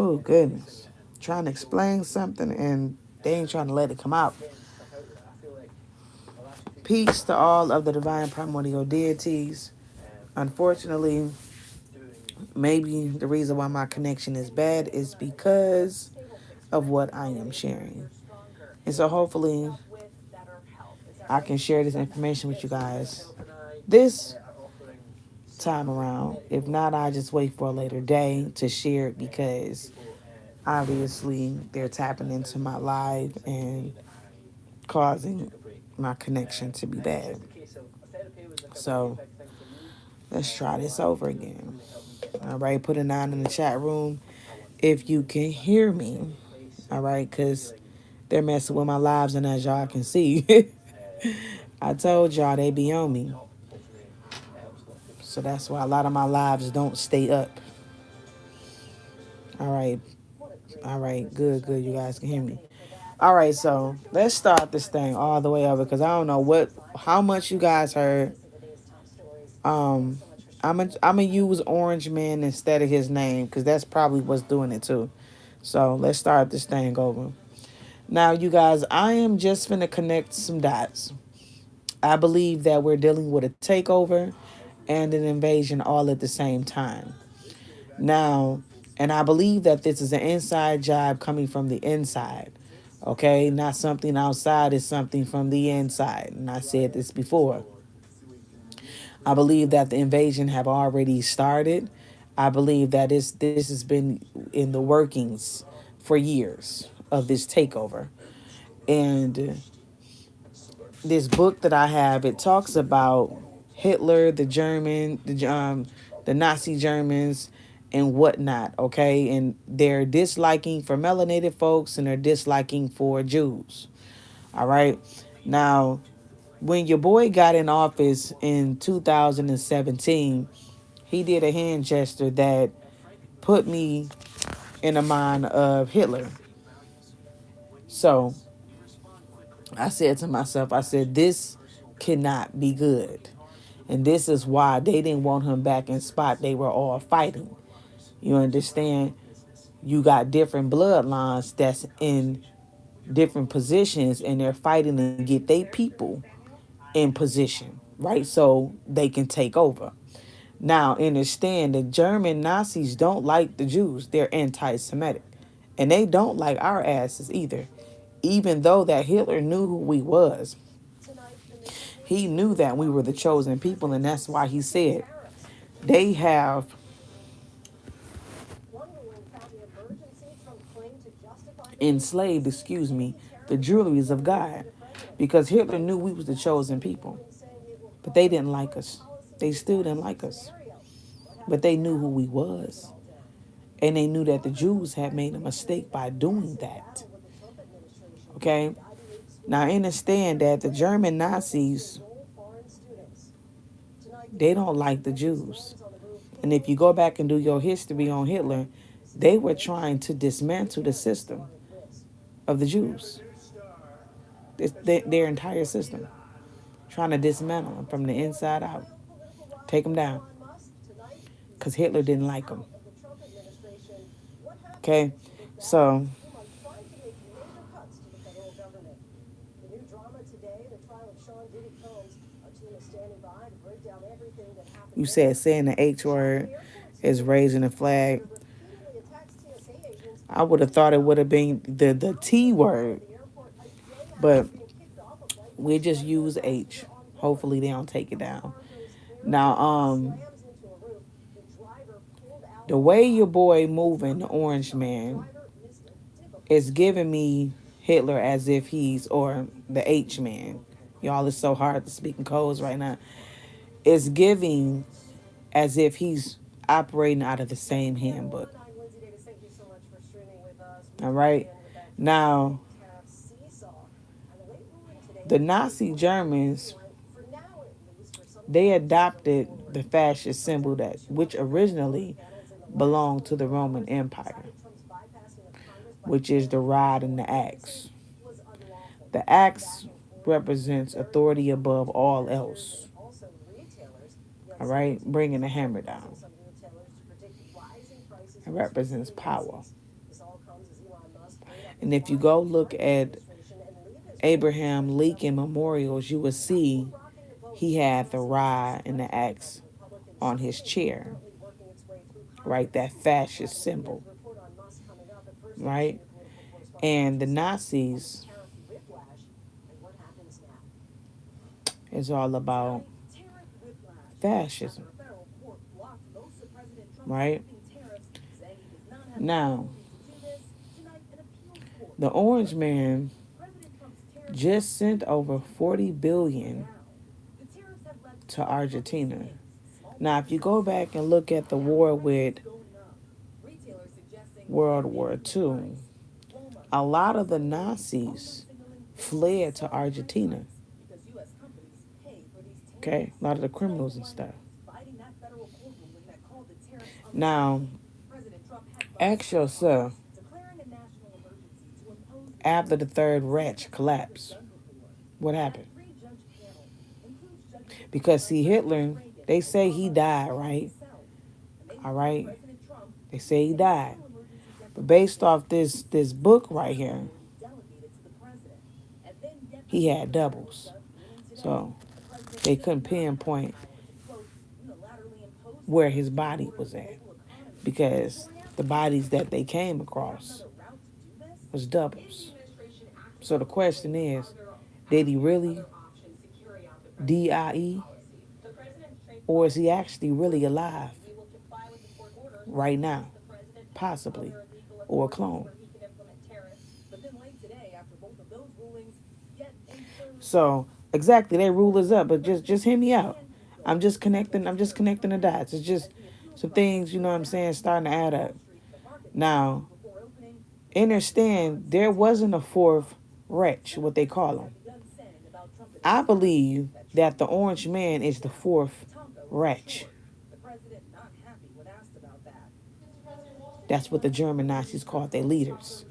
Oh, goodness. Trying to explain something and they ain't trying to let it come out. Peace to all of the divine primordial deities. Unfortunately, maybe the reason why my connection is bad is because of what I am sharing. And so hopefully I can share this information with you guys this time around. If not, I just wait for a later day to share it because obviously they're tapping into my live and causing my connection to be bad. So let's try this over again. All right, put a 9 in the chat room if you can hear me. All right, because they're messing with my lives, and as y'all can see, I told y'all they be on me. So that's why a lot of my lives don't stay up. All right, all right, good, good. You guys can hear me. All right, so let's start this thing all the way over because I don't know how much you guys heard. Um, I'm gonna use Orange Man instead of his name because that's probably what's doing it too. So let's start this thing over. Now, you guys, I am just gonna connect some dots. I believe that we're dealing with a takeover and an invasion all at the same time. Now, and I believe that this is an inside job coming from the inside. Okay, not something outside, it's something from the inside. And I said this before. I believe that the invasion have already started. I believe that this has been in the workings for years of this takeover. And this book that I have, it talks about Hitler, the Nazi Germans, and whatnot. Okay, and their disliking for melanated folks and their disliking for Jews. All right, now when your boy got in office in 2017, he did a hand gesture that put me in the mind of Hitler. So I said to myself, I said, this cannot be good. And this is why they didn't want him back in spot. They were all fighting. You understand? You got different bloodlines that's in different positions and they're fighting to get their people in position, right? So they can take over. Now, understand the German Nazis don't like the Jews. They're anti-Semitic. And they don't like our asses either. Even though that Hitler knew who we was. He knew that we were the chosen people, and that's why he said they have enslaved, the jewelries of God. Because Hitler knew we was the chosen people. But they didn't like us. They still didn't like us. But they knew who we was. And they knew that the Jews had made a mistake by doing that. Okay? Now understand that the German Nazis, they don't like the Jews. And if you go back and do your history on Hitler, they were trying to dismantle the system of the Jews. Their entire system. Trying to dismantle them from the inside out. Take them down. Because Hitler didn't like them. Okay? So, you said saying the H word is raising a flag. I would have thought it would have been the T word. But we just use H. Hopefully they don't take it down. Now, the way your boy moving, the Orange Man, is giving me Hitler as if he's, or the H Man. Y'all, it's so hard to speak in codes right now. It's giving as if he's operating out of the same handbook. All right. Now, the Nazi Germans, they adopted the fascist symbol that which originally belonged to the Roman Empire, which is the rod and the axe. The axe represents authority above all else. All right, bringing the hammer down. It represents power. And if you go look at Abraham Lincoln memorials, you will see he had the rod and the axe on his chair, right? That fascist symbol, right? And the Nazis is all about fascism, right? Now, the Orange Man just sent over 40 billion to Argentina. Now, if you go back and look at the war with World War II, a lot of the Nazis fled to Argentina. Okay, a lot of the criminals and stuff. Now, ask yourself, after the Third Reich collapsed, what happened? Because see, Hitler, they say he died, right? All right, they say he died, but based off this book right here, he had doubles, so they couldn't pinpoint where his body was at because the bodies that they came across was doubles. So the question is, did he really die, or is he actually really alive right now, possibly, or a clone? So exactly, they rule us up, but just hear me out. I'm just connecting the dots. It's just some things, you know what I'm saying, starting to add up. Now, understand there wasn't a fourth wretch, what they call him. I believe that the Orange Man is the fourth wretch. That's what the German Nazis called their leaders.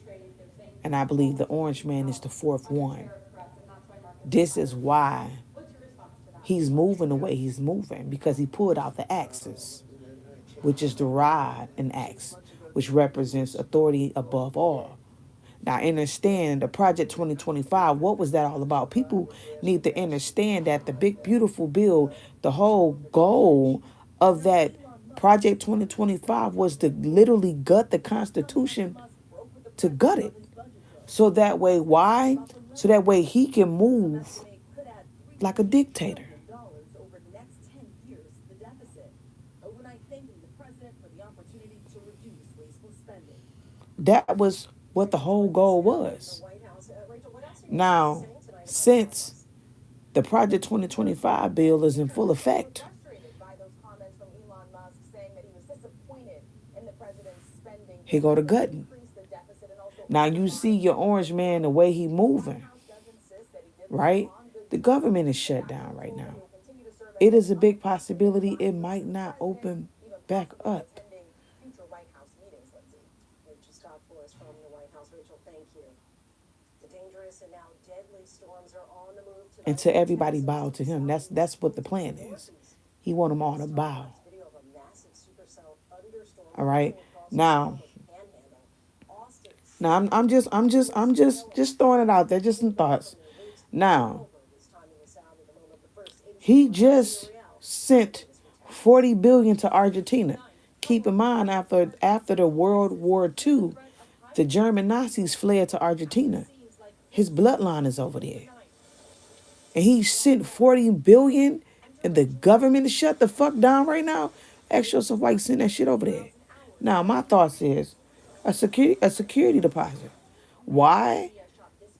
And I believe the Orange Man is the fourth one. This is why he's moving the way he's moving, because he pulled out the axes, which is the rod and axe, which represents authority above all. Now, understand the Project 2025, what was that all about? People need to understand that the big, beautiful bill, the whole goal of that Project 2025 was to literally gut the Constitution, to gut it. So that way, why? So that way he can move like a dictator. That was what the whole goal was. Now, since the Project 2025 bill is in full effect, here go the gutting. Now you see your Orange Man, the way he moving, right? The government is shut down right now. It is a big possibility it might not open back up. And to everybody bow to him. That's what the plan is. He want them all to bow. All right. Now I'm just throwing it out there, just some thoughts. Now, he just sent 40 billion to Argentina. Keep in mind, after the World War II, the German Nazis fled to Argentina. His bloodline is over there. And he sent 40 billion and the government is shut the fuck down right now. Ask yourself why you send that shit over there. Now my thoughts is a security deposit. Why?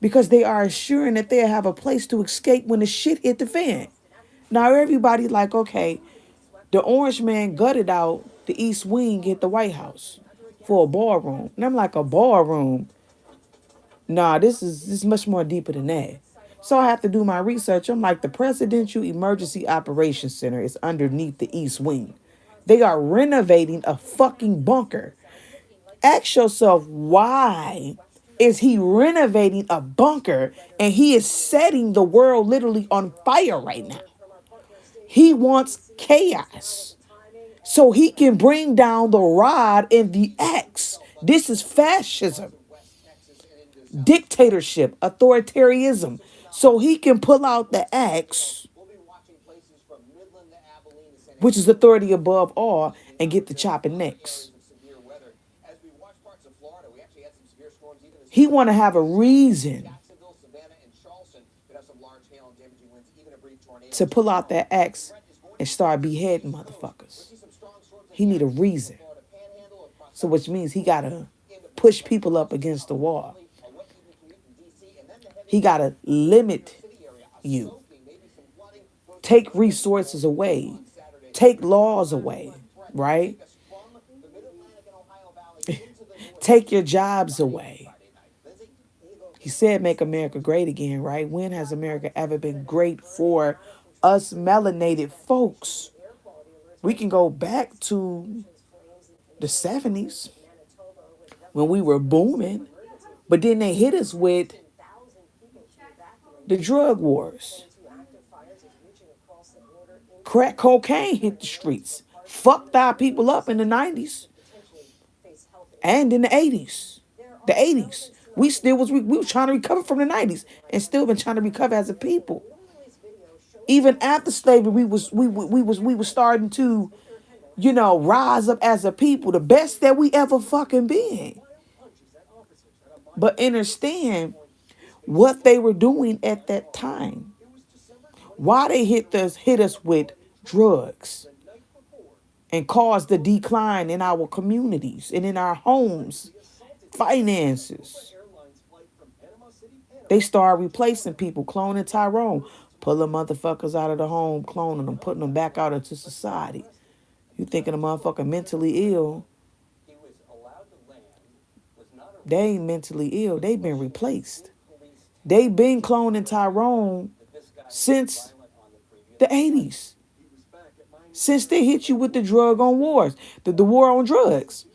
Because they are assuring that they'll have a place to escape when the shit hit the fan. Now everybody like, okay, the Orange Man gutted out the East Wing at the White House for a ballroom. And I'm like, a ballroom? Nah, this is much more deeper than that. So I have to do my research. I'm like, the Presidential Emergency Operations Center is underneath the East Wing. They are renovating a fucking bunker. Ask yourself, why is he renovating a bunker and he is setting the world literally on fire right now? He wants chaos so he can bring down the rod and the axe. This is fascism. dictatorship, authoritarianism, so he can pull out the axe, which is authority above all, and get the chopping necks. He want to have a reason to pull out that axe and start beheading motherfuckers. He need a reason. So which means he gotta push people up against the wall. He gotta limit you. Take resources away. Take laws away, right? Take your jobs away. He said make America great again, right? When has America ever been great for us melanated folks? We can go back to the 70s when we were booming, but then they hit us with the drug wars. Crack cocaine hit the streets, fucked our people up in the 90s and in the 80s. The 80s. We were trying to recover from the 90s and still been trying to recover as a people. Even after slavery, we was starting to, rise up as a people, the best that we ever fucking been. But understand what they were doing at that time. Why they hit us with drugs and caused the decline in our communities and in our homes, finances. They start replacing people, cloning Tyrone, pulling motherfuckers out of the home, cloning them, putting them back out into society. You thinking a motherfucker mentally ill? They ain't mentally ill. They been replaced. They been cloning Tyrone since the 80s. Since they hit you with the drug on wars, the war on drugs.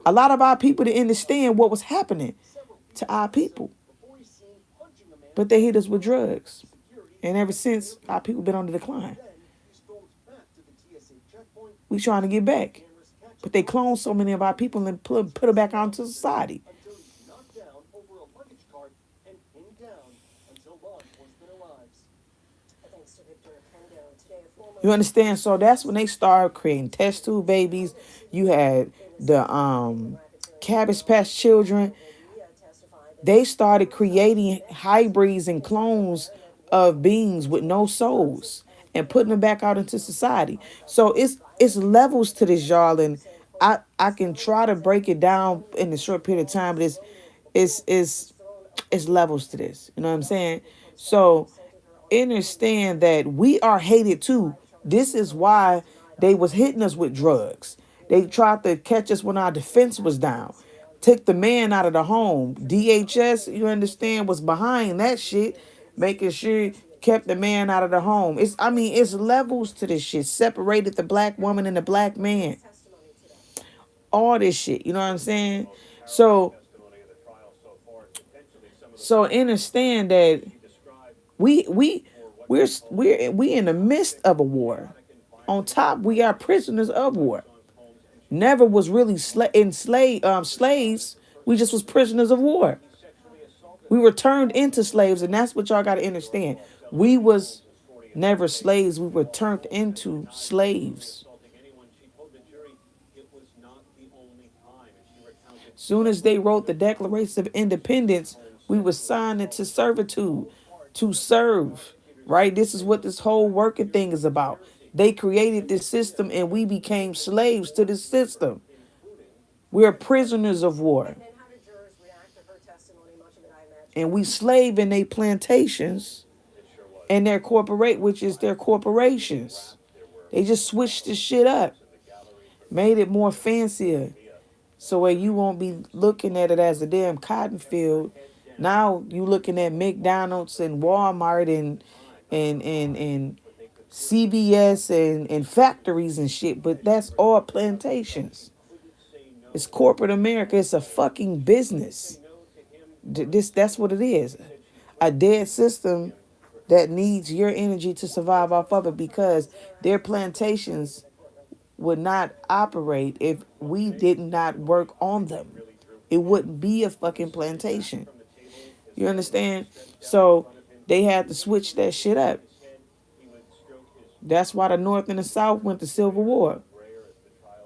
A lot of our people didn't understand what was happening to our people. But they hit us with drugs. And ever since, our people been on the decline. We trying to get back. But they cloned so many of our people and put them back out into society. You understand? So that's when they started creating test tube babies. You had the Cabbage Patch children. They started creating hybrids and clones of beings with no souls and putting them back out into society. So it's levels to this, y'all, and I can try to break it down in a short period of time, but it's levels to this. You know what I'm saying? So understand that we are hated too. This is why they was hitting us with drugs. They tried to catch us when our defense was down. Took the man out of the home. DHS, you understand, was behind that shit, making sure kept the man out of the home. It's levels to this shit. Separated the black woman and the black man. All this shit, you know what I'm saying? So understand that we we we're in the midst of a war. On top, we are prisoners of war. Never was really enslaved slaves. We just was prisoners of war. We were turned into slaves, and that's what y'all got to understand. We was never slaves. We were turned into slaves. Soon as they wrote the Declaration of Independence, we were signed into servitude to serve. Right? This is what this whole working thing is about. They created this system, and we became slaves to this system. We're prisoners of war. And we slave in their plantations and their which is their corporations. They just switched the shit up, made it more fancier, so where you won't be looking at it as a damn cotton field. Now you looking at McDonald's and Walmart and CBS and factories and shit, but that's all plantations. It's corporate America. It's a fucking business. That's what it is. A dead system that needs your energy to survive off of it, because their plantations would not operate if we did not work on them. It wouldn't be a fucking plantation. You understand? So they had to switch that shit up. That's why the North and the South went to Civil War.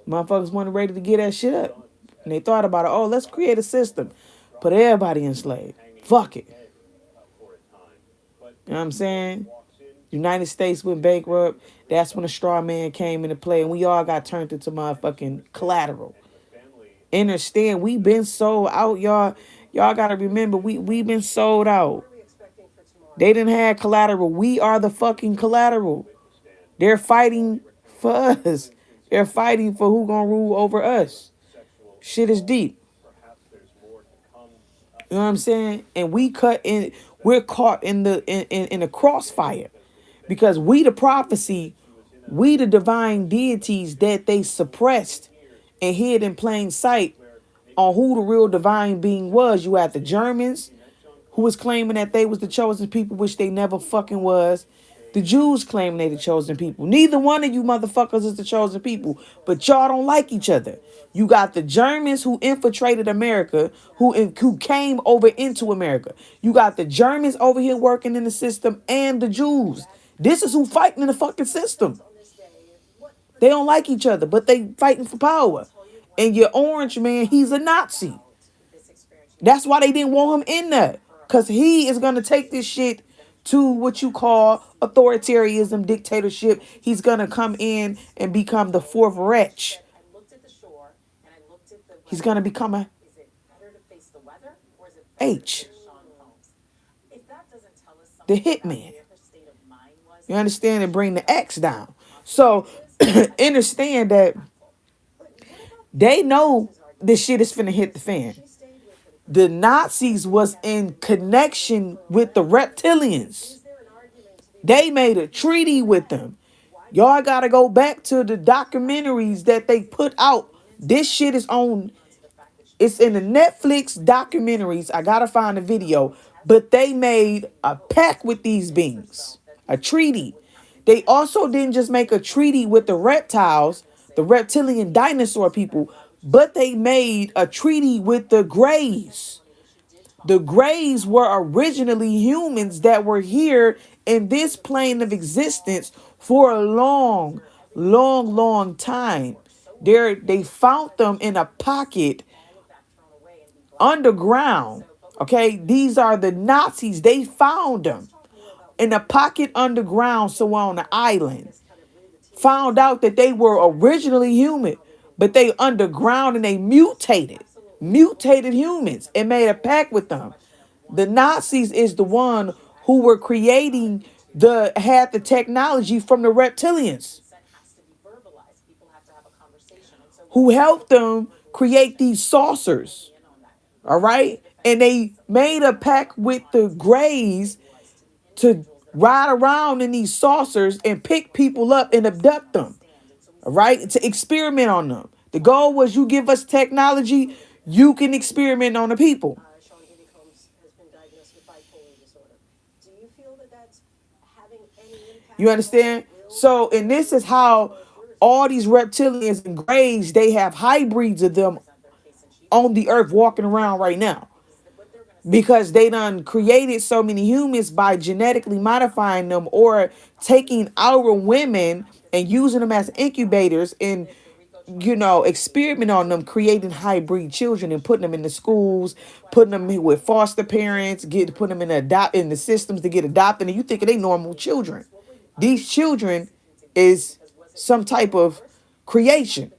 Motherfuckers weren't ready to get that shit up. And they thought about it. Oh, let's create a system. Put everybody enslaved. Fuck it. You know what I'm saying? United States went bankrupt. That's when the straw man came into play. And we all got turned into motherfucking collateral. Understand? We been sold out, y'all. Y'all gotta remember, we been sold out. They didn't have collateral. We are the fucking collateral. They're fighting for us. They're fighting for who gonna rule over us. Shit is deep. You know what I'm saying? And we're caught in the crossfire. Because we the prophecy, we the divine deities that they suppressed and hid in plain sight on who the real divine being was. You had the Germans, who was claiming that they was the chosen people, which they never fucking was. The Jews claiming they the chosen people. Neither one of you motherfuckers is the chosen people, but y'all don't like each other. You got the Germans who infiltrated America, who came over into America. You got the Germans over here working in the system and the Jews. This is who fighting in the fucking system. They don't like each other, but they fighting for power. And your orange man, he's a Nazi. That's why they didn't want him in there. Because he is going to take this shit to what you call authoritarianism, dictatorship. He's going to come in and become the fourth Reich. He's going to become a H, the hitman. You understand? And bring the X down. So understand that they know this shit is finna hit the fan. The Nazis was in connection with the reptilians. They made a treaty with them. Y'all gotta go back to the documentaries that they put out. This shit is on. It's in the Netflix documentaries. I gotta find the video. But they made a pact with these beings. A treaty. They also didn't just make a treaty with the reptiles, the reptilian dinosaur people, but they made a treaty with the Greys. The Greys were originally humans that were here in this plane of existence for a long, long, long time. They found them in a pocket underground. Okay, these are the Nazis. They found them in a pocket underground somewhere on the island. Found out that they were originally human, but they underground and they mutated humans and made a pact with them. The Nazis is the one who were creating had the technology from the reptilians, who helped them create these saucers. All right. And they made a pact with the Greys to ride around in these saucers and pick people up and abduct them. All right. To experiment on them. The goal was you give us technology, you can experiment on the people. You understand? So, and this is how all these reptilians and greys, they have hybrids of them on the earth walking around right now. Because they done created so many humans by genetically modifying them or taking our women and using them as incubators and experiment on them, creating hybrid children and putting them in the schools, putting them with foster parents, putting them in the systems to get adopted, and you think they normal children. These children is some type of creation.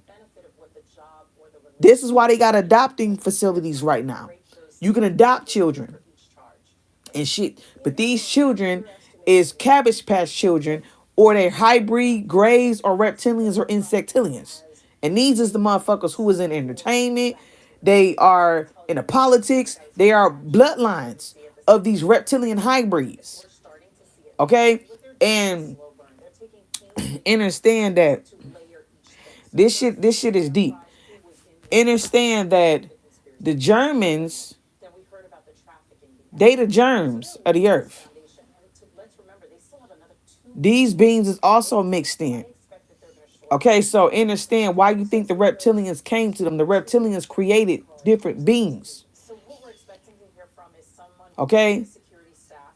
This is why they got adopting facilities right now. You can adopt children and shit, but these children is Cabbage Patch children, or they're hybrid greys or reptilians or insectilians. And these is the motherfuckers who is in entertainment. They are in the politics. They are bloodlines of these reptilian hybrids. Okay? And understand that this shit is deep. Understand that the Germans, they the germs of the earth. These beings is also mixed in. Okay, so understand why you think the reptilians came to them. The reptilians created different beings. Okay,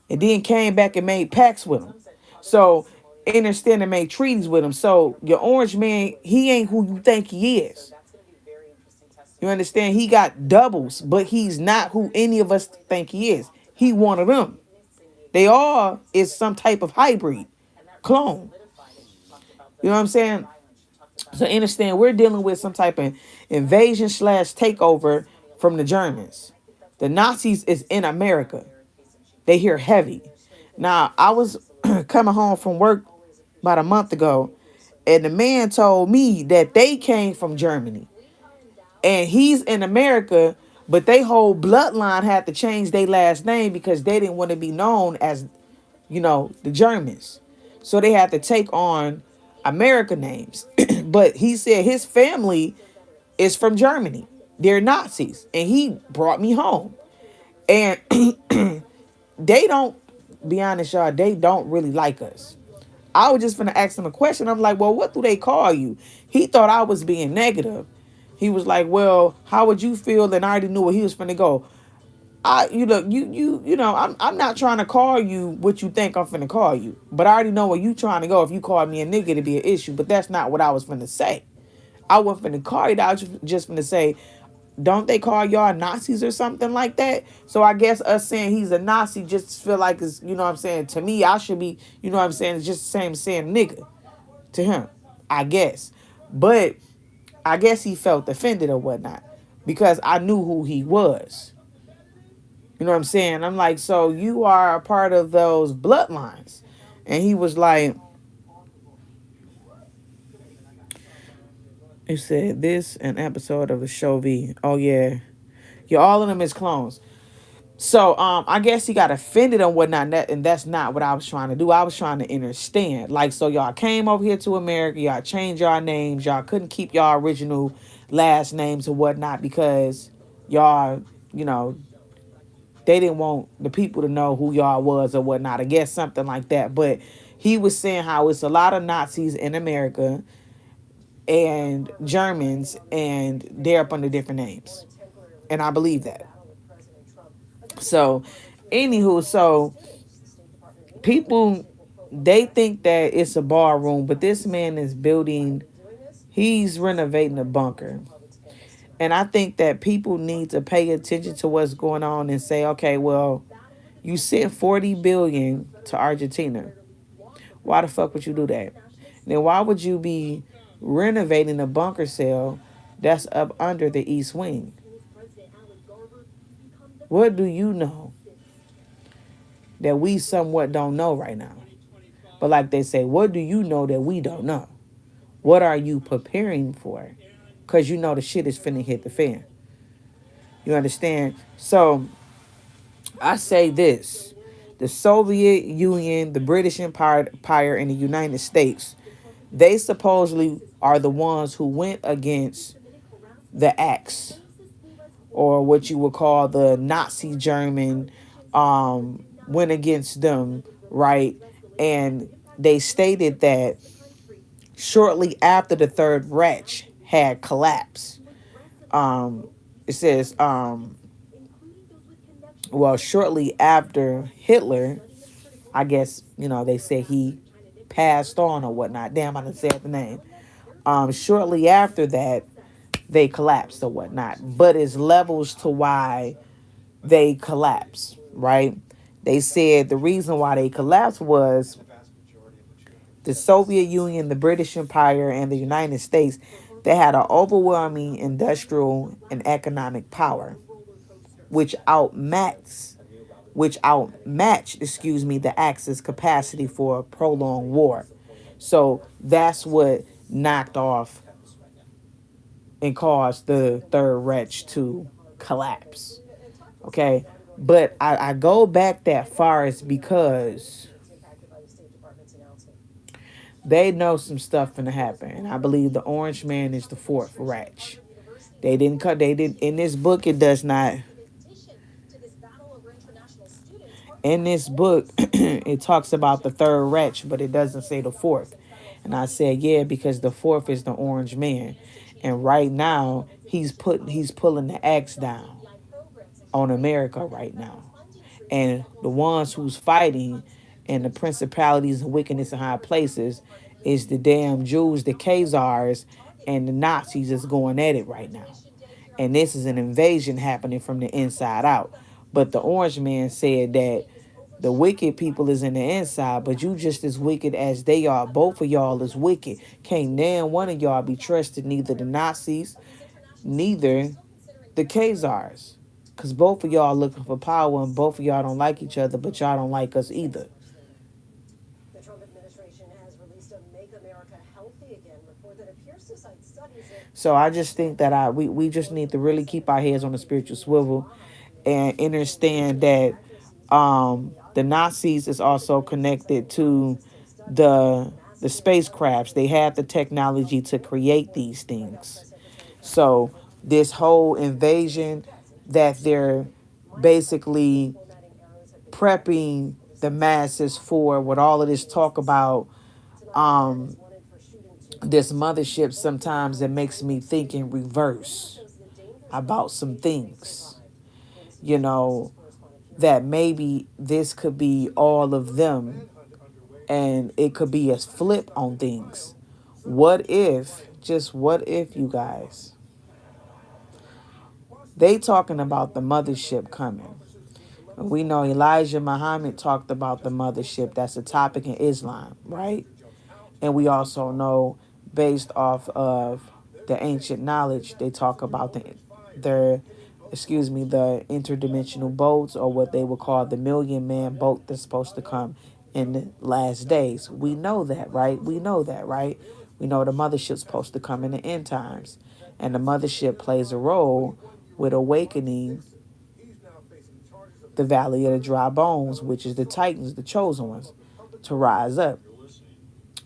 and then came back and made pacts with them. So understand and made treaties with him. So your orange man, he ain't who you think he is. You understand? He got doubles, but he's not who any of us think he is. He one of them. They all is some type of hybrid clone. You know what I'm saying? So understand we're dealing with some type of invasion slash takeover from the Germans. The Nazis is in America. They here heavy. Now I was coming home from work about a month ago, and the man told me that they came from Germany. And he's in America, but they whole bloodline had to change their last name because they didn't want to be known as, the Germans. So they had to take on American names. But he said his family is from Germany. They're Nazis. And he brought me home. And they don't, be honest, y'all, they don't really like us. I was just gonna ask him a question. I'm like, well, what do they call you? He thought I was being negative. He was like, well, how would you feel? And I already knew where he was finna go. I'm not trying to call you what you think I'm finna call you, but I already know where you trying to go. If you call me a nigga, it'd be an issue. But that's not what I was finna say. I wasn't finna call you. I was just finna say, don't they call y'all Nazis or something like that? So I guess us saying he's a Nazi just feel like it's, what I'm saying, to me, I should be, what I'm saying, it's just the same as saying nigga to him, I guess. But I guess he felt offended or whatnot because I knew who he was. You know what I'm saying? I'm like, so you are a part of those bloodlines. And he was like, he said, this an episode of the show V. Oh, yeah. Yeah, all of them is clones. So I guess he got offended and whatnot, and that's not what I was trying to do. I was trying to understand. Like, so y'all came over here to America, y'all changed y'all names, y'all couldn't keep y'all original last names or whatnot because y'all, you know, they didn't want the people to know who y'all was or whatnot. I guess something like that. But he was saying how it's a lot of Nazis in America and Germans, and they're up under different names. And I believe that. So, anywho, so people, they think that it's a bar room, but this man is building, he's renovating a bunker. And I think that people need to pay attention to what's going on and say, okay, well, you sent 40 billion to Argentina. Why the fuck would you do that? Then why would you be renovating a bunker cell that's up under the East Wing? What do you know that we somewhat don't know right now? But like they say, what do you know that we don't know? What are you preparing for? Because you know the shit is finna hit the fan. You understand? So I say this. The Soviet Union, the British Empire, and the United States, they supposedly are the ones who went against the Acts, or what you would call the Nazi German, went against them, right? And they stated that shortly after the Third Reich had collapsed, it says, well, shortly after Hitler, I guess, they said he passed on or whatnot. Damn, I didn't say the name. Shortly after that, they collapsed or whatnot. But it's levels to why they collapsed, right? They said the reason why they collapsed was the Soviet Union, the British Empire, and the United States. They had an overwhelming industrial and economic power, which outmatched, the Axis capacity for a prolonged war. So that's what knocked off and caused the Third Reich to collapse. Okay, but I go back that far is because they know some stuff gonna happen, and I believe the Orange Man is the fourth Reich. They didn't cut. They did in this book. It does not. In this book, it talks about the third Reich, but it doesn't say the fourth. And I said, yeah, because the fourth is the Orange Man, and right now he's pulling the axe down on America right now. And the ones who's fighting and the principalities and wickedness in high places is the damn Jews, the Khazars, and the Nazis is going at it right now. And this is an invasion happening from the inside out. But the orange man said that the wicked people is in the inside, but you just as wicked as they are. Both of y'all is wicked. Can't damn one of y'all be trusted, neither the Nazis, neither the Khazars. Because both of y'all looking for power and both of y'all don't like each other, but y'all don't like us either. So I just think that we just need to really keep our heads on the spiritual swivel and understand that the Nazis is also connected to the spacecrafts. They had the technology to create these things. So this whole invasion that they're basically prepping the masses for, with all of this talk about um this mothership, sometimes it makes me think in reverse about some things. You know, that maybe this could be all of them and it could be a flip on things. What if, just what if, you guys, they talking about the mothership coming? We know Elijah Muhammad talked about the mothership. That's a topic in Islam, right? And we also know, based off of the ancient knowledge, they talk about their the interdimensional boats, or what they would call the million man boat that's supposed to come in the last days. We know that, right? We know that, right? We know the mothership's supposed to come in the end times. And the mothership plays a role with awakening the valley of the dry bones, which is the Titans, the chosen ones, to rise up.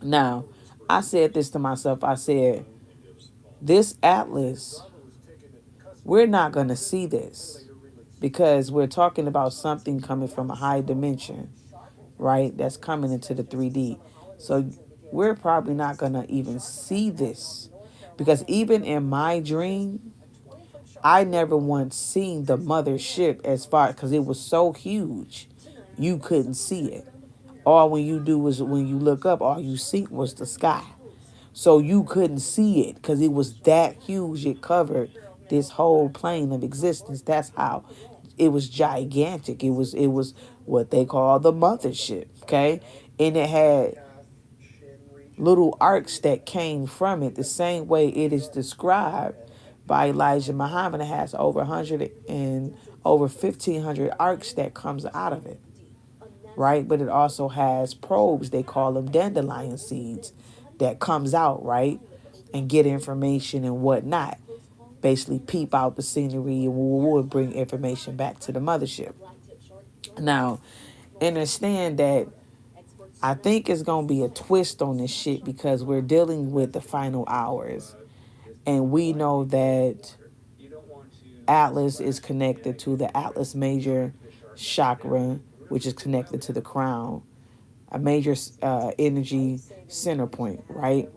Now, I said this to myself. I said, this atlas, we're not going to see this because we're talking about something coming from a high dimension, right? That's coming into the 3D. So we're probably not going to even see this because even in my dream, I never once seen the mothership, as far because it was so huge, you couldn't see it. All when you do was when you look up, all you see was the sky. So you couldn't see it because it was that huge. It covered this whole plane of existence. That's how it was gigantic. It was what they call the mothership. Okay. And it had little arcs that came from it, the same way it is described by Elijah Muhammad. It has over 100 and over 1,500 arcs that comes out of it, right? But it also has probes, they call them dandelion seeds, that comes out, right? And get information and whatnot. Basically peep out the scenery and would bring information back to the mothership. Now, understand that I think it's going to be a twist on this shit because we're dealing with the final hours. And we know that Atlas is connected to the Atlas major chakra, which is connected to the crown, a major energy center point, right?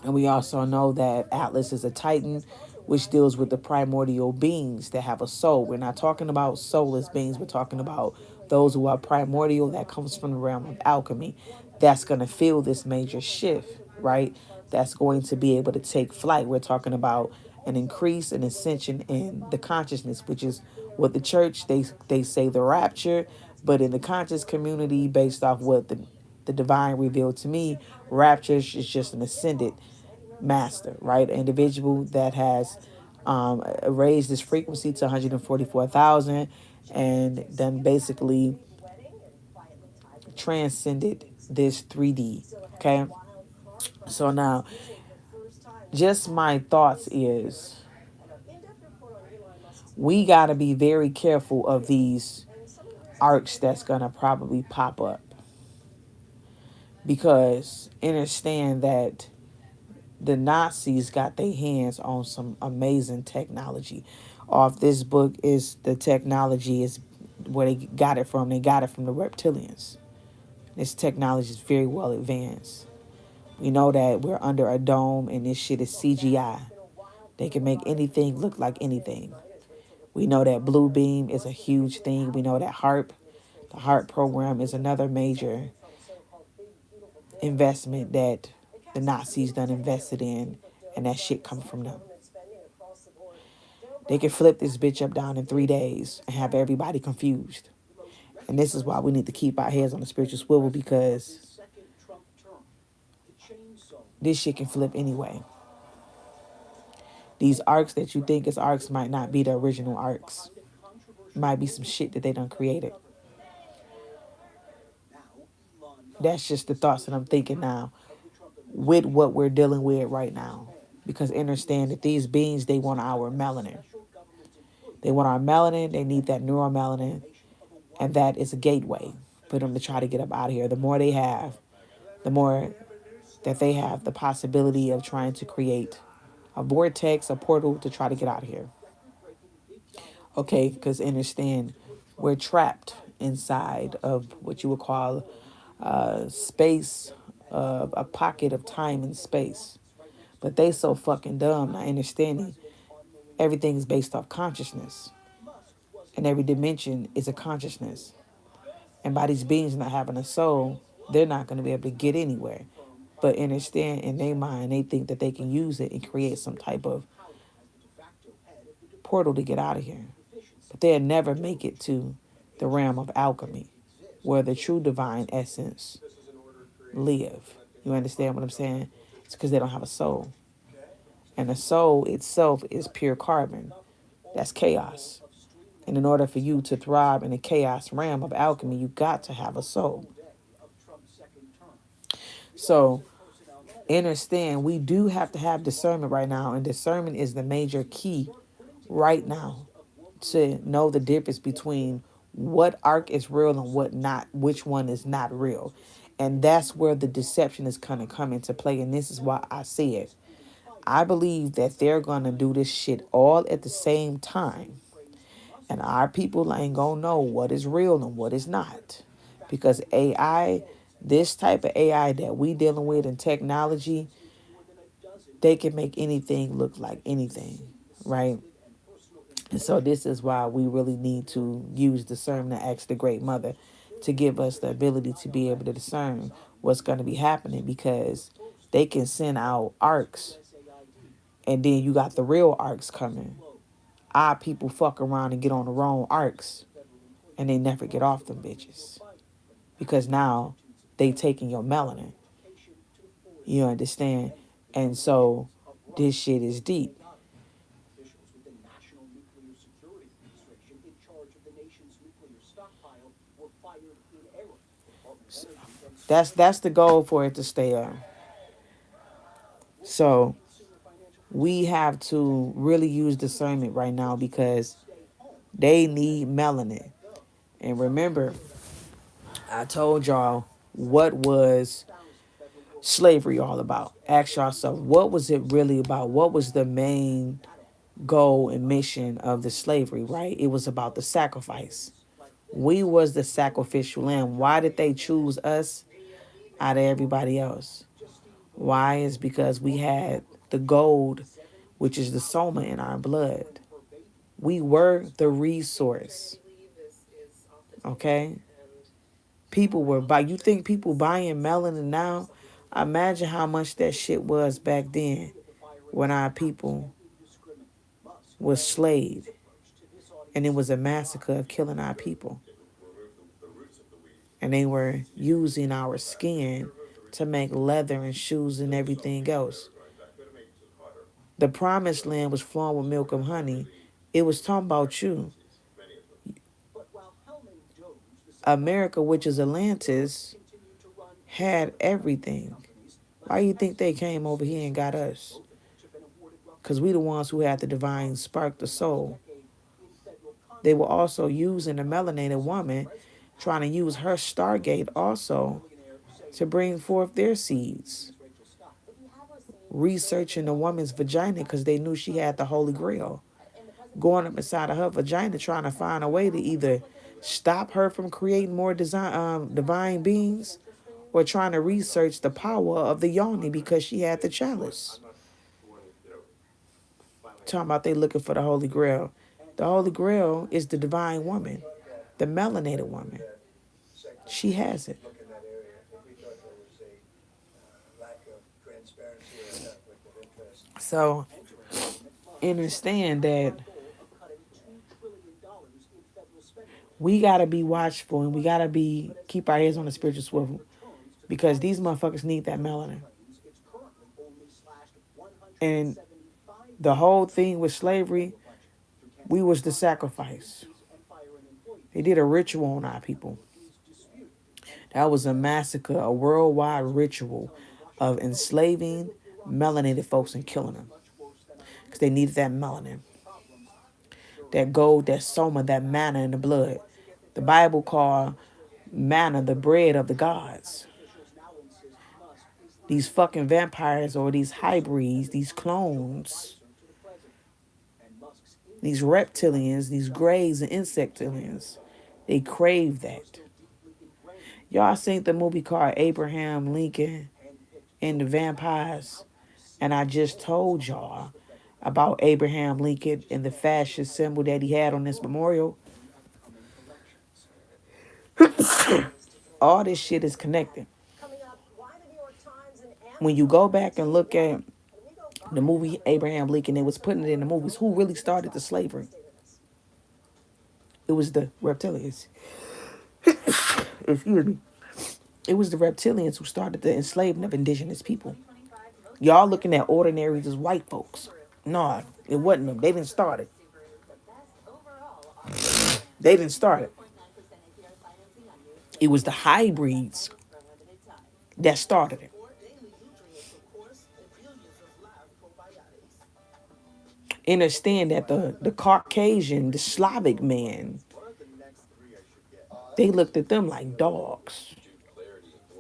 And we also know that Atlas is a Titan, which deals with the primordial beings that have a soul. We're not talking about soulless beings. We're talking about those who are primordial, that comes from the realm of alchemy. That's going to feel this major shift, right? That's going to be able to take flight. We're talking about an increase, an ascension in the consciousness, which is what the church, they say the rapture, but in the conscious community, based off what the divine revealed to me, rapture is just an ascended master, right? An individual that has raised this frequency to 144,000 and then basically transcended this 3D. Okay. So now, just my thoughts is we got to be very careful of these arcs that's going to probably pop up, because understand that the Nazis got their hands on some amazing technology. Off this book is the technology is where they got it from. They got it from the reptilians. This technology is very well advanced. We know that we're under a dome and this shit is CGI. They can make anything look like anything. We know that Blue Beam is a huge thing. We know that the HARP program is another major investment that the Nazis done invested in, and that shit come from them. They can flip this bitch up down in 3 days and have everybody confused. And this is why we need to keep our heads on the spiritual swivel, because this shit can flip anyway. These arcs that you think is arcs might not be the original arcs. It might be some shit that they done created. That's just the thoughts that I'm thinking now with what we're dealing with right now. Because understand that these beings, they want our melanin. They want our melanin. They need that neuromelanin. And that is a gateway for them to try to get up out of here. The more they have, the more that they have the possibility of trying to create a vortex, a portal to try to get out of here. Okay, because understand, we're trapped inside of what you would call space, a pocket of time and space. But they so fucking dumb, not understanding everything is based off consciousness. And every dimension is a consciousness. And by these beings not having a soul, they're not going to be able to get anywhere. But understand, in their mind, they think that they can use it and create some type of portal to get out of here. But they'll never make it to the realm of alchemy, where the true divine essence live. You understand what I'm saying? It's because they don't have a soul. And the soul itself is pure carbon. That's chaos. And in order for you to thrive in the chaos realm of alchemy, you got to have a soul. So understand, we do have to have discernment right now, and discernment is the major key right now to know the difference between what arc is real and what not, which one is not real. And that's where the deception is going to come into play. And this is why I say it. I believe that they're going to do this shit all at the same time. And our people ain't going to know what is real and what is not. Because AI, this type of AI that we dealing with in technology, they can make anything look like anything, right? And so this is why we really need to use discernment and ask the Great Mother to give us the ability to be able to discern what's going to be happening, because they can send out arcs and then you got the real arcs coming. Our people fuck around and get on the wrong arcs and they never get off them bitches, because now they taking your melanin. You understand? And so this shit is deep. That's the goal for it to stay on. So we have to really use discernment right now, because they need melanin. And remember, I told y'all what was slavery all about. Ask yourself, what was it really about? What was the main goal and mission of the slavery, right? It was about the sacrifice. We was the sacrificial lamb. Why did they choose us out of everybody else? Why? Is because we had the gold, which is the soma in our blood. We were the resource. Okay? People were buy. You think people buying melanin now? Imagine how much that shit was back then, when our people was slaved and it was a massacre of killing our people. And they were using our skin to make leather and shoes and everything else. The promised land was flowing with milk and honey. It was talking about you. America, which is Atlantis, had everything. Why do you think they came over here and got us? Because we the ones who had the divine spark, the soul. They were also using the melanated woman, trying to use her Stargate also to bring forth their seeds. Researching the woman's vagina because they knew she had the Holy Grail. Going up inside of her vagina trying to find a way to either stop her from creating more divine beings, or trying to research the power of the yoni because she had the chalice. Talking about they looking for the Holy Grail. The Holy Grail is the divine woman, the melanated woman. She has it. So understand that we gotta be watchful and we gotta be keep our heads on the spiritual swivel because these motherfuckers need that melanin. And the whole thing with slavery, we was the sacrifice. They did a ritual on our people. That was a massacre, a worldwide ritual of enslaving melanated folks and killing them because they needed that melanin, that gold, that soma, that manna in the blood. The Bible called manna the bread of the gods. These fucking vampires or these hybrids, these clones, these reptilians, these greys and insectilians, they crave that. Y'all seen the movie called Abraham Lincoln and the Vampires? And I just told y'all about Abraham Lincoln and the fascist symbol that he had on this memorial. All this shit is connected. When you go back and look at the movie Abraham Lincoln, they was putting it in the movies. Who really started the slavery? It was the reptilians. Excuse me. It was the reptilians who started the enslavement of indigenous people. Y'all looking at ordinaries as white folks. No, it wasn't them. They didn't start it. They didn't start it. It was the hybrids that started it. Understand that the Caucasian, the Slavic man, they looked at them like dogs.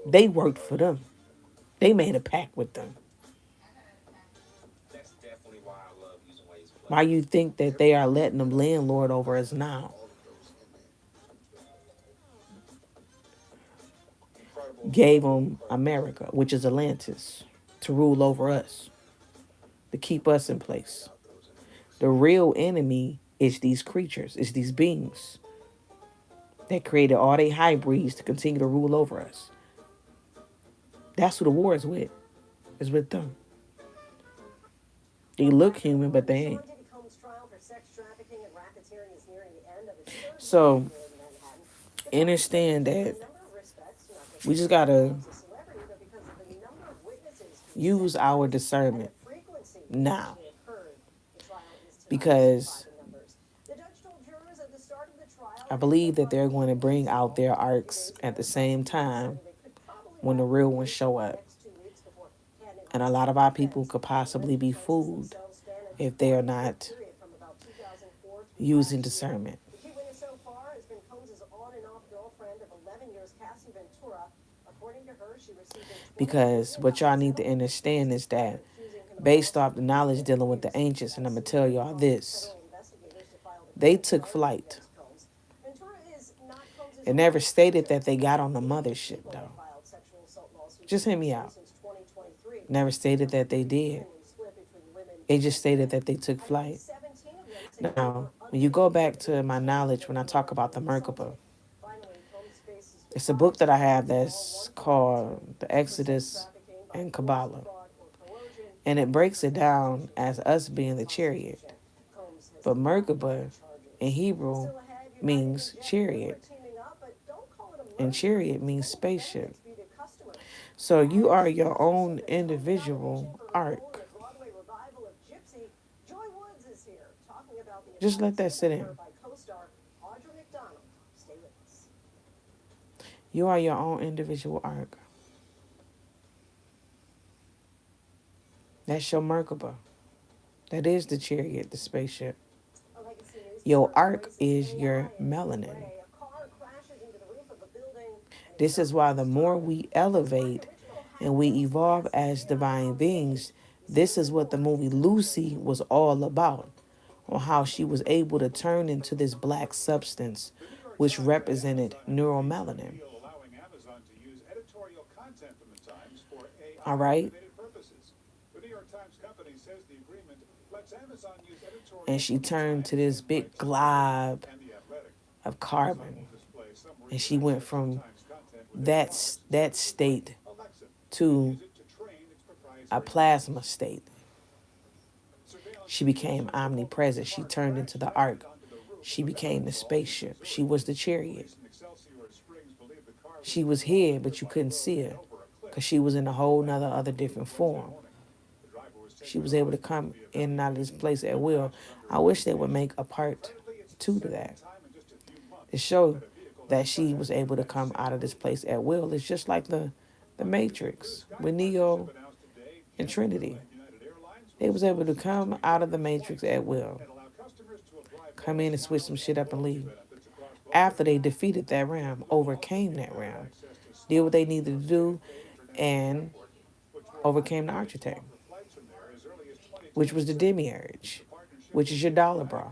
They worked for them. They made a pact with them. Why you think that they are letting them landlord over us now? Gave them America, which is Atlantis, to rule over us, to keep us in place. The real enemy is these creatures, is these beings that created all they hybrids to continue to rule over us. That's who the war is with. Is with them. They look human, but they ain't. So understand that we just gotta use our discernment now. Because I believe that they're going to bring out their arcs at the same time when the real ones show up. And a lot of our people could possibly be fooled if they are not using discernment. Because what y'all need to understand is that based off the knowledge dealing with the ancients, and I'm going to tell y'all this, they took flight. It never stated that they got on the mothership, though. Just hear me out. Never stated that they did. It just stated that they took flight. Now, when you go back to my knowledge, when I talk about the Merkaba, it's a book that I have that's called The Exodus and Kabbalah. And it breaks it down as us being the chariot. But Merkaba in Hebrew means chariot. And chariot means spaceship. So you are your own individual ark. Just let that sit in. You are your own individual ark. That's your Merkaba. That is the chariot, the spaceship. Your ark is your melanin. This is why the more we elevate and we evolve as divine beings, this is what the movie Lucy was all about, on how she was able to turn into this black substance, which represented neuromelanin. All right? and she turned to this big glob of carbon, and she went from that state to a plasma state. She became omnipresent. She turned into the ark. She became the spaceship. She was the chariot. She was here, but you couldn't see her because she was in a whole nother other different form. She was able to come in and out of this place at will. I wish they would make a part two to that to show that she was able to come out of this place at will. It's just like the Matrix with Neo and Trinity. They was able to come out of the Matrix at will, come in and switch some shit up and leave. After they defeated that realm, overcame that realm, did what they needed to do, and overcame the architect, which was the demiurge, which is your dollar bra.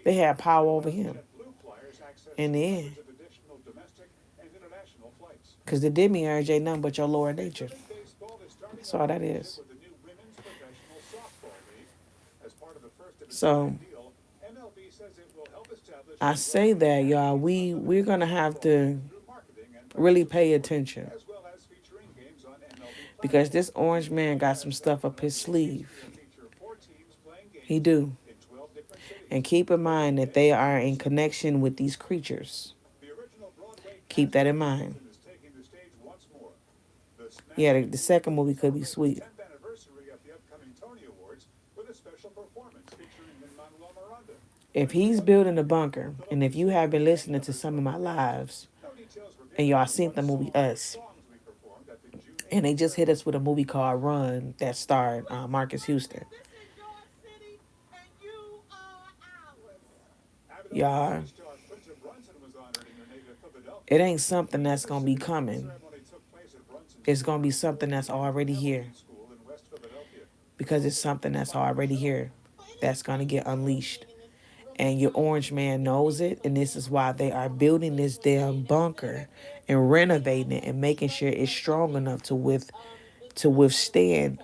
They had power over him in the end. Because the demiurge ain't nothing but your lower nature. That's all that is. So I say that, y'all, we're gonna have to really pay attention because this orange man got some stuff up his sleeve. He do. And keep in mind that they are in connection with these creatures. Keep that in mind. Yeah, the second movie could be sweet. If he's building a bunker, and if you have been listening to some of my lives, and y'all seen the movie Us, and they just hit us with a movie called Run that starred Marcus Houston. Y'all, it ain't something that's gonna be coming. It's gonna be something that's already here. Because it's something that's already here that's gonna get unleashed. And your orange man knows it, and this is why they are building this damn bunker and renovating it and making sure it's strong enough to withstand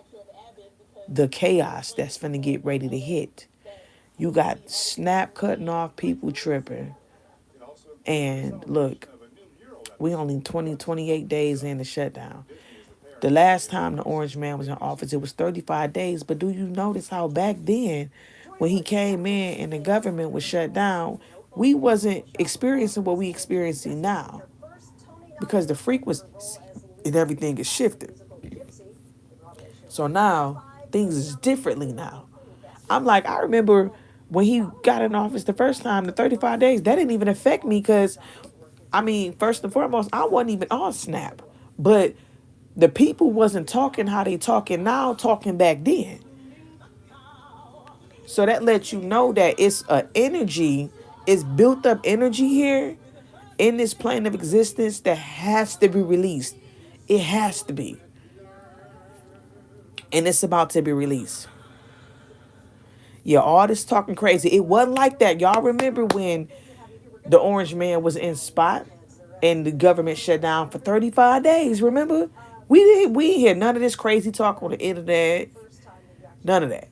the chaos that's gonna get ready to hit. You got Snap cutting off, people tripping. And look, we only 28 days in the shutdown. The last time the orange man was in office, it was 35 days. But do you notice how back then, when he came in and the government was shut down, we wasn't experiencing what we experiencing now because the frequency and everything is shifted. So now things is differently now. I'm like, I remember when he got in office the first time, the 35 days, that didn't even affect me because, I mean, first and foremost, I wasn't even on Snap. But the people wasn't talking how they talking now, talking back then. So that lets you know that it's a energy, it's built up energy here in this plane of existence that has to be released. It has to be. And it's about to be released. Yeah, all this talking crazy. It wasn't like that. Y'all remember when the orange man was in spot and the government shut down for 35 days, remember? We didn't hear none of this crazy talk on the internet. None of that.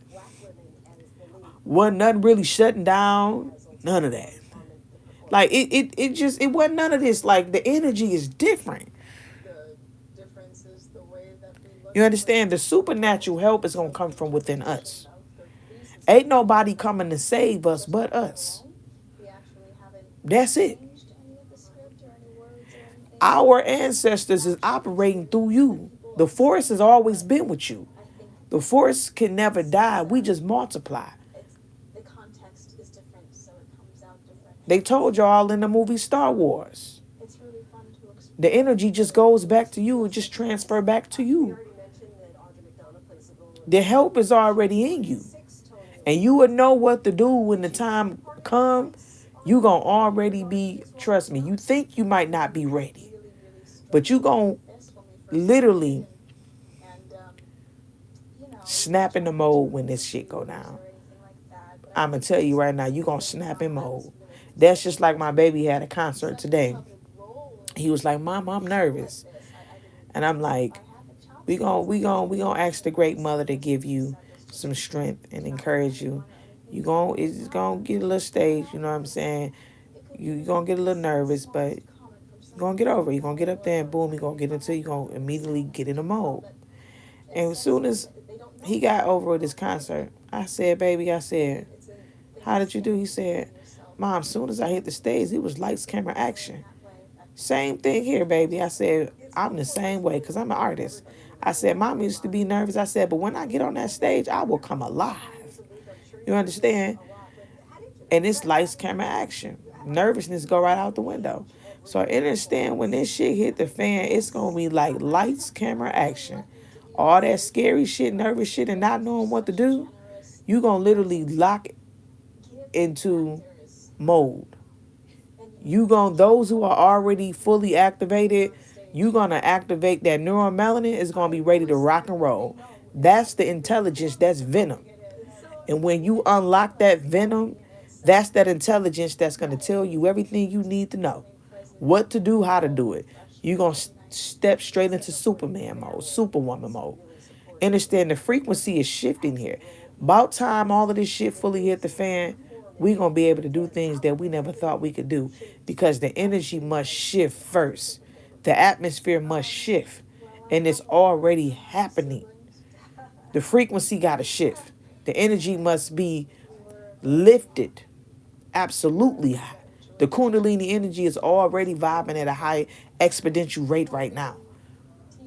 Wasn't nothing really shutting down. None of that. Like it wasn't none of this. Like the energy is different. You understand? The supernatural help is gonna come from within us. Ain't nobody coming to save us but us. That's it. Our ancestors is operating through you. The force has always been with you. The force can never die. We just multiply. They told y'all in the movie Star Wars. The energy just goes back to you. It just transfer back to you. The help is already in you. And you would know what to do when the time comes. You gonna already be, trust me, you think you might not be ready. But you gonna literally snap in the mode when this shit go down. I'm gonna tell you right now, you gonna snap in mode. That's just like my baby had a concert today. He was like, "Mom, I'm nervous," and I'm like, "We gonna ask the great mother to give you some strength and encourage you. It's gonna get a little stage, you know what I'm saying? You're gonna get a little nervous, but you're gonna get over it. You're gonna get up there and boom, you're gonna get into, you're gonna immediately get in a mode. And as soon as he got over with his concert, I said, baby, I said, how did you do? He said, Mom, as soon as I hit the stage, it was lights, camera, action. Same thing here, baby. I said, I'm the same way because I'm an artist. I said, Mom used to be nervous. I said, but when I get on that stage, I will come alive. You understand? And it's lights, camera, action. Nervousness go right out the window. So I understand when this shit hit the fan, it's gonna be like lights, camera, action. All that scary shit, nervous shit, and not knowing what to do, you gonna literally lock into mode. You gonna those who are already fully activated, you gonna activate that neuromelanin is gonna be ready to rock and roll. That's the intelligence. That's venom. And when you unlock that venom, that's that intelligence that's going to tell you everything you need to know. What to do, how to do it. You're going to step straight into Superman mode, Superwoman mode. Understand the frequency is shifting here. About time all of this shit fully hit the fan, we're going to be able to do things that we never thought we could do because the energy must shift first. The atmosphere must shift. And it's already happening. The frequency got to shift. The energy must be lifted absolutely high. The Kundalini energy is already vibing at a high exponential rate right now.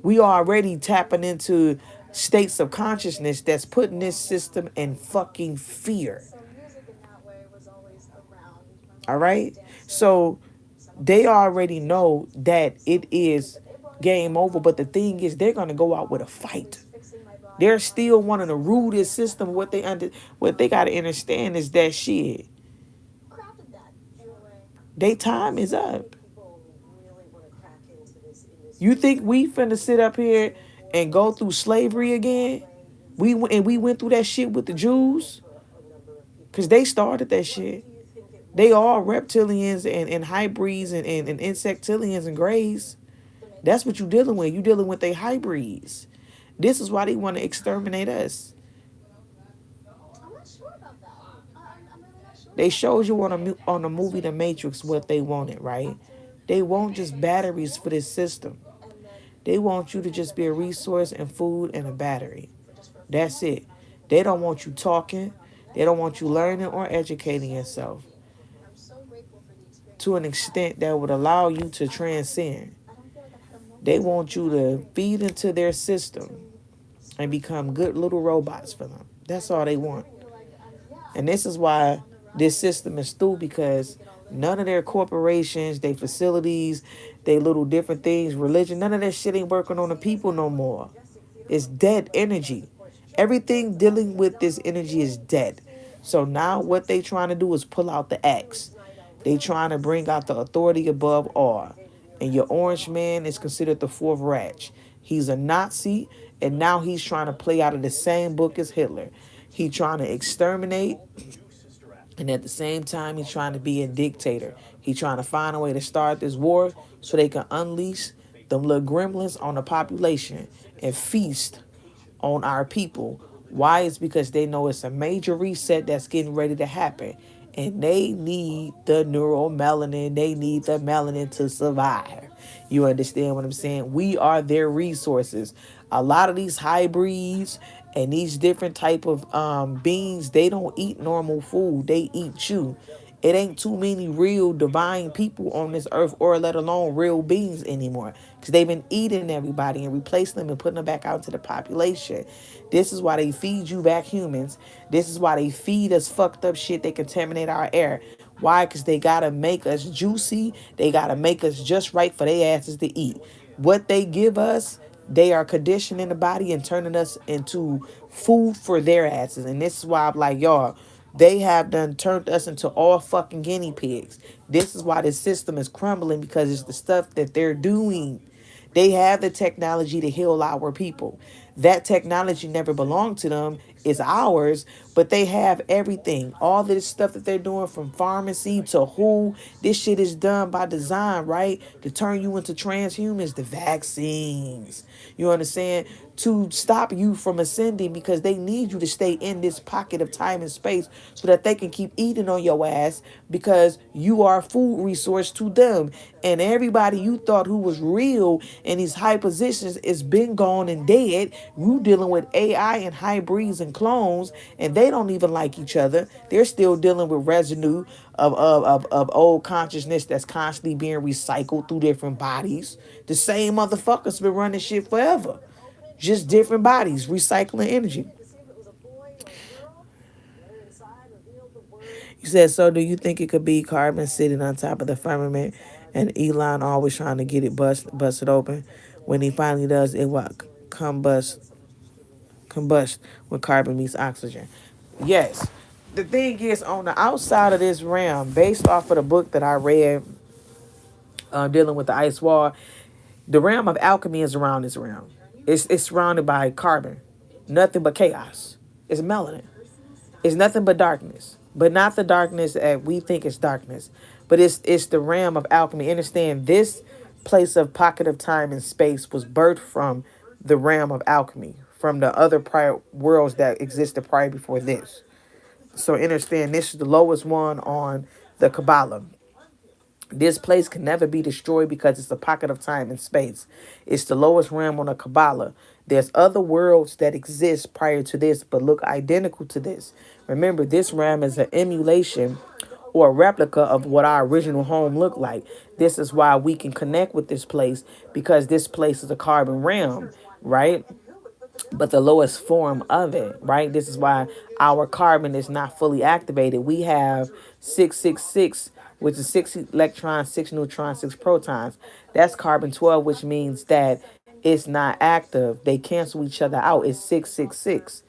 We are already tapping into states of consciousness that's putting this system in fucking fear. All right? So they already know that it is game over, but the thing is they're going to go out with a fight. They're still wanting to rule this system. What they gotta understand is that shit. Their time is up. You think we finna sit up here and go through slavery again? We went through that shit with the Jews, cause they started that shit. They all reptilians and hybrids and insectilians and grays. That's what you dealing with. You dealing with they hybrids. This is why they want to exterminate us. They showed you on the movie The Matrix what they wanted, right? They want just batteries for this system. They want you to just be a resource and food and a battery. That's it. They don't want you talking. They don't want you learning or educating yourself to an extent that would allow you to transcend. They want you to feed into their system and become good little robots for them. That's all they want. And this is why this system is through because none of their corporations, their facilities, they little different things, religion, none of that shit ain't working on the people no more. It's dead energy. Everything dealing with this energy is dead. So now what they trying to do is pull out the axe. They trying to bring out the authority above all. And your orange man is considered the fourth Reich. He's a Nazi, and now he's trying to play out of the same book as Hitler. He trying to exterminate, and at the same time, he's trying to be a dictator. He's trying to find a way to start this war so they can unleash them little gremlins on the population and feast on our people. Why? It's because they know it's a major reset that's getting ready to happen. And they need the neural melanin. They need the melanin to survive. You understand what I'm saying? We are their resources. A lot of these hybrids and these different type of beings, they don't eat normal food. They eat you. It ain't too many real divine people on this earth, or let alone real beings anymore, because they've been eating everybody and replacing them and putting them back out to the population. This is why they feed you back humans. This is why they feed us fucked up shit. They contaminate our air. Why? Because they gotta make us juicy. They gotta make us just right for their asses to eat. What they give us, they are conditioning the body and turning us into food for their asses. And this is why I'm like, y'all, they have done turned us into all fucking guinea pigs. This is why this system is crumbling, because it's the stuff that they're doing. They have the technology to heal our people. That technology never belonged to them. It's ours, but they have everything. All this stuff that they're doing, from pharmacy to who, this shit is done by design, right? To turn you into transhumans, the vaccines. You understand? to stop you from ascending because they need you to stay in this pocket of time and space so that they can keep eating on your ass because you are a food resource to them. And everybody you thought who was real in these high positions is been gone and dead. You dealing with AI and hybrids and clones, and they don't even like each other. They're still dealing with residue of old consciousness that's constantly being recycled through different bodies. The same motherfuckers been running shit forever. Just different bodies, recycling energy. You said, so do you think it could be carbon sitting on top of the firmament and Elon always trying to get it busted open? When he finally does, it will combust when carbon meets oxygen. Yes. The thing is, on the outside of this realm, based off of the book that I read, dealing with the ice wall, the realm of alchemy is around this realm. It's surrounded by carbon, nothing but chaos. It's melanin. It's nothing but darkness, but not the darkness that we think is darkness, but it's the realm of alchemy. Understand this place of pocket of time and space was birthed from the realm of alchemy, from the other prior worlds that existed prior before this. So understand this is the lowest one on the Kabbalah. This place can never be destroyed because it's a pocket of time and space. It's the lowest realm on the Kabbalah. There's other worlds that exist prior to this but look identical to this. Remember, this realm is an emulation or a replica of what our original home looked like. This is why we can connect with this place because this place is a carbon realm, right? But the lowest form of it, right? This is why our carbon is not fully activated. We have 666, which is 6 electrons, 6 neutrons, 6 protons. That's carbon 12, which means that it's not active. They cancel each other out. It's 666.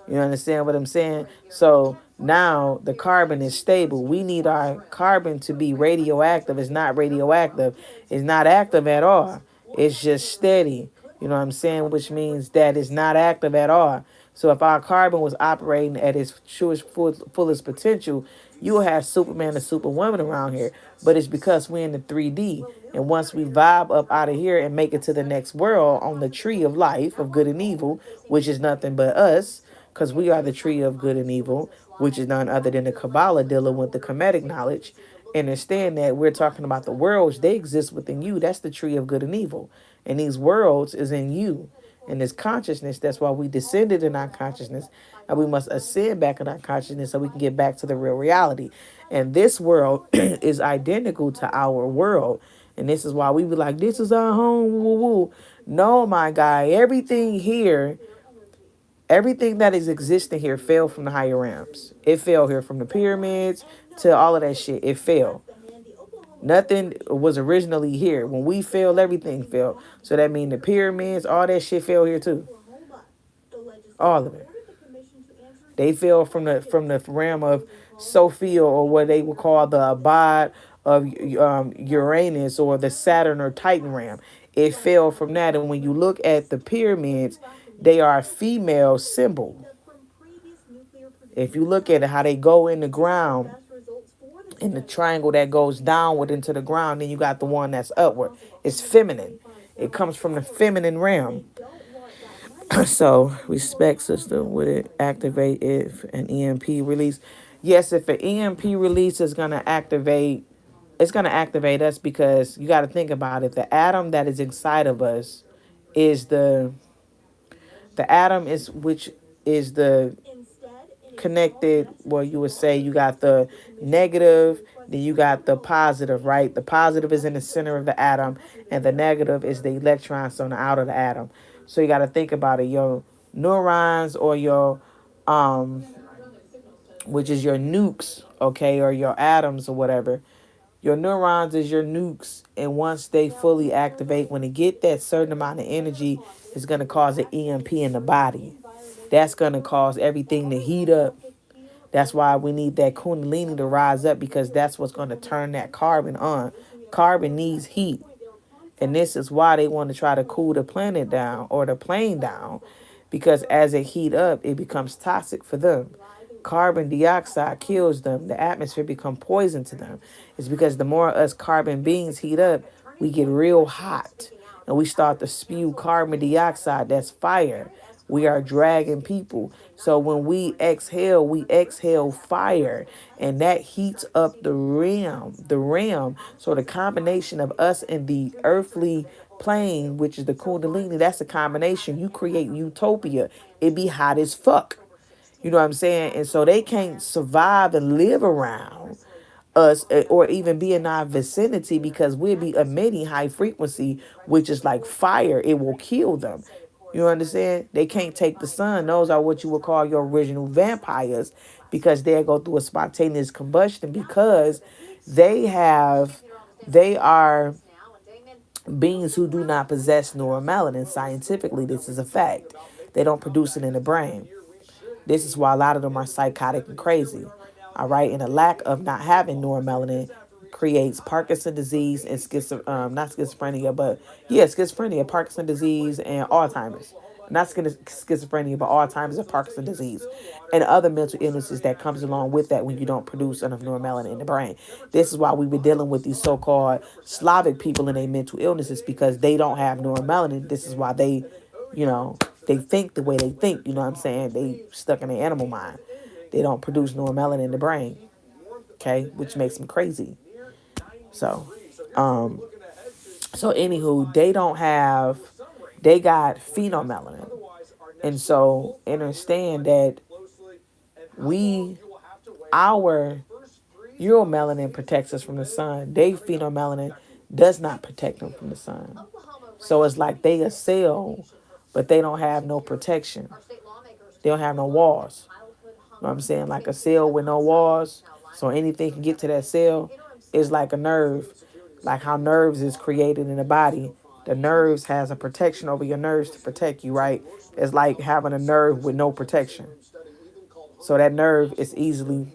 You understand what I'm saying? So now the carbon is stable. We need our carbon to be radioactive. It's not radioactive. It's not active at all. It's just steady. You know what I'm saying? Which means that it's not active at all. So if our carbon was operating at its truest, fullest potential, you'll have Superman and Superwoman around here. But it's because we're in the 3D. And once we vibe up out of here and make it to the next world on the tree of life, of good and evil, which is nothing but us, because we are the tree of good and evil, which is none other than the Kabbalah dealing with the Kemetic knowledge. Understand that we're talking about the worlds, they exist within you. That's the tree of good and evil. And these worlds is in you. And this consciousness, that's why we descended in our consciousness. And we must ascend back in our consciousness so we can get back to the real reality. And this world is identical to our world. And this is why we be like, this is our home. Woo, woo. No, my guy, everything that is existing here fell from the higher realms. It fell here from the pyramids to all of that shit. It fell. Nothing was originally here. When we fell, everything fell. So that means the pyramids, all that shit fell here too. All of it. They fell from the realm of Sophia, or what they would call the abode of Uranus, or the Saturn or Titan realm. It fell from that. And when you look at the pyramids, they are a female symbol. If you look at it, how they go in the ground, in the triangle that goes downward into the ground, then you got the one that's upward. It's feminine. It comes from the feminine realm. So respect, sister. Would it activate if an EMP release? Yes, if an EMP release is gonna activate, it's gonna activate us because you got to think about it. The atom that is inside of us is the atom is which is the connected. Well, you would say you got the negative, then you got the positive, right? The positive is in the center of the atom, and the negative is the electrons on the outer of the atom. So you got to think about it. Your neurons, or your which is your nukes, okay, or your atoms or whatever. Your neurons is your nukes, and once they fully activate, when they get that certain amount of energy, it's going to cause an EMP in the body. That's going to cause everything to heat up. That's why we need that kundalini to rise up, because that's what's going to turn that carbon on. Carbon needs heat. And this is why they want to try to cool the planet down, or the plane down, because as it heat up, it becomes toxic for them. Carbon dioxide kills them. The atmosphere become poison to them. It's because the more us carbon beings heat up, we get real hot. and we start to spew carbon dioxide, that's fire. We are dragging people. So when we exhale fire, and that heats up the realm. So the combination of us and the earthly plane, which is the kundalini, that's a combination. You create utopia. It be hot as fuck. You know what I'm saying? And so they can't survive and live around us, or even be in our vicinity, because we'll be emitting high frequency, which is like fire. It will kill them. You understand? They can't take the sun. Those are what you would call your original vampires, because they'll go through a spontaneous combustion, because they are beings who do not possess neuromelanin. Scientifically, this is a fact. They don't produce it in the brain. This is why a lot of them are psychotic and crazy. All right. And the lack of not having neuromelanin creates Parkinson's disease and not schizophrenia, but yeah, schizophrenia, Parkinson's disease, and Alzheimer's. Not schizophrenia, but Alzheimer's and Parkinson's disease, and other mental illnesses that comes along with that when you don't produce enough neuromelanin in the brain. This is why we were dealing with these so-called Slavic people and their mental illnesses, because they don't have neuromelanin. This is why you know, they think the way they think. You know what I'm saying? They stuck in their animal mind. They don't produce neuromelanin in the brain. Okay, which makes them crazy. So, um, so anywho, they got phenomelanin, and so understand that we, our uromelanin protects us from the sun. They phenomelanin does not protect them from the sun. So it's like they a cell, but they don't have no protection. They don't have no walls. You know what I'm saying? Like a cell with no walls, so anything can get to that cell. Is like a nerve, like how nerves is created in the body. The nerves has a protection over your nerves to protect you, right? It's like having a nerve with no protection. So that nerve is easily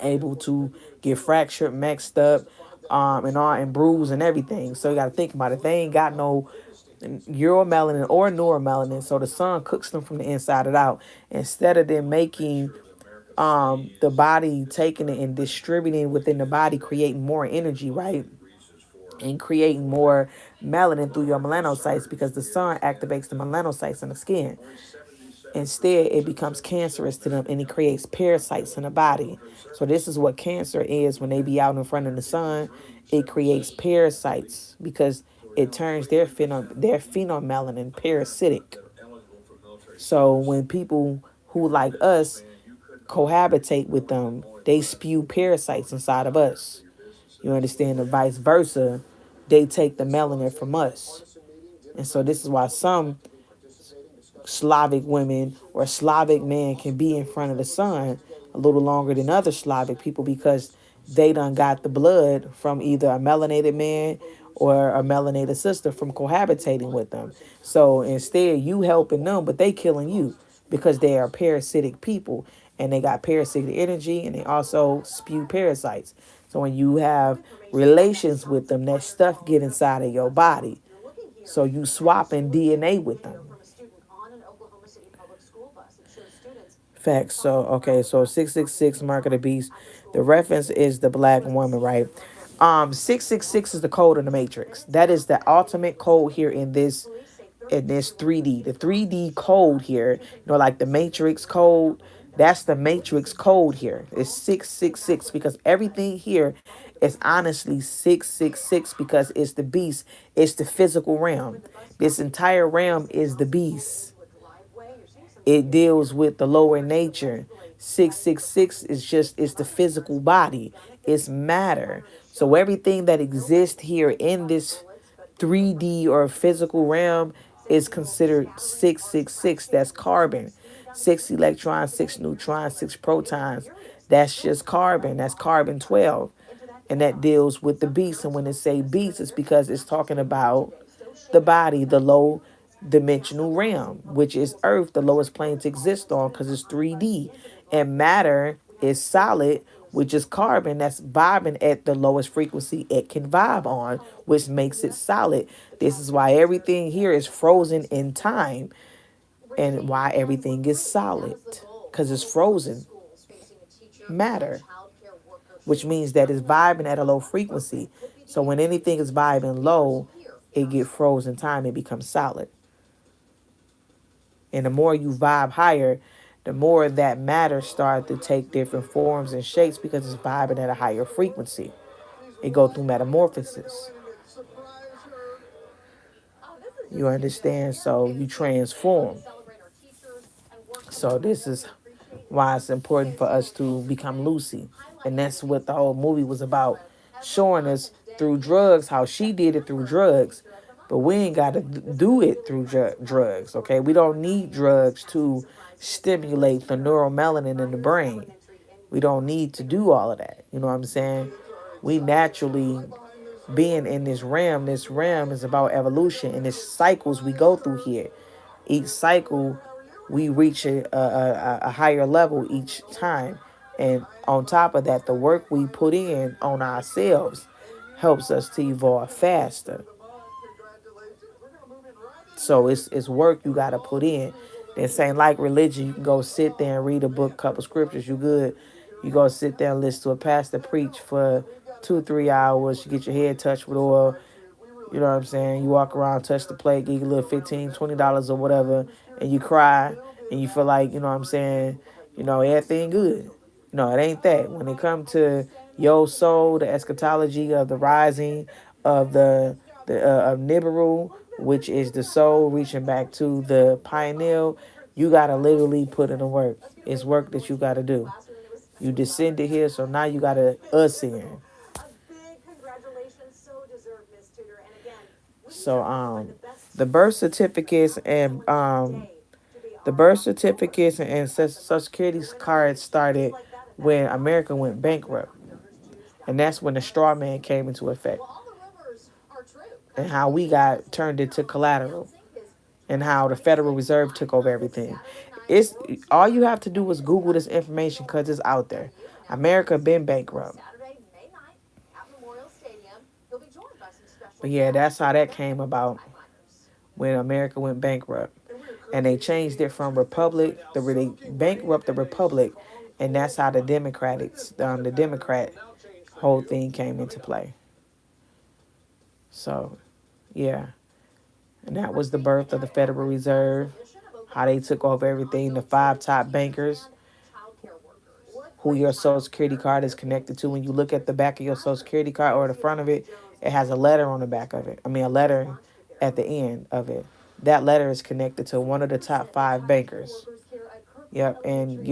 able to get fractured, mixed up, and bruised and everything. So you got to think about it. They ain't got no uromelanin or neuromelanin, so the sun cooks them from the inside and out. Instead of them making the body taking it and distributing within the body, creating more energy, right? And creating more melanin through your melanocytes, because the sun activates the melanocytes in the skin. Instead, it becomes cancerous to them, and it creates parasites in the body. So this is what cancer is when they be out in front of the sun. It creates parasites because it turns their phenomelanin parasitic. So when people who like us cohabitate with them, they spew parasites inside of us. You understand? And vice versa, they take the melanin from us. And so this is why some Slavic women or Slavic men can be in front of the sun a little longer than other Slavic people, because they done got the blood from either a melanated man or a melanated sister from cohabitating with them. So instead, you helping them, but they killing you, because they are parasitic people, and they got parasitic energy, and they also spew parasites. So when you have relations with them, that stuff get inside of your body. So you swapping DNA with them. Facts. So okay, so 666 mark of the beast. The reference is the black woman, right? 666 is the code of the matrix. That is the ultimate code here in this 3D. The 3D code here, like the matrix code, that's the matrix code here. It's 666, because everything here is honestly 666, because it's the beast. It's the physical realm. This entire realm is the beast. It deals with the lower nature. 666 is just, it's the physical body. It's matter. So everything that exists here in this 3D or physical realm is considered 666. That's carbon. 6 electrons, 6 neutrons, 6 protons. That's just carbon. That's carbon 12. And that deals with the beast. And when they say beast, it's because it's talking about the body, the low dimensional realm, which is Earth, the lowest plane to exist on, because it's 3D. And matter is solid, which is carbon, that's vibing at the lowest frequency it can vibe on, which makes it solid. This is why everything here is frozen in time, and why everything is solid, because it's frozen matter, which means that it's vibing at a low frequency. So when anything is vibing low, it get frozen time, it becomes solid. And the more you vibe higher, the more that matter start to take different forms and shapes because it's vibing at a higher frequency. It go through metamorphosis. You understand? So you transform. So this is why it's important for us to become Lucy. And that's what the whole movie was about, showing us through drugs how she did it through drugs. But we ain't got to do it through drugs, okay? We don't need drugs to stimulate the neuromelanin in the brain. We don't need to do all of that. You know what I'm saying? We naturally being in this realm is about evolution and it's cycles we go through here. Each cycle we reach a higher level each time, and on top of that the work we put in on ourselves helps us to evolve faster. So it's work you got to put in. This ain't like religion. You can go sit there and read a book, couple scriptures, you good. You go sit there and listen to a pastor preach for 2 3 hours. You get your head touched with oil. You know what I'm saying? You walk around, touch the plate, give you a little $15 $20 or whatever, and you cry and you feel like, you know what I'm saying, everything good. No, it ain't that. When it comes to your soul, the eschatology of the rising of the of Nibiru, which is the soul reaching back to the pineal, you gotta literally put in the work. It's work that you gotta do. You descended here, so now you gotta ascend. So the birth certificates and social security cards started when America went bankrupt. And that's when the straw man came into effect. And how we got turned into collateral. And how the Federal Reserve took over everything. It's all you have to do is Google this information because it's out there. America been bankrupt. But yeah, that's how that came about when America went bankrupt. And they changed it from republic, they bankrupt the republic, and that's how the Democrat whole thing came into play. So, yeah. And that was the birth of the Federal Reserve, how they took over everything, the five top bankers, who your Social Security card is connected to. When you look at the back of your Social Security card or the front of it, it has a letter on the back of it. I mean, a letter at the end of it. That letter is connected to one of the top five bankers. Yep, and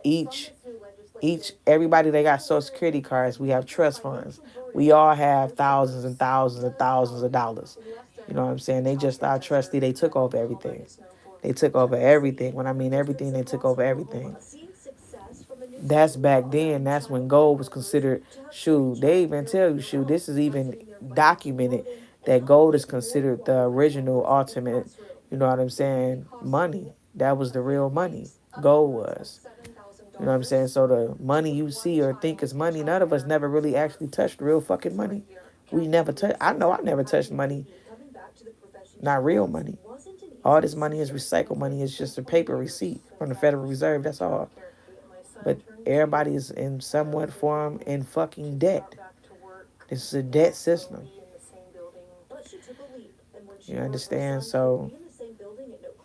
each everybody that got Social Security cards, we have trust funds. We all have thousands and thousands and thousands of dollars. You know what I'm saying? They just our trustee. They took over everything. They took over everything. When I mean everything, they took over everything. That's back then. That's when gold was considered. Shoot, they even tell you, shoot, this is even documented that gold is considered the original ultimate. You know what I'm saying? Money. That was the real money. Gold was. You know what I'm saying? So the money you see or think is money, none of us never really actually touched real fucking money. We never touched. I know I never touched money. Not real money. All this money is recycled money. It's just a paper receipt from the Federal Reserve. That's all. But everybody is in somewhat form in fucking debt. This is a debt system. You understand? So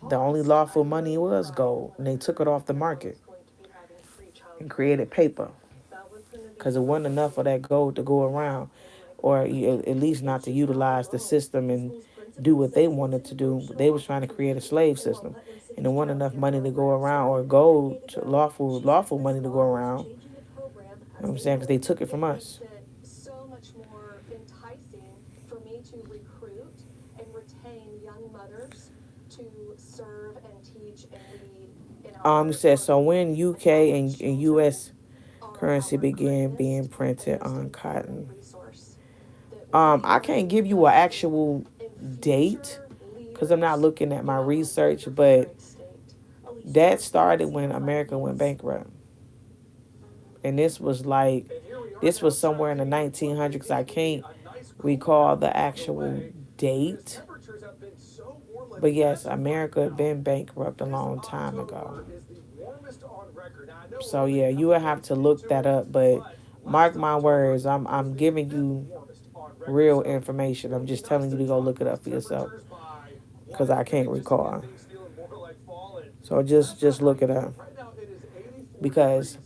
the only lawful money was gold, and they took it off the market and created paper because it wasn't enough of that gold to go around, or at least not to utilize the system and do what they wanted to do. They was trying to create a slave system, and there wasn't enough money to go around, or gold, lawful money to go around. You know what I'm saying? Because they took it from us. You said so when UK and US currency began being printed on cotton. I can't give you an actual date because I'm not looking at my research, but that started when America went bankrupt. And this was somewhere in the 1900s. I can't recall the actual date. But yes, America had been bankrupt a long time ago. So you would have to look that up. But mark my words, I'm giving you real information. I'm just telling you to go look it up for yourself because I can't recall. So just look it up because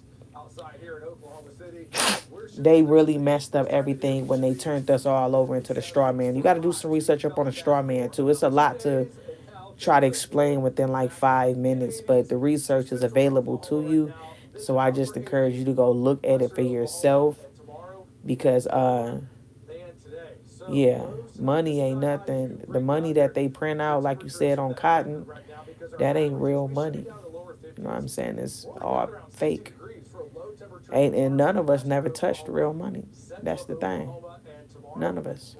they really messed up everything when they turned us all over into the straw man. You got to do some research up on the straw man too. It's a lot to try to explain within like 5 minutes, but the research is available to you. So I just encourage you to go look at it for yourself because yeah, money ain't nothing. The money that they print out, like you said, on cotton, that ain't real money. You know what I'm saying? It's all fake. And none of us never touched real money. That's the thing. None of us.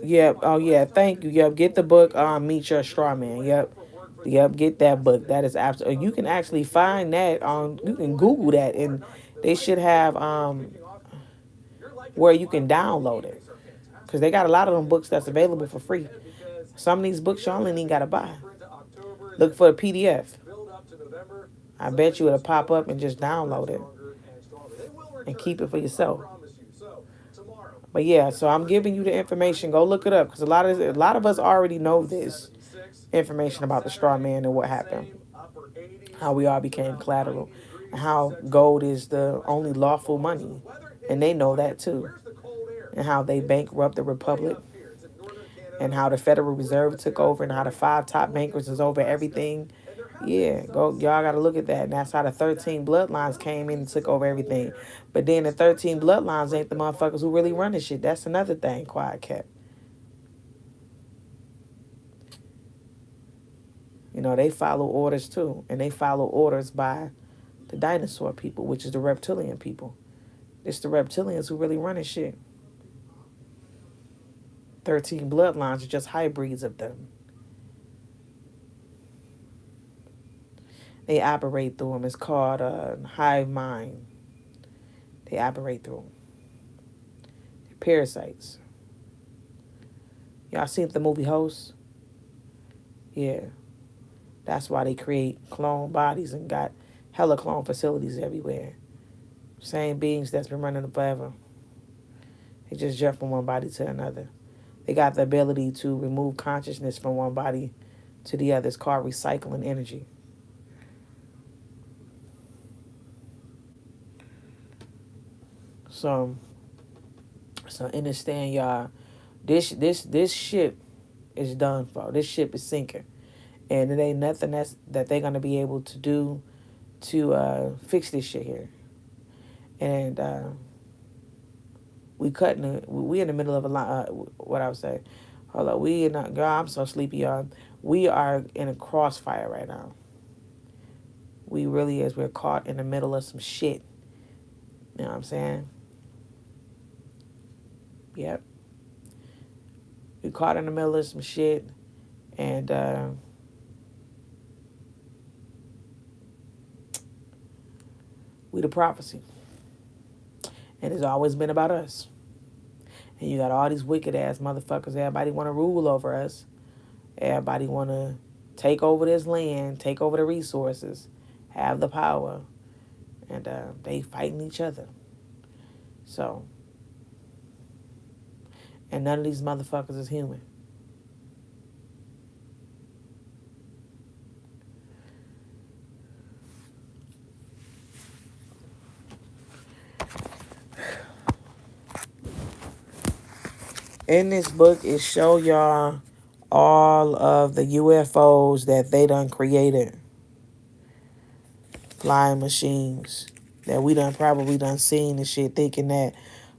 Yep. Oh yeah. Thank you. Yep. Get the book. Meet Your Straw Man. Yep. Yep. Get that book. That is absolutely. You can actually find that on. You can Google that, and they should have where you can download it because they got a lot of them books that's available for free. Some of these books you only ain't gotta buy. Look for a PDF. I bet you it'll pop up and just download it and keep it for yourself. But yeah, so I'm giving you the information. Go look it up because a lot of us already know this information about the straw man and what happened, how we all became collateral, and how gold is the only lawful money, and they know that too, and how they bankrupt the republic, and how the Federal Reserve took over, and how the five top bankers is over everything. Yeah, go y'all gotta look at that. And that's how the 13 bloodlines came in and took over everything. But then the 13 bloodlines ain't the motherfuckers who really run this shit. That's another thing, quiet kept. You know, they follow orders too. And they follow orders by the dinosaur people, which is the reptilian people. It's the reptilians who really run this shit. 13 bloodlines are just hybrids of them. They operate through them. It's called hive mind. They operate through them. They're parasites. Y'all seen the movie Host? Yeah. That's why they create clone bodies and got hella clone facilities everywhere. Same beings that's been running forever. They just jump from one body to another. They got the ability to remove consciousness from one body to the other. It's called recycling energy. So, so understand y'all. This ship is done for. This ship is sinking, and it ain't nothing that they're gonna be able to do to fix this shit here. And we in the middle of a lot. What I would say, hold up, we in a, girl, I'm so sleepy, y'all. We are in a crossfire right now. We really is. We're caught in the middle of some shit. You know what I'm saying? Yep. We caught in the middle of some shit, and we the prophecy, and it's always been about us. And you got all these wicked ass motherfuckers. Everybody want to rule over us. Everybody want to take over this land, take over the resources, have the power, and they fighting each other. So, and none of these motherfuckers is human. In this book, it show y'all all of the UFOs that they done created. Flying machines that we done probably done seen and shit, thinking that,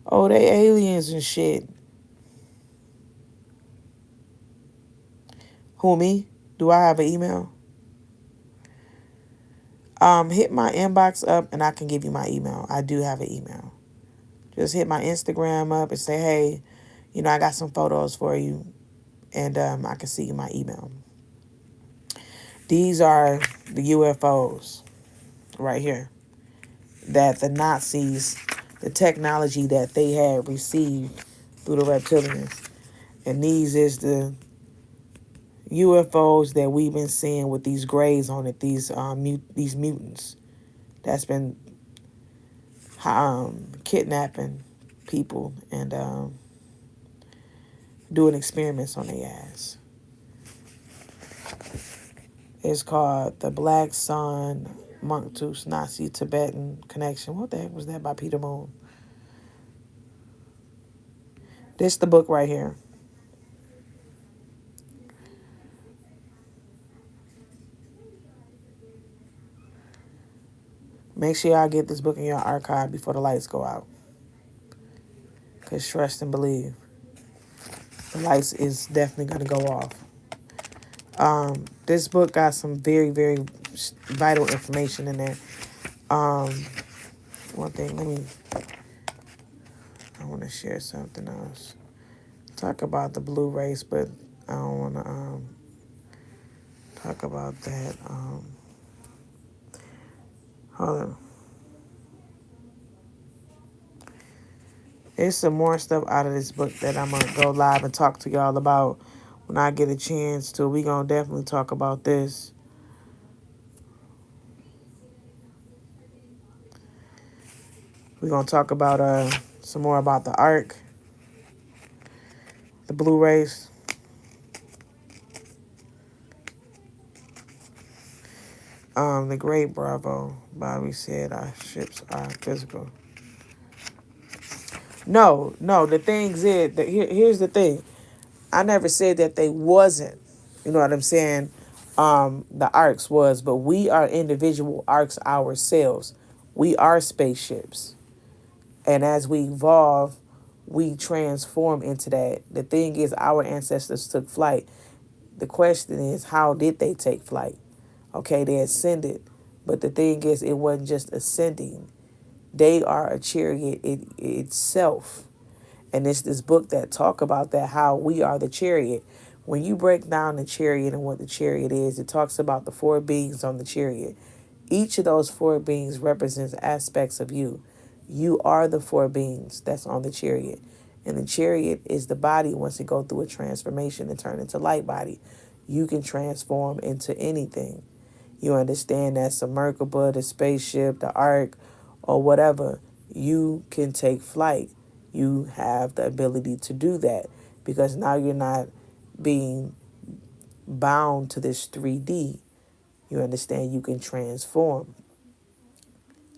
oh, they aliens and shit. Who, me? Do I have an email? Hit my inbox up and I can give you my email. I do have an email. Just hit my Instagram up and say, hey, I got some photos for you, and I can see you my email. These are the UFOs right here that the Nazis, the technology that they had received through the reptilians. And these is the UFOs that we've been seeing with these grays on it, these mutants. that's been kidnapping people and doing experiments on their ass. It's called The Black Sun Mongoose Nazi Tibetan Connection. What the heck was that by Peter Moon? This the book right here. Make sure y'all get this book in your archive before the lights go out. Because trust and believe, the lights is definitely going to go off. This book got some very, very vital information in there. One thing, I want to share something else. Talk about the blue race, but I don't want to talk about that. Hold on. There's some more stuff out of this book that I'm going to go live and talk to y'all about when I get a chance to. We going to definitely talk about this. We're going to talk about some more about the Ark, the blue race. The Great Bravo. Bobby said our ships are physical. No. The things is that here's the thing. I never said that they wasn't. You know what I'm saying? The arcs was, but we are individual arcs ourselves. We are spaceships, and as we evolve, we transform into that. The thing is, our ancestors took flight. The question is, how did they take flight? Okay, they ascended, but the thing is, it wasn't just ascending. They are a chariot itself. And it's this book that talk about that, how we are the chariot. When you break down the chariot and what the chariot is, it talks about the four beings on the chariot. Each of those four beings represents aspects of you. You are the four beings that's on the chariot. And the chariot is the body once it go through a transformation and turn into light body. You can transform into anything. You understand that submersible, the spaceship, the ark, or whatever, you can take flight. You have the ability to do that because now you're not being bound to this 3D. You understand you can transform.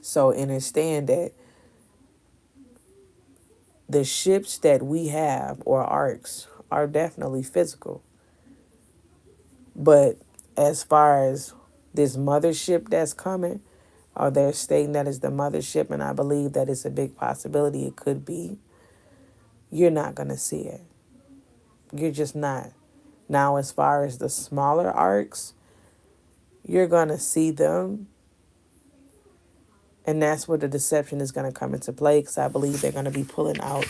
So understand that the ships that we have or arcs are definitely physical. But as far as this mothership that's coming, or they're stating that it's the mothership, and I believe that it's a big possibility it could be, you're not going to see it. You're just not. Now, as far as the smaller arcs, you're going to see them. And that's where the deception is going to come into play because I believe they're going to be pulling out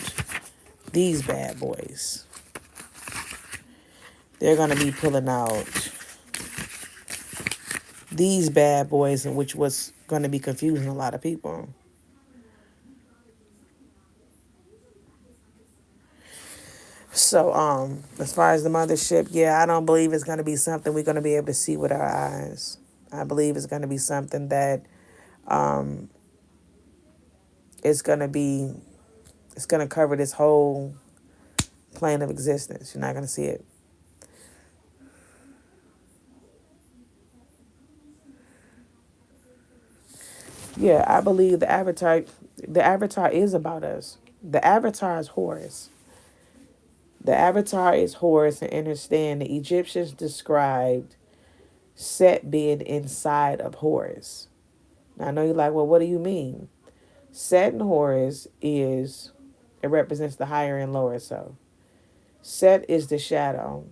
these bad boys. They're going to be pulling out these bad boys, which was going to be confusing a lot of people. So, as far as the mothership, yeah, I don't believe it's going to be something we're going to be able to see with our eyes. I believe it's going to be something that it's going to cover this whole plane of existence. You're not going to see it. Yeah, I believe the avatar is about us. The avatar is Horus. The avatar is Horus, and understand the Egyptians described Set being inside of Horus. Now I know you're like, well, what do you mean? Set and Horus it represents the higher and lower self. Set is the shadow,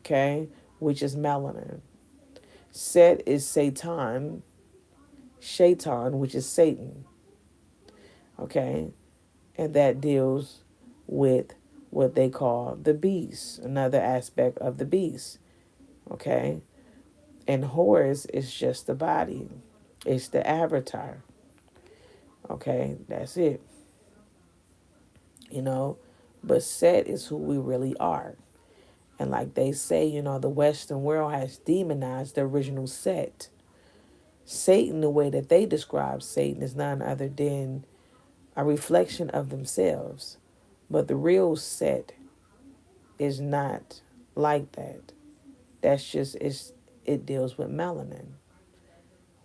okay, which is melanin. Set is Shaitan, which is Satan, okay, and that deals with what they call the beast, another aspect of the beast, okay, and Horus is just the body, it's the avatar, okay, that's it, you know, but Set is who we really are. And like they say, the Western world has demonized the original Set. Satan, the way that they describe Satan, is none other than a reflection of themselves. But the real set is not like that. That's just it deals with melanin.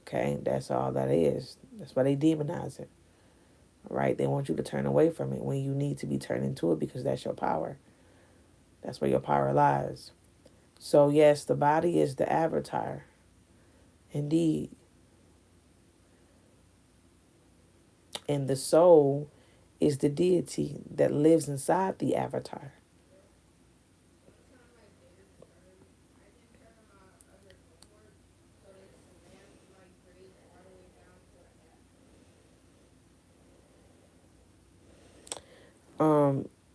Okay, that's all that is. That's why they demonize it. Right? They want you to turn away from it when you need to be turned into it because that's your power. That's where your power lies. So yes, the body is the avatar. Indeed. And the soul is the deity that lives inside the avatar.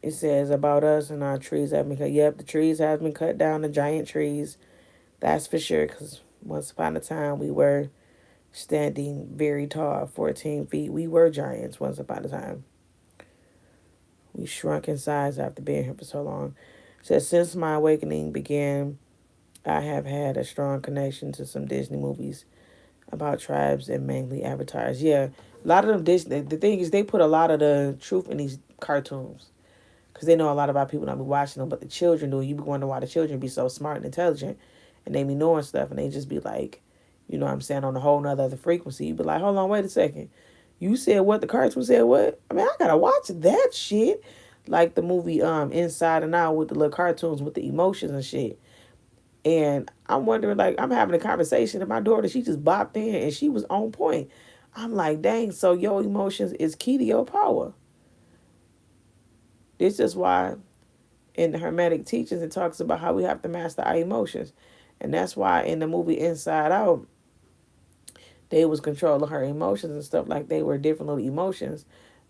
It says about us and our trees have been cut. Yep, the trees have been cut down, the giant trees. That's for sure, because once upon a time we were standing very tall, 14 feet. We were giants once upon a time. We shrunk in size after being here for so long. It says, since my awakening began, I have had a strong connection to some Disney movies about tribes and mainly avatars. Yeah, a lot of them Disney. The thing is, they put a lot of the truth in these cartoons because they know a lot about people not be watching them, but the children do. You be wondering why the children be so smart and intelligent, and they be knowing stuff, and they just be like, you know what I'm saying, on a whole nother other frequency. You be like, hold on, wait a second. You said what? The cartoon said what? I mean, I gotta watch that shit. Like the movie Inside and Out with the little cartoons with the emotions and shit. And I'm wondering, like, I'm having a conversation, and my daughter, she just bopped in, and she was on point. I'm like, dang, so your emotions is key to your power. This is why in the Hermetic teachings it talks about how we have to master our emotions. And that's why in the movie Inside Out, they was controlling her emotions and stuff like they were different little emotions.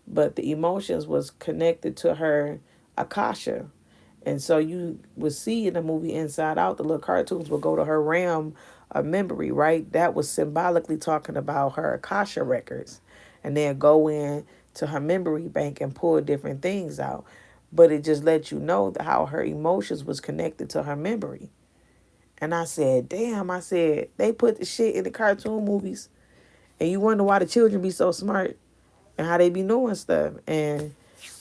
But the emotions was connected to her Akasha. And so you would see in the movie Inside Out, the little cartoons would go to her realm of memory, right? That was symbolically talking about her Akasha records. And then go in to her memory bank and pull different things out. But it just let you know how her emotions was connected to her memory. And I said, damn, I said, they put the shit in the cartoon movies. And you wonder why the children be so smart and how they be knowing stuff. And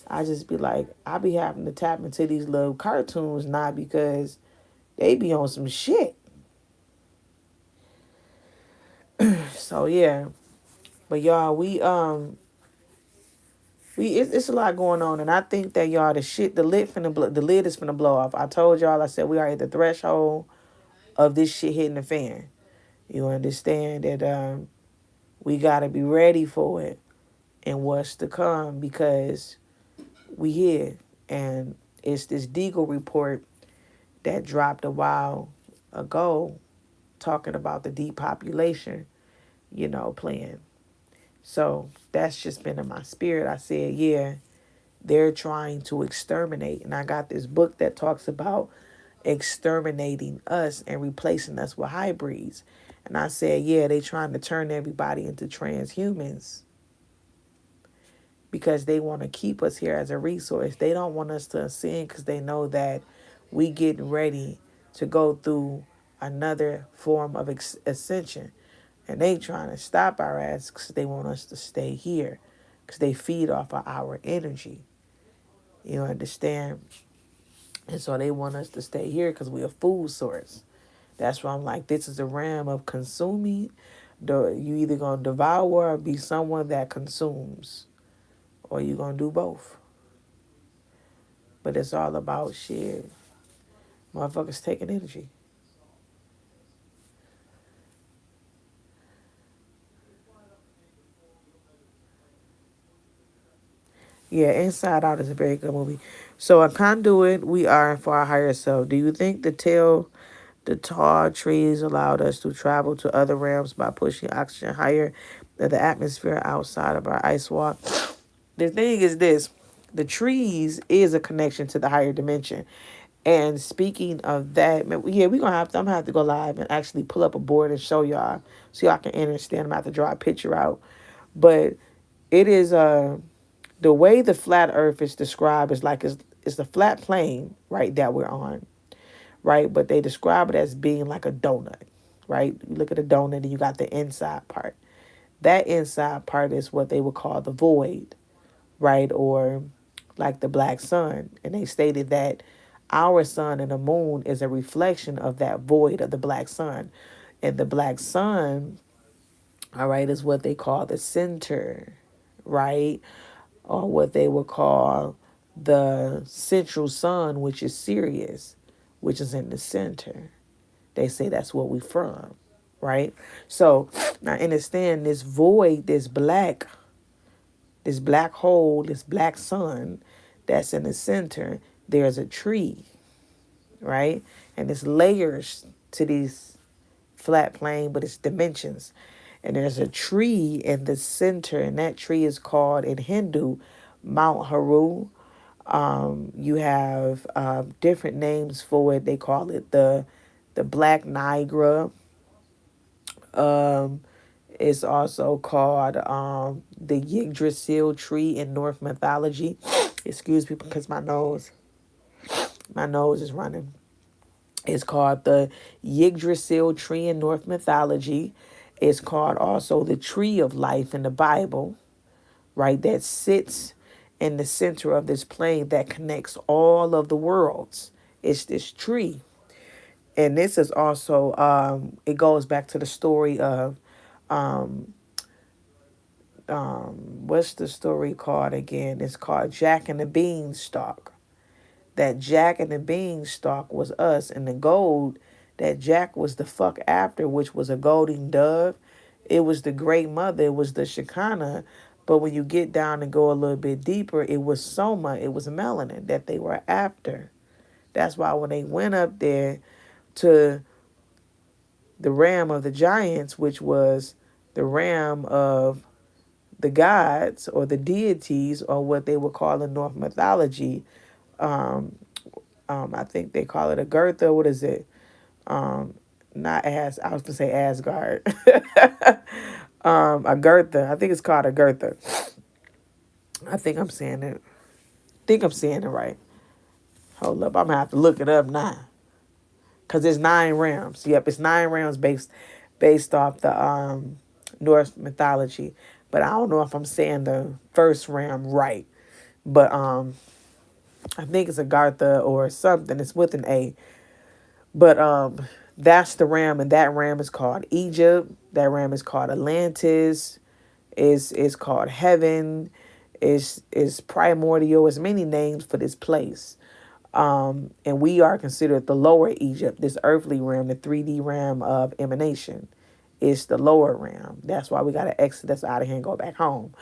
I just be like, I be having to tap into these little cartoons now because they be on some shit. So yeah, but y'all, it's a lot going on, and I think that y'all the lid is finna blow off. I told y'all, I said we are at the threshold of this shit hitting the fan. You understand that we gotta be ready for it and what's to come because we here, and it's this Deagle report that dropped a while ago talking about the depopulation, plan. So that's just been in my spirit. I said, yeah, they're trying to exterminate. And I got this book that talks about exterminating us and replacing us with hybrids. And I said, yeah, they trying to turn everybody into transhumans because they want to keep us here as a resource. They don't want us to ascend because they know that we getting ready to go through another form of ascension. And they trying to stop our ass because they want us to stay here because they feed off of our energy. You understand? And so they want us to stay here because we're a food source. That's why I'm like, this is a realm of consuming. You either going to devour or be someone that consumes, or you going to do both. But it's all about shit. Motherfuckers taking energy. Yeah, Inside Out is a very good movie. So a conduit we are for our higher self. Do you think the tall trees allowed us to travel to other realms by pushing oxygen higher than the atmosphere outside of our ice wall? The thing is this: the trees is a connection to the higher dimension. And speaking of that, yeah, we're gonna have to. I'm gonna have to go live and actually pull up a board and show y'all so y'all can understand. I'm gonna have to draw a picture out, but it is the way the flat Earth is described is like it's the flat plane, right, that we're on, right? But they describe it as being like a donut. right? You look at a donut and you got the inside part. That inside part is what they would call the void, right? Or like the black sun. And they stated that our sun and the moon is a reflection of that void of the black sun. And the black sun, all right, is what they call the center, right? Or what they would call the central sun, which is Sirius, which is in the center. They say that's what we from, right? So now understand this void, this black hole, this black sun that's in the center, there's a tree, right? And there's layers to these flat plane, but it's dimensions. And there's a tree in the center, and that tree is called in Hindu Mount Haru. You have different names for it. They call it the Black Niagara. Um, it's also called the Yggdrasil tree in Norse mythology. Excuse me, because my nose is running. It's called the Yggdrasil tree in Norse mythology. It's called also the tree of life in the Bible, right? That sits in the center of this plane that connects all of the worlds. It's this tree. And this is also, it goes back to the story of, what's the story called again? It's called Jack and the Beanstalk. That Jack and the Beanstalk was us, and the gold that Jack was the fuck after, which was a golden dove. It was the great mother, it was the Shekinah. But when you get down and go a little bit deeper, it was Soma, it was melanin that they were after. That's why when they went up there to the ram of the giants, which was the ram of the gods or the deities, or what they would call in North mythology, I think they call it a Gertha. What is it? Not As. I was gonna say Asgard. A Gertha. I think it's called a Gertha. I think I'm saying it. Think I'm saying it right. Hold up, I'm gonna have to look it up now. Cause it's 9 realms. Yep, it's 9 realms based off the Norse mythology. But I don't know if I'm saying the first realm right. But I think it's a Gartha or something. It's with an A. But that's the ram, and that ram is called Egypt. That ram is called Atlantis. Is called Heaven. Is primordial. There's many names for this place. And we are considered the lower Egypt, this earthly realm, the 3D realm of emanation. It's the lower realm. That's why we gotta exit us out of here and go back home.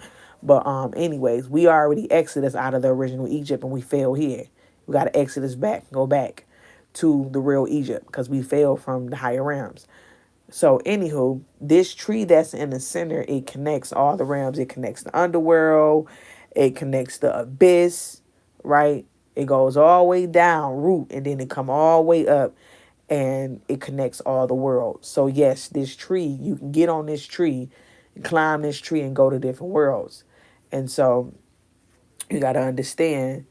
But anyways, we already exited us out of the original Egypt and we failed here. We gotta exit us back, go back to the real Egypt because we failed from the higher realms. So, anywho, this tree that's in the center, it connects all the realms. It connects the underworld. It connects the abyss, right? It goes all the way down, root, and then it come all the way up, and it connects all the worlds. So, yes, this tree, you can get on this tree, climb this tree, and go to different worlds. And so, you got to understand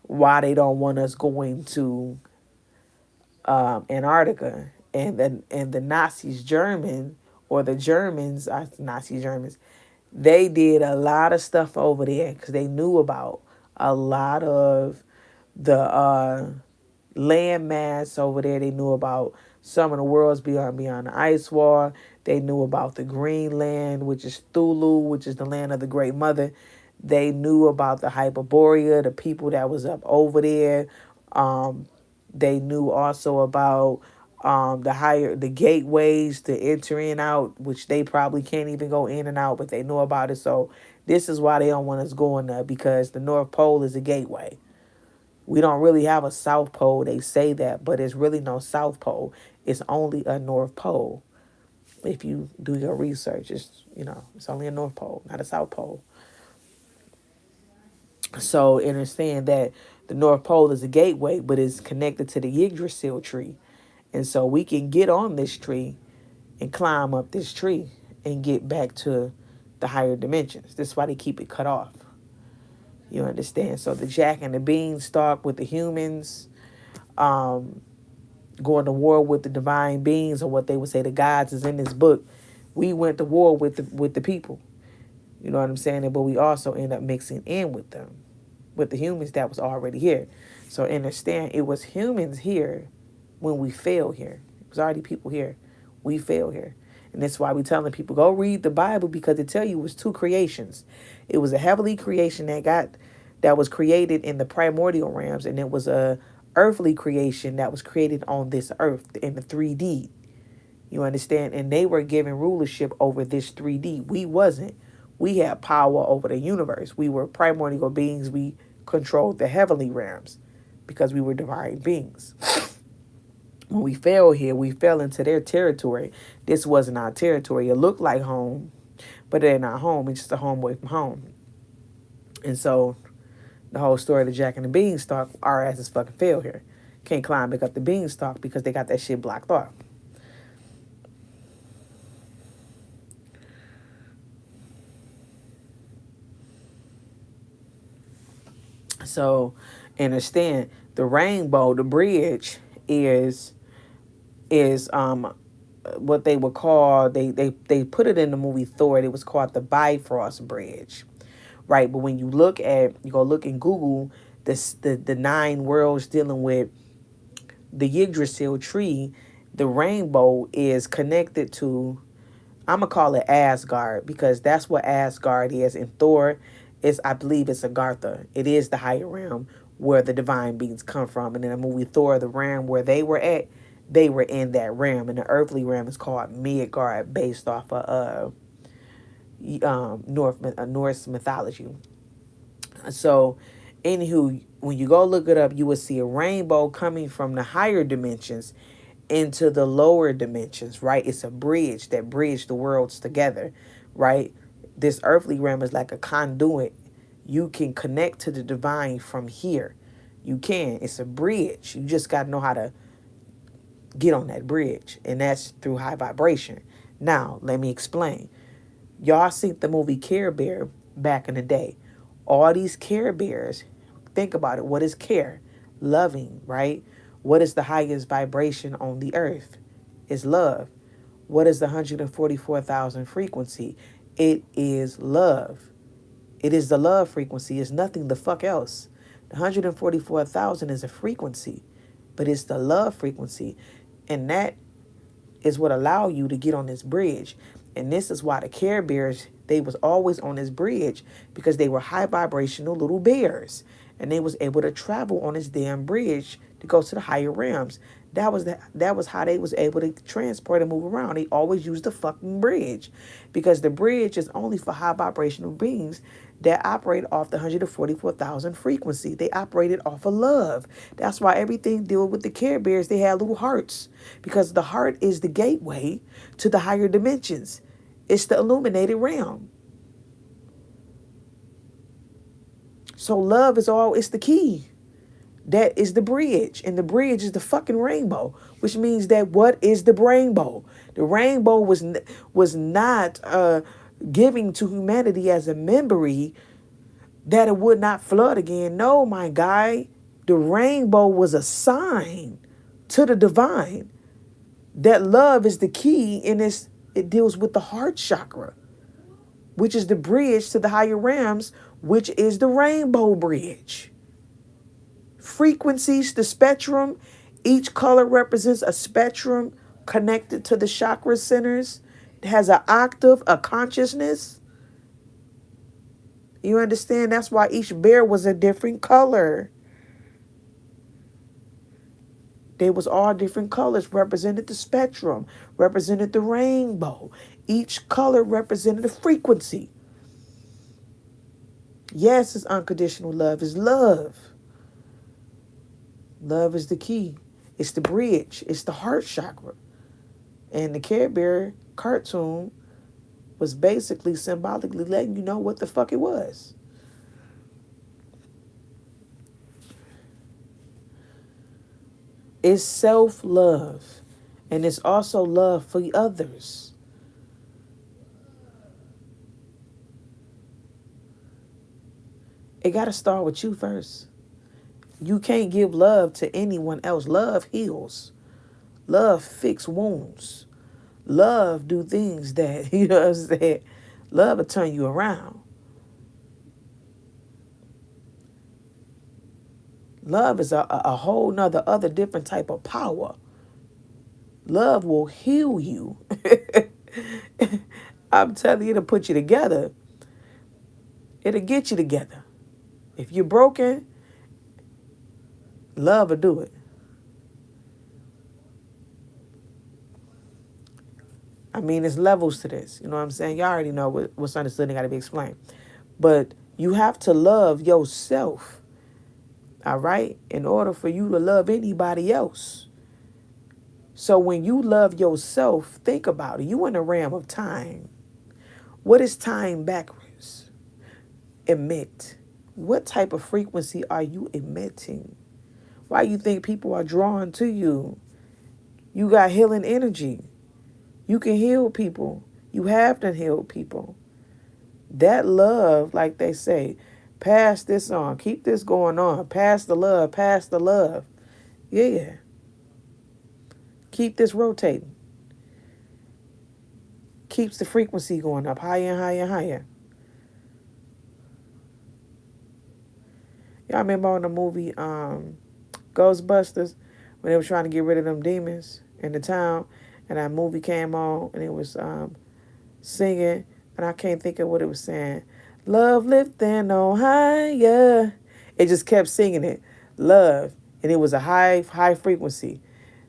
why they don't want us going to Antarctica, and the Nazis German, or the Germans, Nazi Germans, they did a lot of stuff over there because they knew about a lot of the land mass over there. They knew about some of the worlds beyond the ice wall. They knew about the Greenland, which is Thulu, which is the land of the Great Mother. They knew about the Hyperborea, the people that was up over there. Um, they knew also about the gateways to enter in and out, which they probably can't even go in and out, but they know about it. So this is why they don't want us going there, because the North Pole is a gateway. We don't really have a South Pole. They say that, but it's really no South Pole. It's only a North Pole. If you do your research, it's only a North Pole, not a South Pole. So understand that the North Pole is a gateway, but it's connected to the Yggdrasil tree. And so we can get on this tree and climb up this tree and get back to the higher dimensions. That's why they keep it cut off. You understand? So the Jack and the Beanstalk with the humans, going to war with the divine beings, or what they would say the gods is in this book. We went to war with the people. You know what I'm saying? But we also end up mixing in with them, with the humans that was already here. So understand, it was humans here when we fell here. It was already people here. We fell here. And that's why we telling people, go read the Bible, because it tell you it was two creations. It was a heavenly creation that was created in the primordial realms, and it was a earthly creation that was created on this earth in the 3D. You understand? And they were given rulership over this 3D. We wasn't. We had power over the universe. We were primordial beings. We controlled the heavenly realms because we were divine beings. When we fell here, we fell into their territory. This wasn't our territory. It looked like home, but it ain't our home. It's just a home away from home. And so the whole story of the Jack and the Beanstalk, our asses fucking fell here. Can't climb back up the beanstalk because they got that shit blocked off. So understand, the rainbow, the bridge is what they would call, they put it in the movie Thor. It was called the Bifrost Bridge, right? But when you go look in Google, the 9 worlds dealing with the Yggdrasil tree, the rainbow is connected to, I'm gonna call it Asgard, because that's what Asgard is. In Thor, I believe it's Agartha. It is the higher realm where the divine beings come from. And in the movie Thor, the realm where they were at, they were in that realm. And the earthly realm is called Midgard, based off of Norse mythology. So, anywho, when you go look it up, you will see a rainbow coming from the higher dimensions into the lower dimensions, right? It's a bridge that bridge the worlds together, right? This earthly realm is like a conduit. You can connect to the divine from here. You can. It's a bridge. You just got to know how to get on that bridge, and that's through high vibration. Now, let me explain. Y'all seen the movie Care Bear back in the day. All these Care Bears, think about it. What is care? Loving, right? What is the highest vibration on the earth? It's love. What is the 144,000 frequency? It is love. It is the love frequency. It's nothing the fuck else. The 144,000 is a frequency, but it's the love frequency. And that is what allow you to get on this bridge. And this is why the Care Bears, they was always on this bridge, because they were high vibrational little bears, and they was able to travel on this damn bridge to go to the higher realms. That was how they was able to transport and move around. They always used the fucking bridge, because the bridge is only for high vibrational beings that operate off the 144,000 frequency. They operated off of love. That's why everything deal with the Care Bears, they had little hearts, because the heart is the gateway to the higher dimensions. It's the illuminated realm. So love is it's the key. That is the bridge. And the bridge is the fucking rainbow, which means that what is the rainbow? The rainbow was not giving to humanity as a memory that it would not flood again. No, my guy. The rainbow was a sign to the divine that love is the key, and it deals with the heart chakra, which is the bridge to the higher realms, which is the rainbow bridge. Frequencies, the spectrum, each color represents a spectrum connected to the chakra centers. It has an octave, a consciousness. You understand? That's why each bear was a different color. They was all different colors, represented the spectrum, represented the rainbow. Each color represented a frequency. Yes, it's unconditional love. It's love. Love is the key. It's the bridge. It's the heart chakra. And the Care Bear cartoon was basically symbolically letting you know what the fuck it was. It's self-love. And it's also love for others. It got to start with you first. You can't give love to anyone else. Love heals. Love fix wounds. Love do things that, you know what I'm saying? Love will turn you around. Love is a whole nother other different type of power. Love will heal you. I'm telling you, to put you together. It'll get you together. If you're broken, love will do it. I mean, there's levels to this. You know what I'm saying? Y'all already know what's understood and got to be explained. But you have to love yourself, all right, in order for you to love anybody else. So when you love yourself, think about it. You in the realm of time. What is time backwards? Emit. What type of frequency are you emitting? Why you think people are drawn to you? You got healing energy. You can heal people. You have to heal people. That love, like they say, pass this on. Keep this going on. Pass the love. Pass the love. Yeah. Keep this rotating. Keeps the frequency going up higher and higher and higher. Y'all remember on the movie Ghostbusters when they were trying to get rid of them demons in the town, and that movie came on and it was singing, and I can't think of what it was saying. Love lifting no higher. It just kept singing it. Love. And it was a high frequency.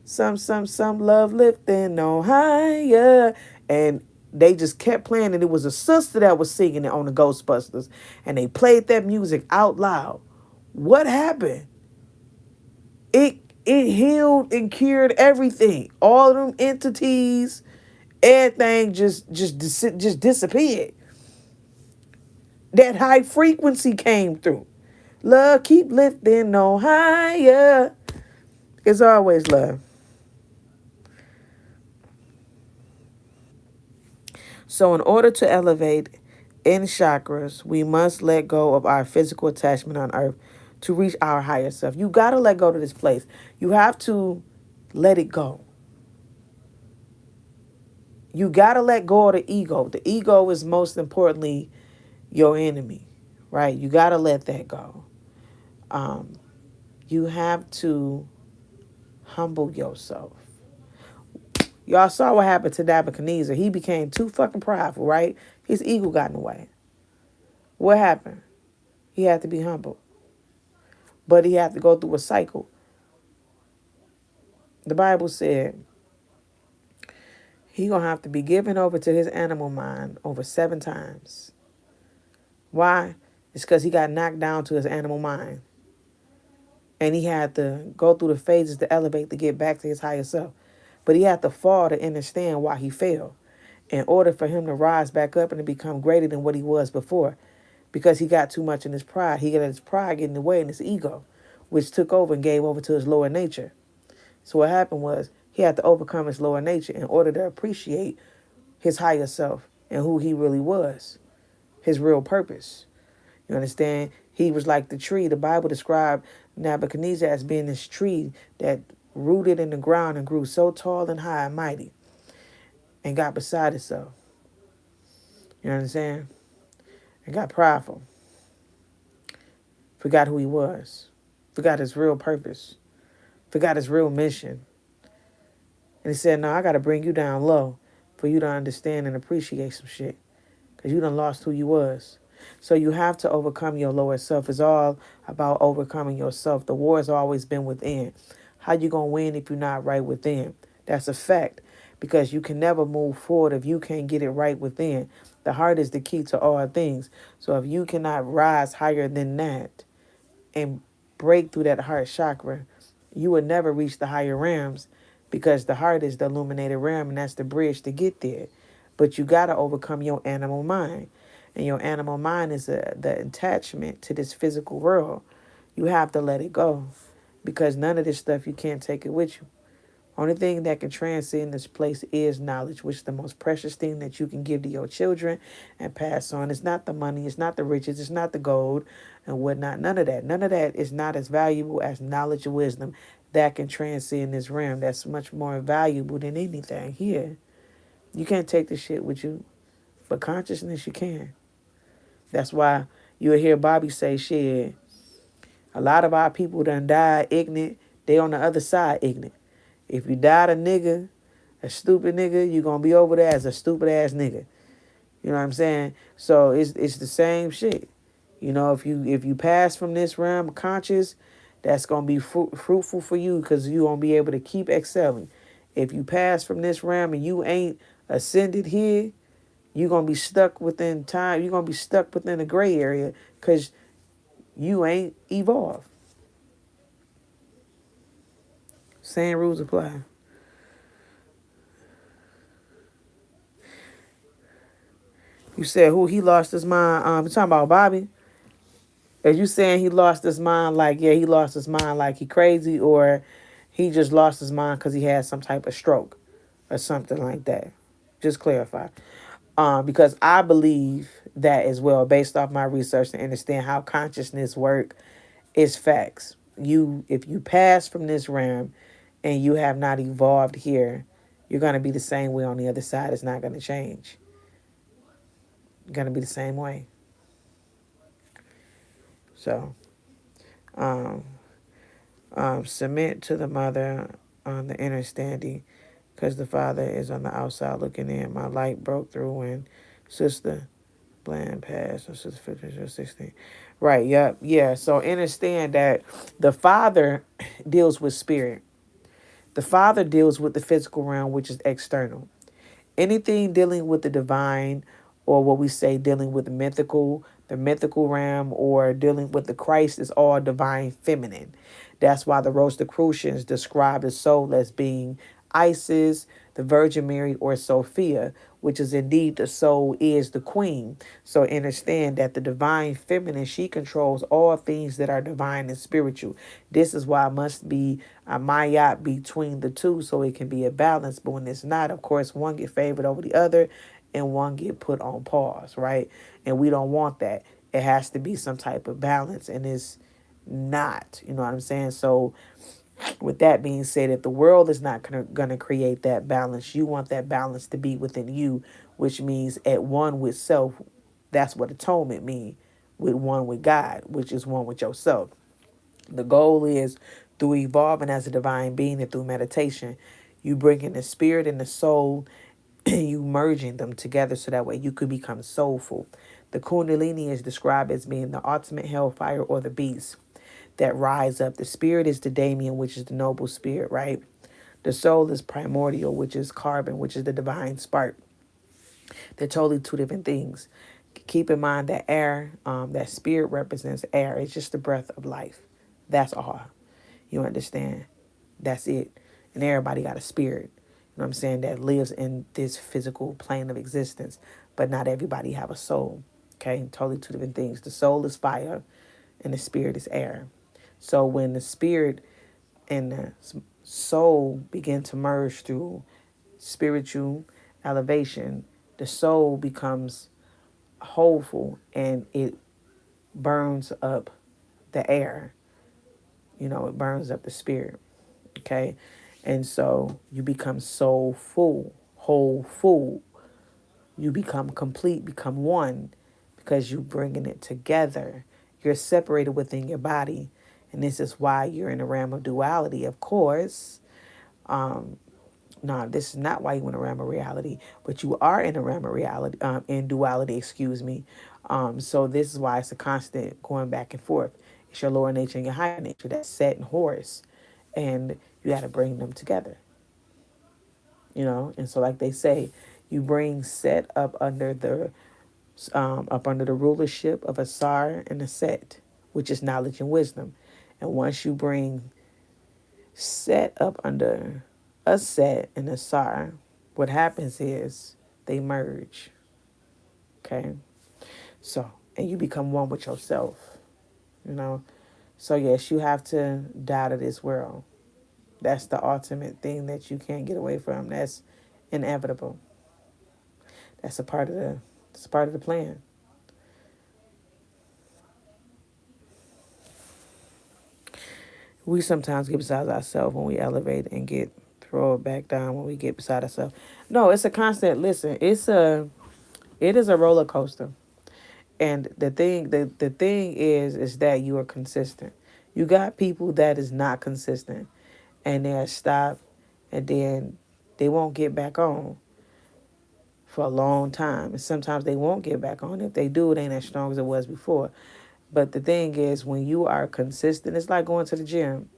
Some love lifting no higher. And they just kept playing, and it was a sister that was singing it on the Ghostbusters. And they played that music out loud. What happened? It healed and cured everything. All of them entities, everything just disappeared. That high frequency came through. Love keep lifting no higher. It's always love. So in order to elevate in chakras, we must let go of our physical attachment on earth to reach our higher self. You got to let go to this place. You have to let it go. You got to let go of the ego. The ego is most importantly your enemy, right? You got to let that go. You have to humble yourself. Y'all saw what happened to Nebuchadnezzar. He became too fucking prideful, right? His ego got in the way. What happened? He had to be humble. But he had to go through a cycle. The Bible said he going to have to be given over to his animal mind over 7 times. Why? It's because he got knocked down to his animal mind. And he had to go through the phases to elevate to get back to his higher self. But he had to fall to understand why he fell, in order for him to rise back up and to become greater than what he was before. Because he got too much in his pride. He got his pride getting in the way in his ego, which took over and gave over to his lower nature. So what happened was he had to overcome his lower nature in order to appreciate his higher self and who he really was, his real purpose. You understand? He was like the tree. The Bible described Nebuchadnezzar as being this tree that rooted in the ground and grew so tall and high and mighty and got beside itself. You understand? And got prideful. Forgot who he was. Forgot his real purpose. Forgot his real mission. And he said, no, I got to bring you down low for you to understand and appreciate some shit. Because you done lost who you was. So you have to overcome your lower self. It's all about overcoming yourself. The war has always been within. How you going to win if you're not right within? That's a fact. Because you can never move forward if you can't get it right within. The heart is the key to all things. So if you cannot rise higher than that and break through that heart chakra, you will never reach the higher realms, because the heart is the illuminated realm, and that's the bridge to get there. But you got to overcome your animal mind. And your animal mind is the attachment to this physical world. You have to let it go, because none of this stuff, you can't take it with you. Only thing that can transcend this place is knowledge, which is the most precious thing that you can give to your children and pass on. It's not the money, it's not the riches, it's not the gold and whatnot. None of that. None of that is not as valuable as knowledge and wisdom. that can transcend this realm. That's much more valuable than anything here. You can't take the shit with you, but consciousness you can. That's why you'll hear Bobby say, shit, a lot of our people done died ignorant. They on the other side ignorant. If you died a nigga, a stupid nigga, you gonna be over there as a stupid ass nigga. You know what I'm saying? So it's the same shit. You know, if you pass from this realm conscious, that's gonna be fruitful for you because you gonna be able to keep excelling. If you pass from this realm and you ain't ascended here, you gonna be stuck within time. You're gonna be stuck within a gray area because you ain't evolved. Same rules apply. You said who he lost his mind? You talking about Bobby? Are you saying he lost his mind like, yeah, he lost his mind like he crazy, or he just lost his mind because he had some type of stroke or something like that? Just clarify. Because I believe that as well, based off my research and understand how consciousness work, is facts. If you pass from this realm and you have not evolved here, you're gonna be the same way on the other side. It's not gonna change. You're gonna be the same way. So, um, submit to the mother on the understanding because the father is on the outside looking in. My light broke through when Sister Bland passed, or Sister 15 or 16. Right, yep, yeah. So understand that the father deals with spirit. The father deals with the physical realm, which is external. Anything dealing with the divine, or what we say dealing with the mythical realm, or dealing with the Christ, is all divine feminine. That's why the Rosicrucians describe the soul as being Isis, the Virgin Mary, or Sophia, which is indeed the soul is the queen. So understand that the divine feminine, she controls all things that are divine and spiritual. This is why it must be a mayat between the two so it can be a balance. But when it's not, of course, one get favored over the other and one get put on pause, right? And we don't want that. It has to be some type of balance, and it's not. You know what I'm saying? So with that being said, if the world is not going to create that balance, you want that balance to be within you, which means at one with self. That's what atonement means, with one with God, which is one with yourself. The goal is through evolving as a divine being and through meditation, you bring in the spirit and the soul, and you merging them together so that way you could become soulful. The Kundalini is described as being the ultimate hellfire or the beast that rise up. The spirit is the Damien, which is the noble spirit, right? The soul is primordial, which is carbon, which is the divine spark. They're totally two different things. Keep in mind that air, that spirit represents air. It's just the breath of life. That's all. You understand? That's it. And everybody got a spirit, you know what I'm saying, that lives in this physical plane of existence. But not everybody have a soul. Okay? Totally two different things. The soul is fire and the spirit is air. So when the spirit and the soul begin to merge through spiritual elevation, the soul becomes wholeful and it burns up the air. You know, it burns up the spirit. Okay? And so you become soul full, whole full. You become complete, become one because you're bringing it together. You're separated within your body. And this is why you're in a realm of duality, of course. No, this is not why you in a realm of reality, but you are in a realm of reality, in duality, excuse me. So this is why it's a constant going back and forth. It's your lower nature and your higher nature that's set in horse, and you got to bring them together, you know. And so, like they say, you bring set up under the rulership of a Sar and a Set, which is knowledge and wisdom. And once you bring set up under a Set and a Sar, what happens is they merge. Okay? So, and you become one with yourself, you know? So, yes, you have to die to this world. That's the ultimate thing that you can't get away from. That's inevitable. That's a part of the plan. We sometimes get beside ourselves when we elevate and get throw it back down when we get beside ourselves. No, it's a constant. Listen, it is a roller coaster. And the thing is that you are consistent. You got people that is not consistent, and they'll stop, and then they won't get back on for a long time. And sometimes they won't get back on. If they do, it ain't as strong as it was before. But the thing is, when you are consistent, it's like going to the gym.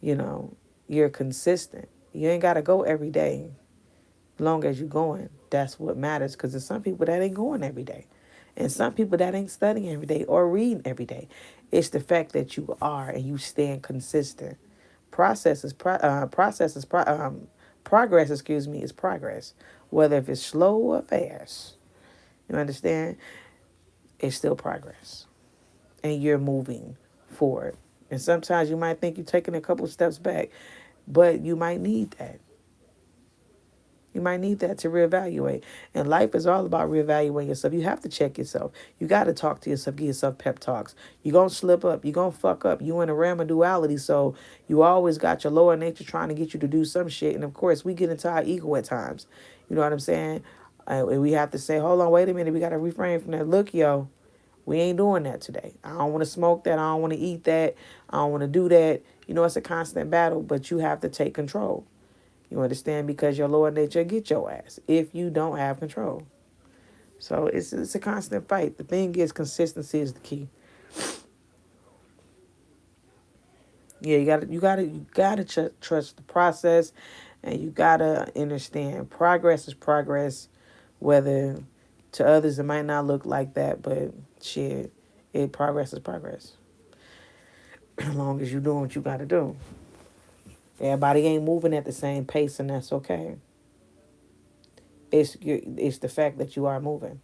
You know, you're consistent. You ain't got to go every day. As long as you're going, that's what matters. Because there's some people that ain't going every day. And some people that ain't studying every day or reading every day. It's the fact that you are and you stand consistent. Process is progress. Excuse me, is progress. Whether if it's slow or fast, you understand? It's still progress, and you're moving forward. And sometimes you might think you're taking a couple steps back, but you might need that. You might need that to reevaluate. And life is all about reevaluating yourself. You have to check yourself. You got to talk to yourself, give yourself pep talks. You're going to slip up. You're going to fuck up. You in a realm of duality. So you always got your lower nature trying to get you to do some shit. And of course, we get into our ego at times. You know what I'm saying? And we have to say, hold on, wait a minute. We got to refrain from that. Look, yo, we ain't doing that today. I don't want to smoke that. I don't want to eat that. I don't want to do that. You know, it's a constant battle, but you have to take control. You understand? Because your lower nature get your ass if you don't have control. So it's a constant fight. The thing is, consistency is the key. Yeah, you gotta trust the process, and you gotta understand progress is progress. Whether to others it might not look like that, but shit, it progress is progress. As long as you doing what you gotta do. Everybody ain't moving at the same pace, and that's okay. It's the fact that you are moving.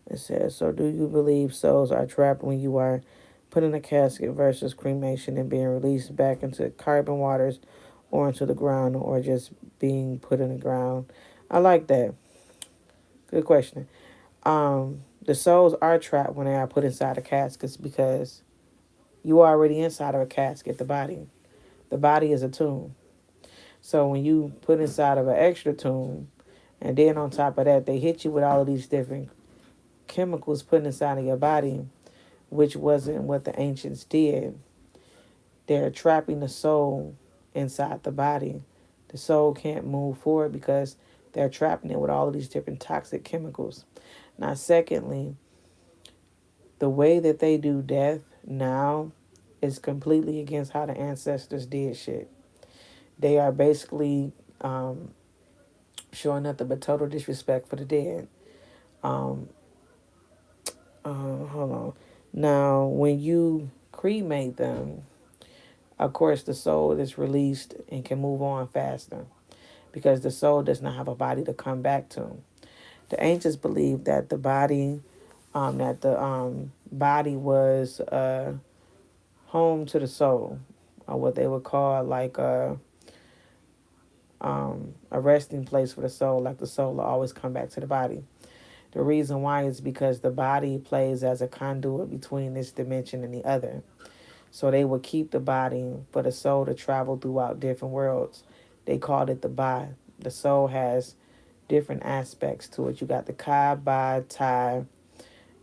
It says, so do you believe souls are trapped when you are put in a casket versus cremation and being released back into carbon waters or into the ground or just being put in the ground? I like that. Good question. The souls are trapped when they are put inside of caskets because you are already inside of a casket, the body. The body is a tomb. So when you put inside of an extra tomb, and then on top of that, they hit you with all of these different chemicals put inside of your body, which wasn't what the ancients did. They're trapping the soul inside the body. The soul can't move forward because they're trapping it with all of these different toxic chemicals. Now, secondly, the way that they do death now is completely against how the ancestors did shit. They are basically showing nothing but total disrespect for the dead. Um, hold on. Now, when you cremate them, of course, the soul is released and can move on faster because the soul does not have a body to come back to. The ancients believed that the body was home to the soul, or what they would call like a resting place for the soul, like the soul will always come back to the body. The reason why is because the body plays as a conduit between this dimension and the other. So they would keep the body for the soul to travel throughout different worlds. They called it the Ba. The soul has different aspects to it. You got the Ka, Ba, Tai,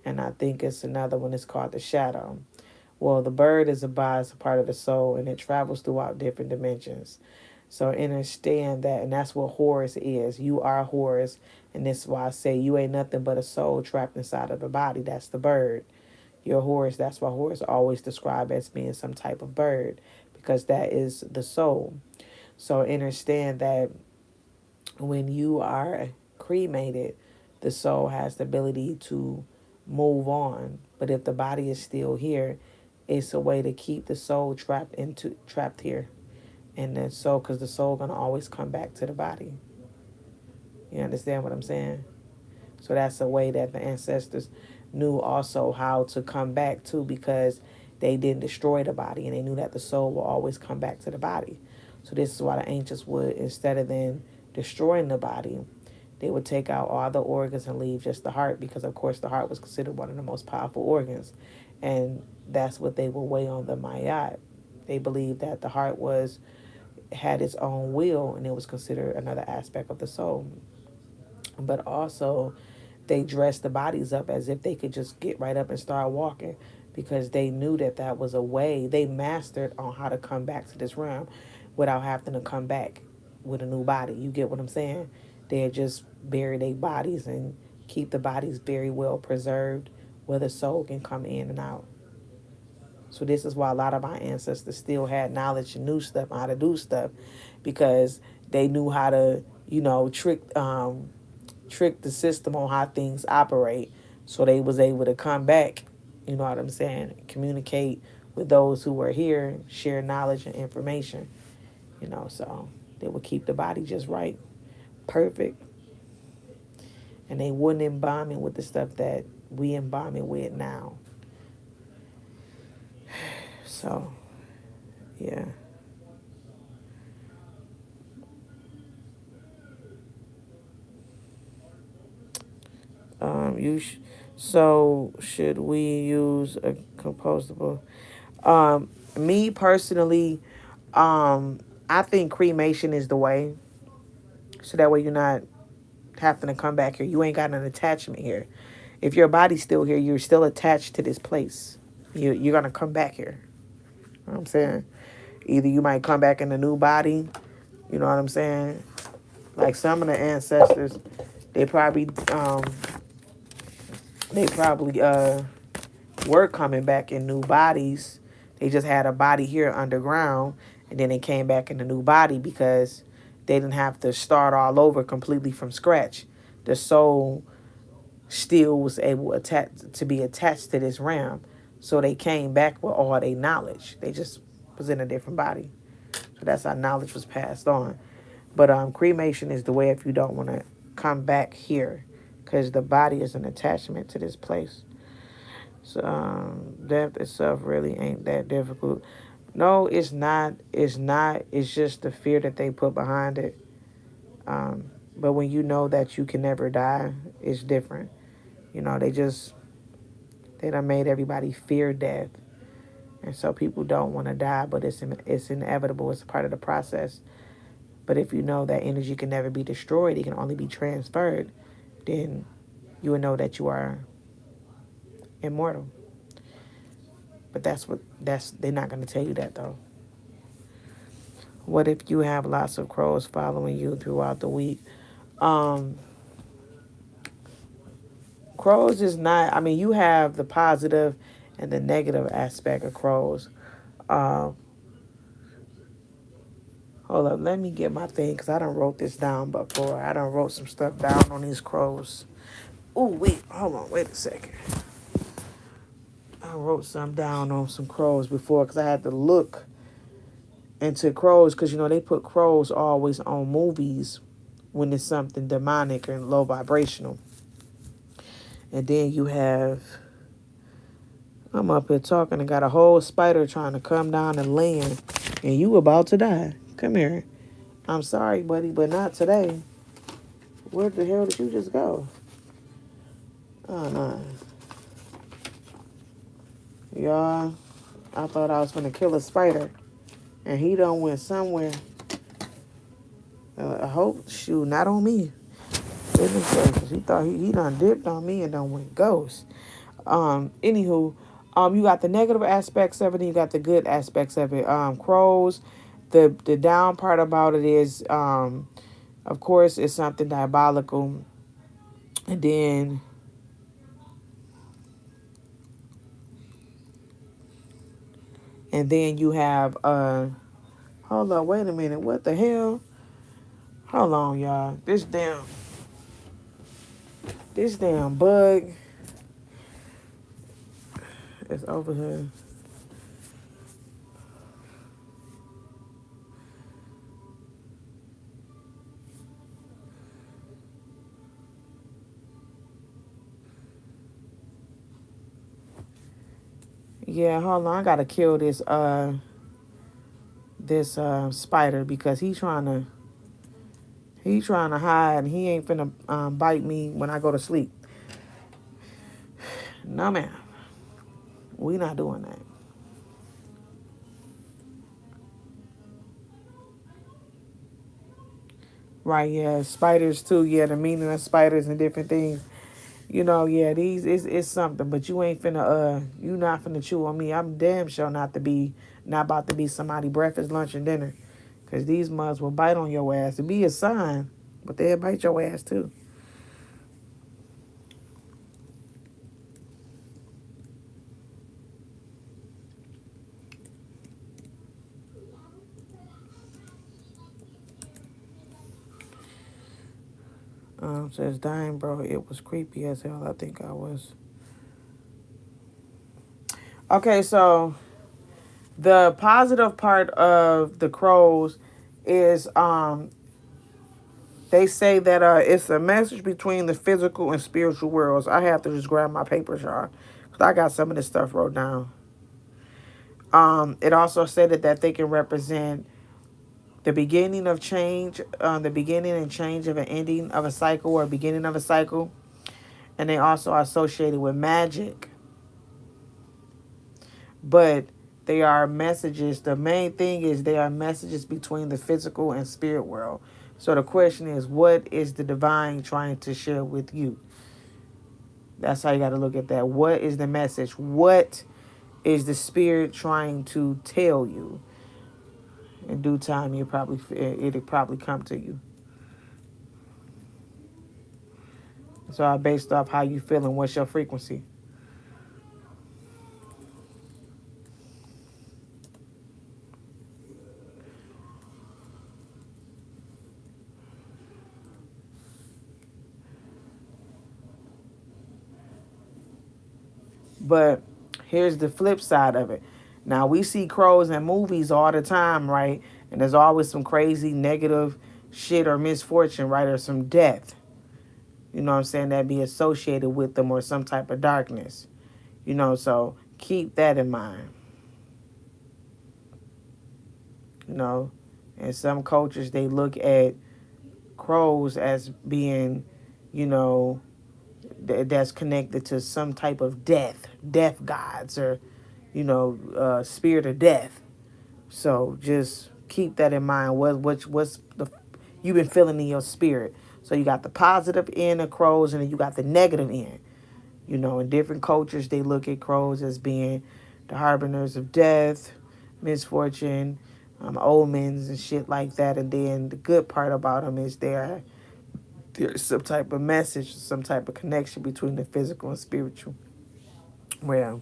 and I think it's another one that's called the Shadow. Well, the bird is a Ba, it's a part of the soul, and it travels throughout different dimensions. So understand that, and that's what Horus is. You are Horus, and this is why I say you ain't nothing but a soul trapped inside of the body. That's the bird. Your horse, that's why horse always described as being some type of bird, because that is the soul. So understand that when you are cremated, the soul has the ability to move on. But if the body is still here, it's a way to keep the soul trapped here. And the soul, because the soul gonna always come back to the body. You understand what I'm saying? So that's a way that the ancestors knew also how to come back to, because they didn't destroy the body and they knew that the soul will always come back to the body. So this is why the ancients would, instead of then destroying the body, they would take out all the organs and leave just the heart, because of course the heart was considered one of the most powerful organs. And that's what they would weigh on the mayat. They believed that the heart was had its own will and it was considered another aspect of the soul. But also, they dressed the bodies up as if they could just get right up and start walking because they knew that that was a way they mastered on how to come back to this realm without having to come back with a new body. You get what I'm saying? They had just buried their bodies and keep the bodies very well preserved where the soul can come in and out. So this is why a lot of my ancestors still had knowledge and knew stuff on how to do stuff because they knew how to, trick the system on how things operate. So they was able to come back, you know what I'm saying, communicate with those who were here, share knowledge and information, so they would keep the body just right, perfect, and they wouldn't embalm it with the stuff that we embalm it with now. So, yeah. You so should we use a compostable? Me personally, I think cremation is the way. So that way you're not having to come back here. You ain't got an attachment here. If your body's still here, you're still attached to this place. You're gonna come back here. You know what I'm saying? Either you might come back in a new body. You know what I'm saying? Like some of the ancestors, they probably they probably were coming back in new bodies. They just had a body here underground, and then they came back in a new body because they didn't have to start all over completely from scratch. The soul still was able to be attached to this realm, so they came back with all their knowledge. They just was in a different body, so that's how knowledge was passed on. But cremation is the way if you don't want to come back here, because the body is an attachment to this place. So death itself really ain't that difficult. No, it's not. It's not. It's just the fear that they put behind it. But when you know that you can never die, it's different. They done made everybody fear death, and so people don't want to die. But it's inevitable. It's a part of the process. But if you know that energy can never be destroyed, it can only be transferred, then you will know that you are immortal. But that's they're not going to tell you that though. What if you have lots of crows following you throughout the week? Um, Crows is not. I mean, you have the positive and the negative aspect of crows. Um, Hold up, let me get my thing because I done wrote this down before. I done wrote some stuff down on these crows. Oh wait, hold on, wait a second. I wrote some down on some crows before because I had to look into crows because they put crows always on movies when it's something demonic and low vibrational. And then you have, I'm up here talking and got a whole spider trying to come down and land, and you about to die. Come here. I'm sorry, buddy, but not today. Where the hell did you just go? Oh, no. Y'all, I thought I was going to kill a spider, and he done went somewhere. I hope, shoot, not on me. Goodness gracious, he thought he done dipped on me and done went ghost. Anywho, you got the negative aspects of it, and you got the good aspects of it. Crows, the down part about it is, of course, it's something diabolical, and then you have hold on, wait a minute, what the hell? Hold on, y'all. This damn bug is over here. Yeah, hold on. I gotta kill this spider because he trying to hide and he ain't finna bite me when I go to sleep. No, ma'am. We not doing that. Right, yeah. Spiders too, yeah, the meaning of spiders and different things. Yeah, these it's something, but you ain't finna you not finna chew on me. I'm damn sure not about to be somebody breakfast, lunch, and dinner. Cause these mugs will bite on your ass. To be a sign, but they'll bite your ass too. Says dying, bro. It was creepy as hell. I think I was. Okay, so the positive part of the crows is they say that it's a message between the physical and spiritual worlds. I have to just grab my papers, y'all, because I got some of this stuff wrote down. It also stated that they can represent the beginning of change, the beginning and change of an ending of a cycle or beginning of a cycle. And they also are associated with magic. But they are messages. The main thing is they are messages between the physical and spirit world. So the question is, what is the divine trying to share with you? That's how you got to look at that. What is the message? What is the spirit trying to tell you? In due time, it'll probably come to you. So I based off how you feeling. What's your frequency? But here's the flip side of it. Now we see crows in movies all the time, right? And there's always some crazy negative shit or misfortune, right? Or some death. You know what I'm saying? That be associated with them or some type of darkness. So keep that in mind. You know, in some cultures they look at crows as being, you know, that's connected to some type of death gods, or spirit of death. So just keep that in mind. What's the you've been feeling in your spirit? So you got the positive end of crows, and then you got the negative end. In different cultures, they look at crows as being the harbingers of death, misfortune, omens, and shit like that. And then the good part about them is there's some type of message, some type of connection between the physical and spiritual. Well,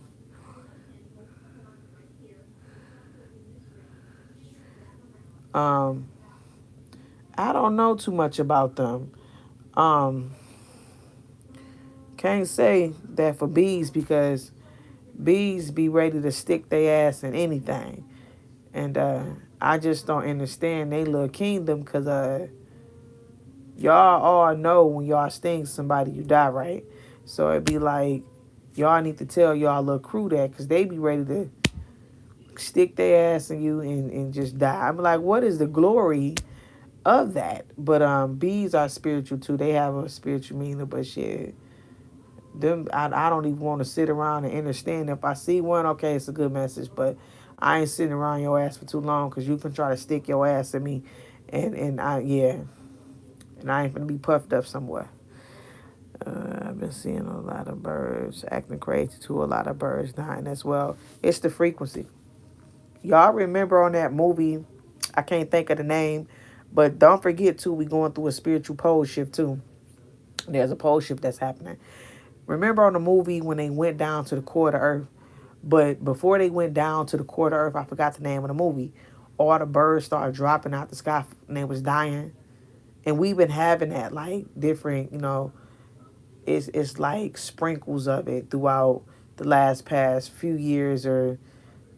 um, I don't know too much about them. Um, can't say that for bees, because bees be ready to stick their ass in anything. And I just don't understand they little kingdom, because y'all all know when y'all sting somebody, you die, right? So it'd be like, y'all need to tell y'all little crew that, because they be ready to stick their ass in you and just die. I'm like, what is the glory of that? But bees are spiritual too. They have a spiritual meaning, but shit, them I don't even want to sit around and understand. If I see one, okay, it's a good message, but I ain't sitting around your ass for too long, because you can try to stick your ass in me, and I yeah, and I ain't gonna be puffed up somewhere. I've been seeing a lot of birds acting crazy too. A lot of birds dying as well. It's the frequency. Y'all remember on that movie? I can't think of the name, but don't forget too. We going through a spiritual pole shift too. There's a pole shift that's happening. Remember on the movie when they went down to the core of the earth? But before they went down to the core of the earth, I forgot the name of the movie. All the birds started dropping out the sky and they was dying. And we've been having that, like, different, it's like sprinkles of it throughout the last past few years, or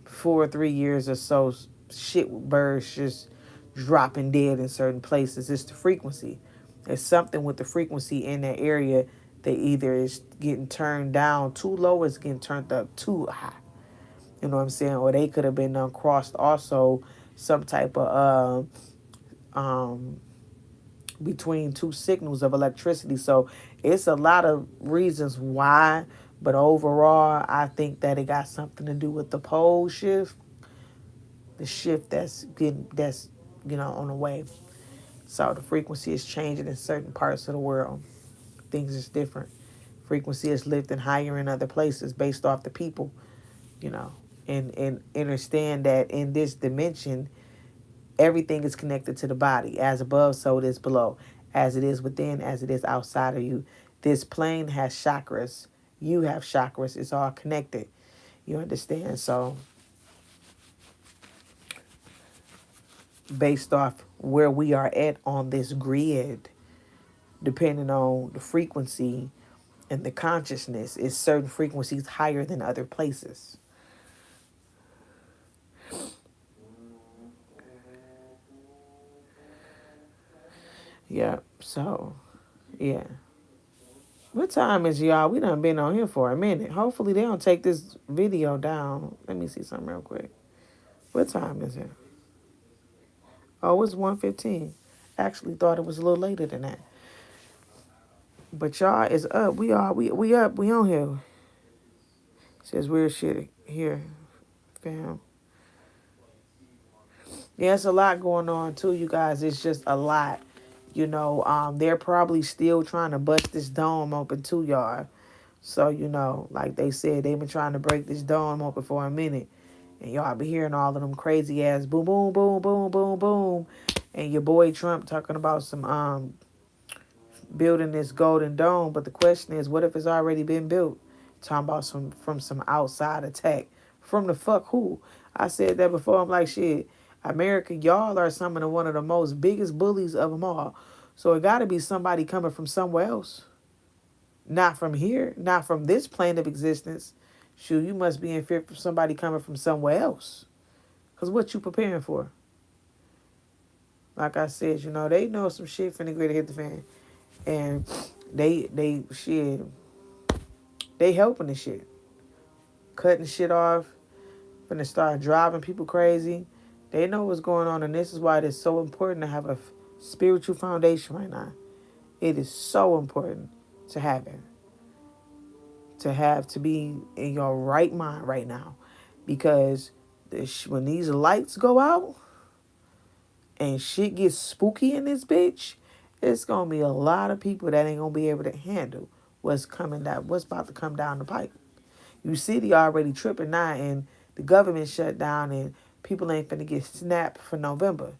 4 or 3 years or so. Shit with birds just dropping dead in certain places. It's the frequency. There's something with the frequency in that area that either is getting turned down too low, or it's getting turned up too high. You know what I'm saying? Or they could have been crossed also, some type of between two signals of electricity. So it's a lot of reasons why, but overall, I think that it got something to do with the pole shift, the shift that's on the way. So the frequency is changing in certain parts of the world. Things is different. Frequency is lifting higher in other places based off the people, you know. And understand that in this dimension, everything is connected to the body. As above, so it is below. As it is within, as it is outside of you. This plane has chakras. You have chakras. It's all connected. You understand? So based off where we are at on this grid, depending on the frequency and the consciousness, is certain frequencies higher than other places. Yeah. So, yeah. What time is y'all? We done been on here for a minute. Hopefully they don't take this video down. Let me see something real quick. What time is it? Oh, it's 1:15. Actually thought it was a little later than that. But y'all is up. We up. We on here. Says weird shit here, fam. Yeah, it's a lot going on too, you guys. It's just a lot. They're probably still trying to bust this dome open too, y'all. So, like they said, they've been trying to break this dome open for a minute. And y'all be hearing all of them crazy ass boom, boom, boom, boom, boom, boom. And your boy Trump talking about some building this golden dome. But the question is, what if it's already been built? Talking about some outside attack. From the fuck who? I said that before. I'm like, shit, America, y'all are some of one of the most biggest bullies of them all. So it got to be somebody coming from somewhere else. Not from here, not from this plane of existence. Shoot, you must be in fear from somebody coming from somewhere else. Because what you preparing for? Like I said, they know some shit finna get to hit the fan. And shit, they helping the shit. Cutting shit off, finna start driving people crazy. They know what's going on, and this is why it is so important to have a spiritual foundation right now. It is so important to have it. To be in your right mind right now. Because when these lights go out and shit gets spooky in this bitch, it's gonna be a lot of people that ain't gonna be able to handle what's about to come down the pipe. You see, they already tripping now, and the government shut down, and people ain't finna get snapped for November.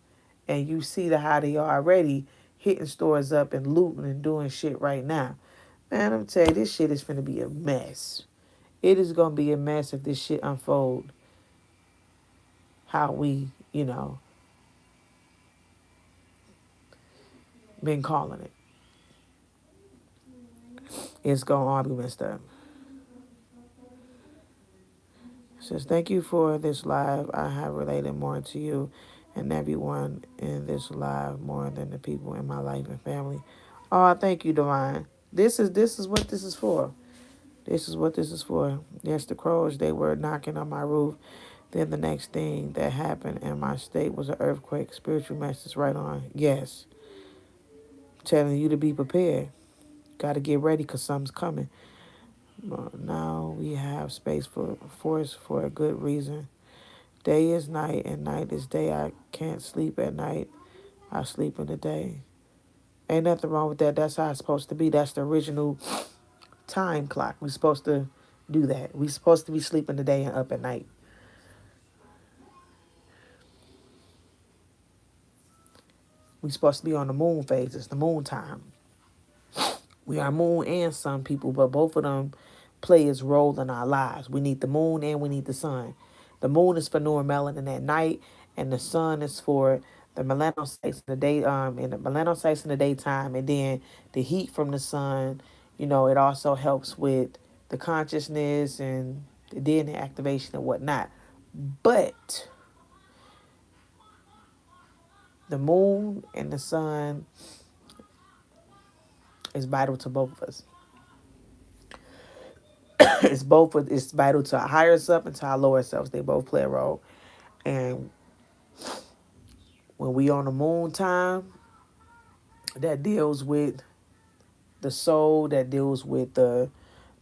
And you see how they already hitting stores up and looting and doing shit right now. Man, I'm telling you, this shit is finna be a mess. It is gonna be a mess if this shit unfold how we, been calling it. It's gonna all be messed up. Says, thank you for this live. I have related more to you and everyone in this live more than the people in my life and family. Oh, thank you, Divine. This is what this is for. This is what this is for. Yes, the crows, they were knocking on my roof. Then the next thing that happened in my state was an earthquake. Spiritual message right on. Yes. Telling you to be prepared. Got to get ready because something's coming. Now we have space for force for a good reason. Day is night and night is day. I can't sleep at night. I sleep in the day. Ain't nothing wrong with that. That's how it's supposed to be. That's the original time clock. We're supposed to do that. We're supposed to be sleeping the day and up at night. We're supposed to be on the moon phase. It's the moon time. We are moon and sun people, but both of them play its role in our lives. We need the moon and we need the sun. The moon is for new melanin at night, and the sun is for the melanocytes in the day, and the melanocytes in the daytime, and then the heat from the sun. It also helps with the consciousness and the DNA activation and whatnot. But the moon and the sun is vital to both of us. It's vital to our higher self and to our lower selves. They both play a role. And when we on the moon time, that deals with the soul, that deals with the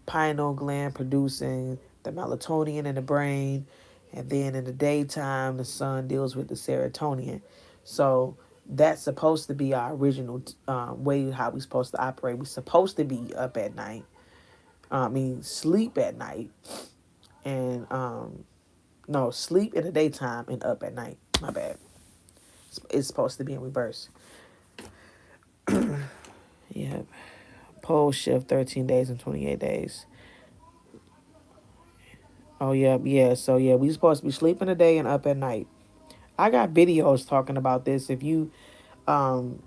pineal gland producing the melatonin in the brain. And then in the daytime, the sun deals with the serotonin. So That's supposed to be our original way how we supposed to operate. We supposed to be up at night. Sleep at night, and no, sleep in the daytime and up at night. My bad. It's supposed to be in reverse. Yeah. Pole shift 13 days and 28 days. Oh yeah, yeah. So yeah, we supposed to be sleeping a day and up at night. I got videos talking about this. If you um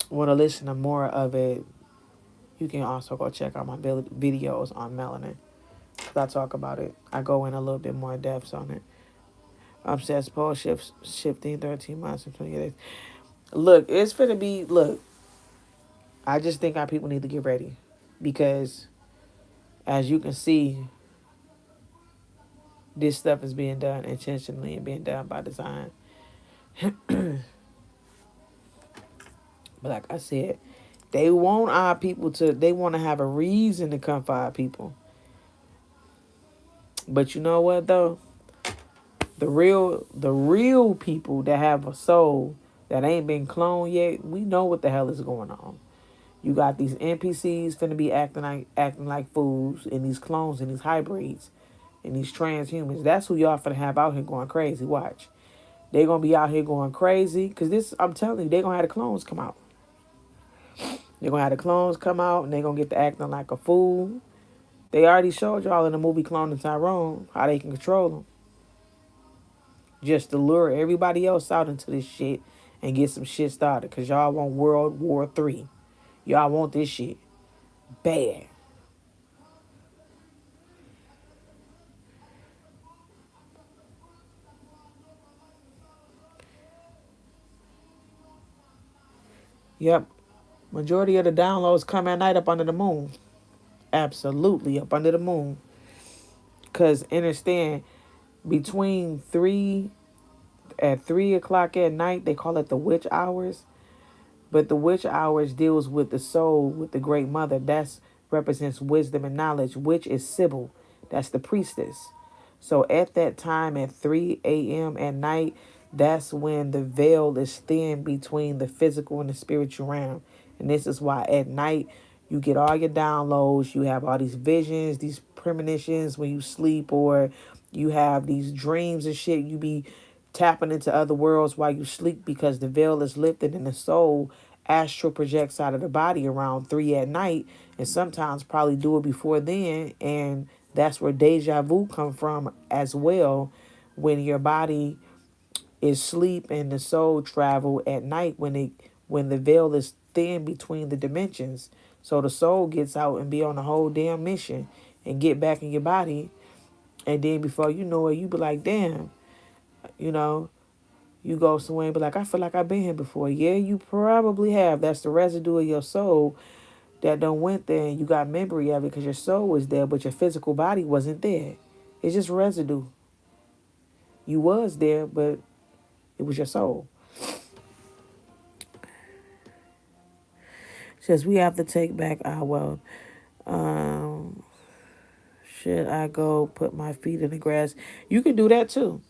want to listen to more of it, you can also go check out my videos on melanin. I talk about it. I go in a little bit more depth on it. Says pole shifting 13 months and 28 days. Look, it's gonna be look. I just think our people need to get ready because, as you can see, this stuff is being done intentionally and being done by design. But like I said, they want our people to. They want to have a reason to come for our people. But you know what though? The real people that have a soul that ain't been cloned yet, we know what the hell is going on. You got these NPCs finna be acting like fools, and these clones and these hybrids and these transhumans. That's who y'all finna have out here going crazy. Watch. They gonna be out here going crazy. Cause this, I'm telling you, they gonna have the clones come out. They're gonna have the clones come out and they gonna get to acting like a fool. They already showed y'all in the movie Cloning Tyrone how they can control them. Just to lure everybody else out into this shit and get some shit started. Cause y'all want World War III. Y'all want this shit bad. Yep. Majority of the downloads come at night up under the moon. Absolutely up under the moon. Cause understand, between 3 o'clock at night, they call it the witch hours. But the witch hours deals with the soul, with the great mother. That's represents wisdom and knowledge. Witch is Sybil. That's the priestess. So at that time at 3 a.m. at night, that's when the veil is thin between the physical and the spiritual realm. And this is why at night you get all your downloads, you have all these visions, these premonitions when you sleep, or you have these dreams and shit. You be tapping into other worlds while you sleep because the veil is lifted and the soul astral projects out of the body around 3 at night, and sometimes probably do it before then. And that's where deja vu come from as well, when your body is sleep and the soul travel at night when the veil is thin between the dimensions. So the soul gets out and be on a whole damn mission and get back in your body, and then before you know it, you be like, damn, you know, you go somewhere and be like, I feel like I've been here before. Yeah, you probably have. That's the residue of your soul that don't went there, and you got memory of it because your soul was there, but your physical body wasn't there. It's just residue. You was there, but it was your soul. Says we have to take back our wealth. Um, should I go put my feet in the grass? You can do that too.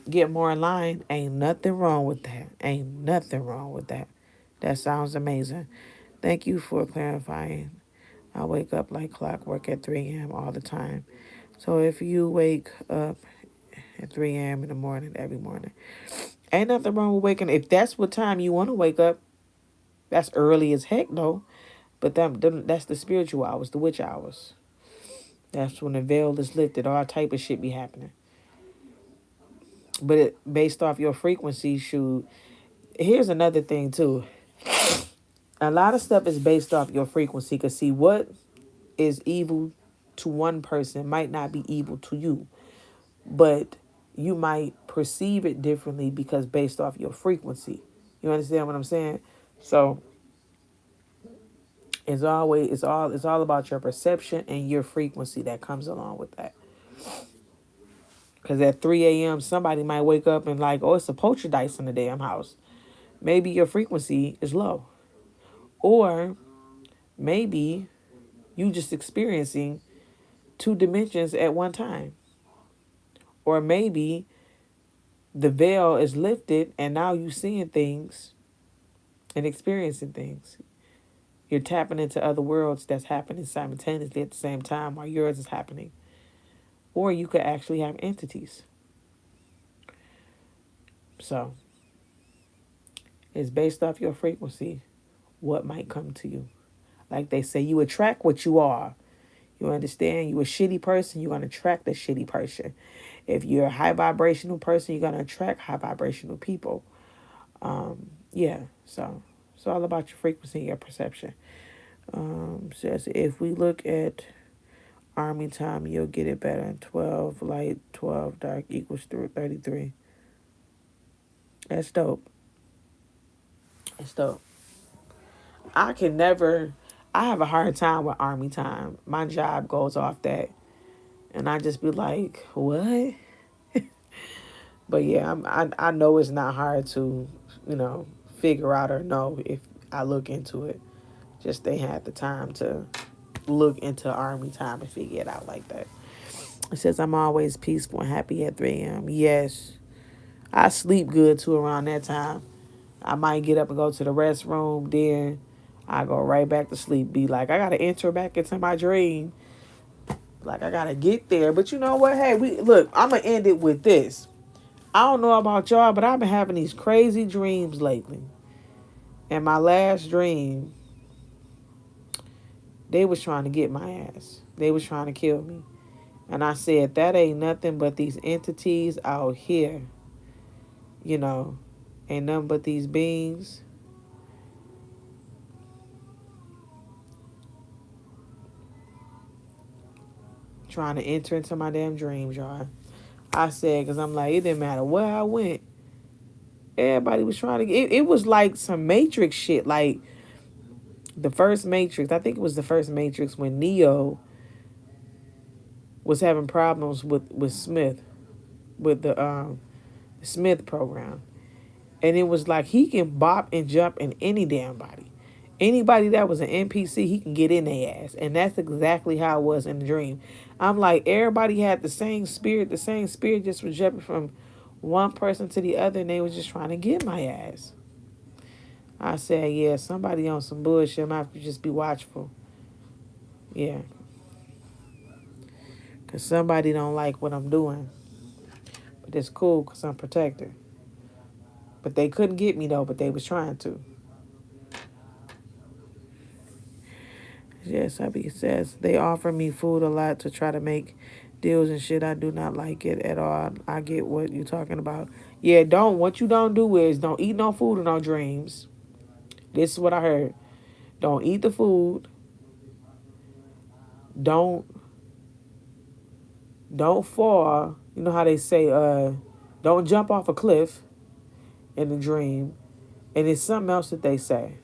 Get more in line. Ain't nothing wrong with that. Ain't nothing wrong with that. That sounds amazing. Thank you for clarifying. I wake up like clockwork at 3 a.m. all the time. So if you wake up at 3 a.m. in the morning, every morning, ain't nothing wrong with waking. If that's what time you want to wake up, that's early as heck though. But that's the spiritual hours, the witch hours. That's when the veil is lifted. All type of shit be happening. But based off your frequency, shoot. Here's another thing too. A lot of stuff is based off your frequency. Cause see, what is evil to one person might not be evil to you, but you might perceive it differently because based off your frequency. You understand what I'm saying? So it's all about your perception and your frequency that comes along with that. Because at 3 a.m. somebody might wake up and like, oh, it's a poltergeist in the damn house. Maybe your frequency is low, or maybe you just experiencing two dimensions at one time, or maybe the veil is lifted and now you seeing things and experiencing things. You're tapping into other worlds that's happening simultaneously at the same time while yours is happening. Or you could actually have entities. So it's based off your frequency, what might come to you. Like they say, you attract what you are. You understand? You a shitty person, you're gonna attract a shitty person. If you're a high vibrational person, you're gonna attract high vibrational people. Yeah, so it's all about your frequency and your perception. Says if we look at army time, you'll get it better. 12 light, 12 dark equals 33. That's dope. That's dope. I can never, I have a hard time with army time. My job goes off that. And I just be like, what? But yeah, I know it's not hard to, you know, figure out or know if I look into it. Just they had the time to look into army time and figure it out like that. It says I'm always peaceful and happy at 3 a.m. Yes, I sleep good too around that time. I might get up and go to the restroom, then I go right back to sleep. Be like, I gotta enter back into my dream. Like I gotta get there. But you know what? Hey, we look. I'm gonna end it with this. I don't know about y'all, but I've been having these crazy dreams lately. And my last dream, they was trying to get my ass. They was trying to kill me. And I said, that ain't nothing but these entities out here, you know, ain't nothing but these beings trying to enter into my damn dreams, y'all. I said, because I'm like, it didn't matter where I went. Everybody was trying to get, it was like some Matrix shit. Like the first Matrix, I think it was the first Matrix when Neo was having problems with Smith, with the Smith program. And it was like he can bop and jump in any damn body. Anybody that was an NPC, he can get in their ass. And that's exactly how it was in the dream. I'm like, everybody had the same spirit. The same spirit just was jumping from one person to the other, and they was just trying to get my ass. I said, yeah, somebody on some bullshit. I'm going to have to just be watchful. Yeah. Because somebody don't like what I'm doing. But it's cool because I'm protected. But they couldn't get me, though, but they was trying to. Yes, Abby says they offer me food a lot to try to make deals and shit. I do not like it at all. I get what you're talking about. Yeah, don't. What you don't do is don't eat no food or no dreams. This is what I heard. Don't eat the food. Don't don't fall. You know how they say, don't jump off a cliff in the dream. And it's something else that they say.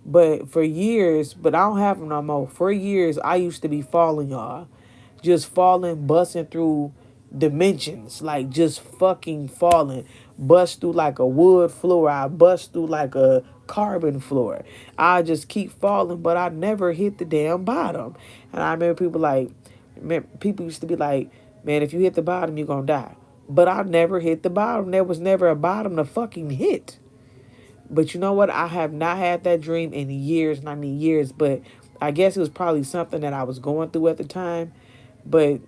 But for years, but I don't have them no more. For years, I used to be falling, y'all. Just falling, busting through dimensions. Like, just fucking falling. Bust through like a wood floor. I bust through like a carbon floor. I just keep falling, but I never hit the damn bottom. And I remember people used to be like, man, if you hit the bottom, you're going to die. But I never hit the bottom. There was never a bottom to fucking hit. But you know what? I have not had that dream in years, not in years, but I guess it was probably something that I was going through at the time. But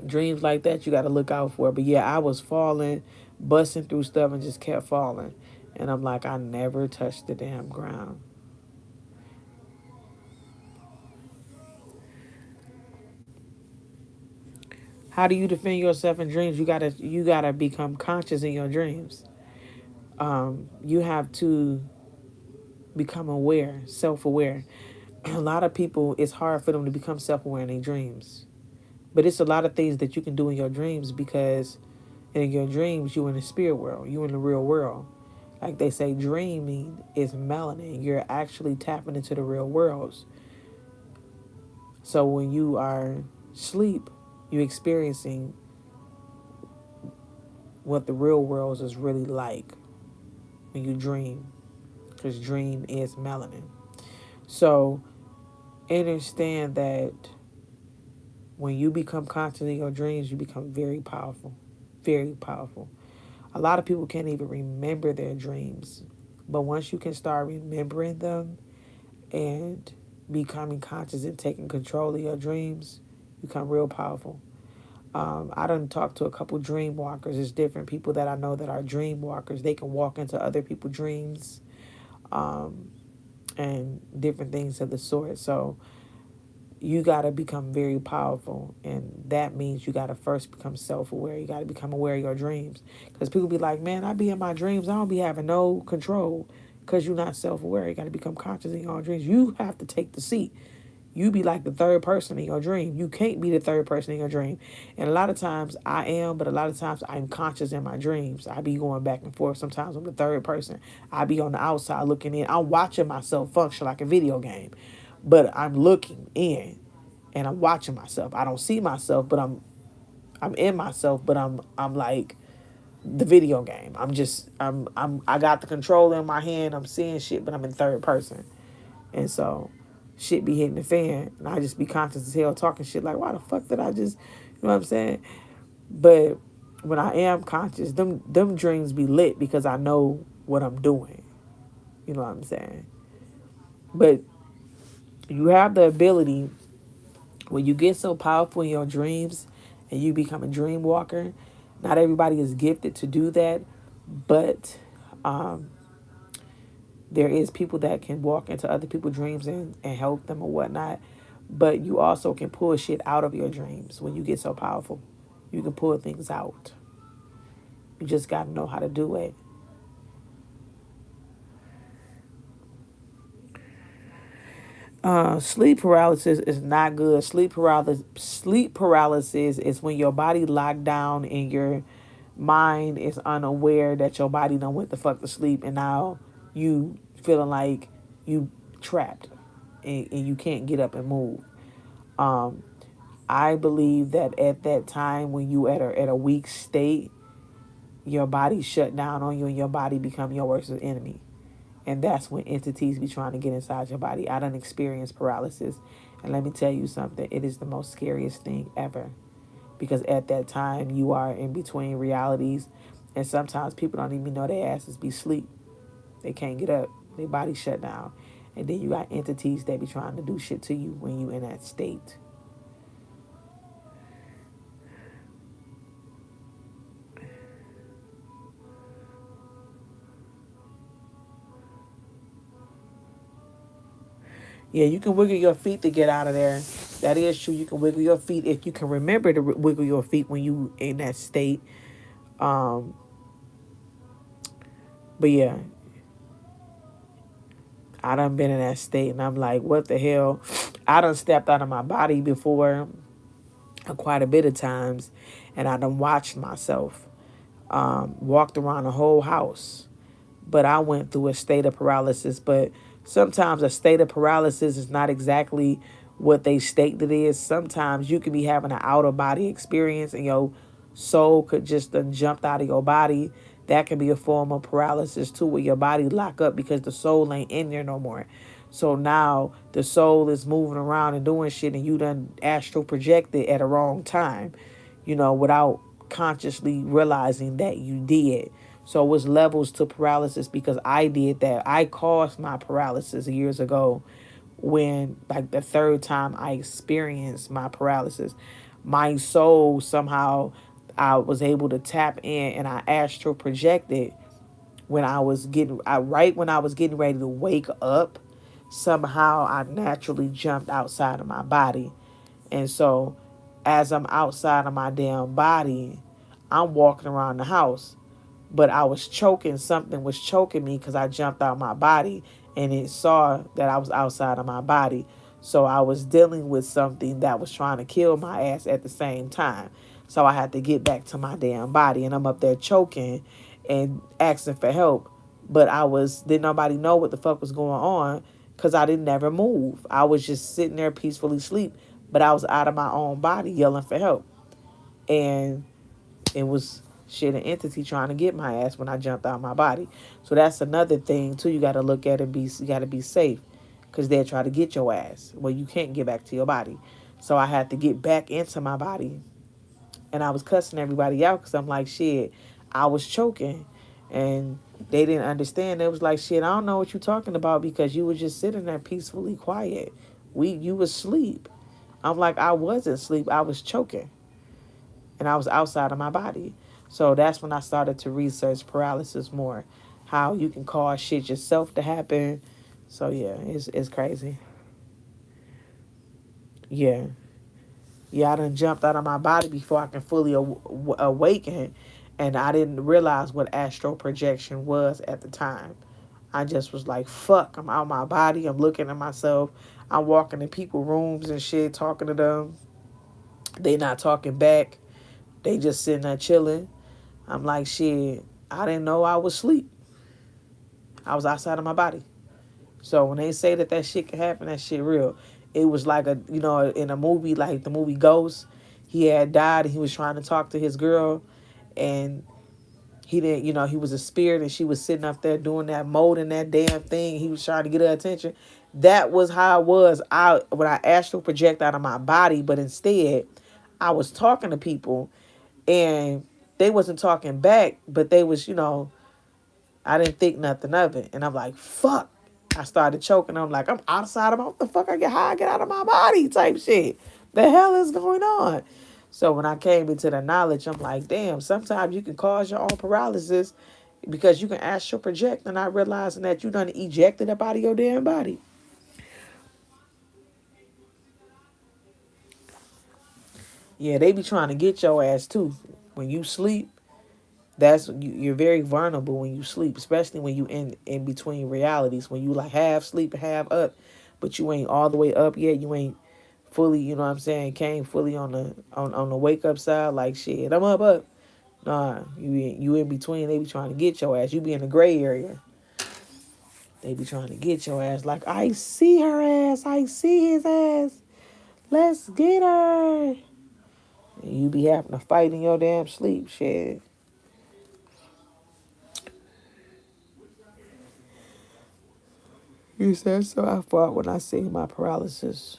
dreams like that, you got to look out for. But yeah, I was falling, busting through stuff and just kept falling. And I'm like, I never touched the damn ground. How do you defend yourself in dreams? You gotta become conscious in your dreams. You have to become aware, self-aware. A lot of people, it's hard for them to become self-aware in their dreams. But it's a lot of things that you can do in your dreams because in your dreams, you're in the spirit world. You're in the real world. Like they say, dreaming is melanin. You're actually tapping into the real worlds. So when you are asleep, you're experiencing what the real world is really like when you dream. Because dream is melanin. So understand that when you become conscious in your dreams, you become very powerful. very powerful. A lot of people can't even remember their dreams. But once you can start remembering them and becoming conscious and taking control of your dreams, you become real powerful. I done talked to a couple dream walkers. There's different people that I know that are dream walkers. They can walk into other people's dreams, um, and different things of the sort. So you got to become very powerful, and that means you got to first become self-aware. You got to become aware of your dreams, because people be like, man, I be in my dreams, I don't be having no control, because you're not self-aware. You got to become conscious in your dreams. You have to take the seat. You be like the third person in your dream. You can't be the third person in your dream. And a lot of times I am, but a lot of times I'm conscious in my dreams. I be going back and forth. Sometimes I'm the third person. I be on the outside looking in. I'm watching myself function like a video game, but I'm looking in and I'm watching myself. I don't see myself, but I'm in myself, but I'm like the video game. I got the controller in my hand. I'm seeing shit, but I'm in third person. And so shit be hitting the fan. And I just be conscious as hell talking shit like, why the fuck did I just, you know what I'm saying? But when I am conscious, them dreams be lit because I know what I'm doing. You know what I'm saying? But you have the ability, when you get so powerful in your dreams and you become a dream walker, not everybody is gifted to do that, but um, there is people that can walk into other people's dreams and help them or whatnot. But you also can pull shit out of your dreams when you get so powerful. You can pull things out. You just got to know how to do it. Sleep paralysis is not good. Sleep paralysis is when your body locked down and your mind is unaware that your body done went the fuck to sleep, and now you feeling like you trapped, and you can't get up and move. Um, I believe that at that time when you at a weak state, your body shut down on you and your body become your worst enemy. And that's when entities be trying to get inside your body. I done experienced paralysis. And let me tell you something, it is the most scariest thing ever. Because at that time you are in between realities, and sometimes people don't even know their asses be asleep. They can't get up. Their body shut down. And then you got entities that be trying to do shit to you when you in that state. Yeah, you can wiggle your feet to get out of there. That is true. You can wiggle your feet if you can remember to wiggle your feet when you in that state. Um, but yeah, I done been in that state, and I'm like, what the hell? I done stepped out of my body before quite a bit of times, and I done watched myself, walked around the whole house. But I went through a state of paralysis. But sometimes a state of paralysis is not exactly what they state it is. Sometimes you could be having an out of body experience and your soul could just jump out of your body. That can be a form of paralysis too, where your body lock up because the soul ain't in there no more. So now the soul is moving around and doing shit, and you done astral projected at a wrong time, without consciously realizing that you did. So it was levels to paralysis because I did that. I caused my paralysis years ago when, like, the third time I experienced my paralysis. My soul somehow, I was able to tap in and I astral projected when right when I was getting ready to wake up. Somehow I naturally jumped outside of my body. And so as I'm outside of my damn body, I'm walking around the house, but I was choking. Something was choking me because I jumped out my body, and it saw that I was outside of my body. So I was dealing with something that was trying to kill my ass at the same time. So I had to get back to my damn body, and I'm up there choking and asking for help. But didn't nobody know what the fuck was going on because I didn't never move. I was just sitting there peacefully asleep, but I was out of my own body yelling for help. And it was shit, an entity trying to get my ass when I jumped out my body. So that's another thing too. You got to look at it, you got to be safe, because they'll try to get your ass. Well, you can't get back to your body. So I had to get back into my body, And I was cussing everybody out because I'm like, shit, I was choking. And they didn't understand. It was like, shit, I don't know what you're talking about because you were just sitting there peacefully quiet. You was asleep. I'm like, I wasn't asleep. I was choking. And I was outside of my body. So that's when I started to research paralysis more. How you can cause shit yourself to happen. So yeah, it's crazy. Yeah. Yeah, I done jumped out of my body before I can fully awaken. And I didn't realize what astral projection was at the time. I just was like, fuck, I'm out of my body. I'm looking at myself. I'm walking in people's rooms and shit, talking to them. They not talking back. They just sitting there chilling. I'm like, shit, I didn't know I was asleep. I was outside of my body. So when they say that shit can happen, that shit real. It was like in a movie, like the movie Ghost, he had died and he was trying to talk to his girl and he didn't, he was a spirit and she was sitting up there doing that molding that damn thing. He was trying to get her attention. That was how I was. When I astral project out of my body, but instead I was talking to people and they wasn't talking back, but they was, I didn't think nothing of it. And I'm like, fuck. I started choking. I'm like, I'm outside of what the fuck I get how I get out of my body type shit. The hell is going on? So when I came into the knowledge, I'm like, damn, sometimes you can cause your own paralysis because you can astral project and not realizing that you done ejected up out of your damn body. Yeah, they be trying to get your ass too. When you sleep, you're very vulnerable when you sleep, especially when you in between realities, when you like half sleep half up, but you ain't all the way up yet. You ain't fully, you know what I'm saying, came fully on the wake up side. Like shit, I'm up. Nah, you in between. They be trying to get your ass. You be in the gray area. They be trying to get your ass. Like I see her ass. I see his ass. Let's get her. And you be having to fight in your damn sleep. Shit. You said so. I fought when I see my paralysis.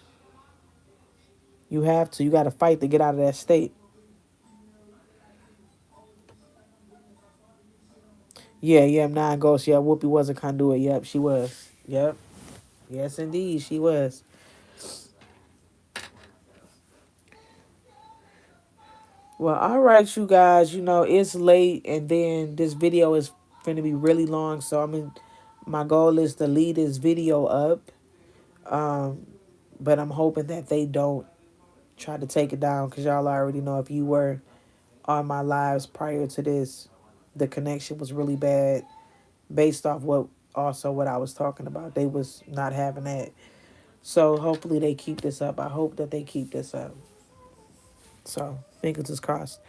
You have to. You got to fight to get out of that state. Yeah, yeah, nine ghosts. Yeah, Whoopi was a conduit. Yep, she was. Yep. Yes, indeed, she was. Well, all right, you guys. It's late, and then this video is going to be really long. So my goal is to lead this video up. Um, but I'm hoping that they don't try to take it down because y'all already know if you were on my lives prior to this, the connection was really bad based off what I was talking about. They was not having that. So hopefully they keep this up. I hope that they keep this up. So fingers is crossed.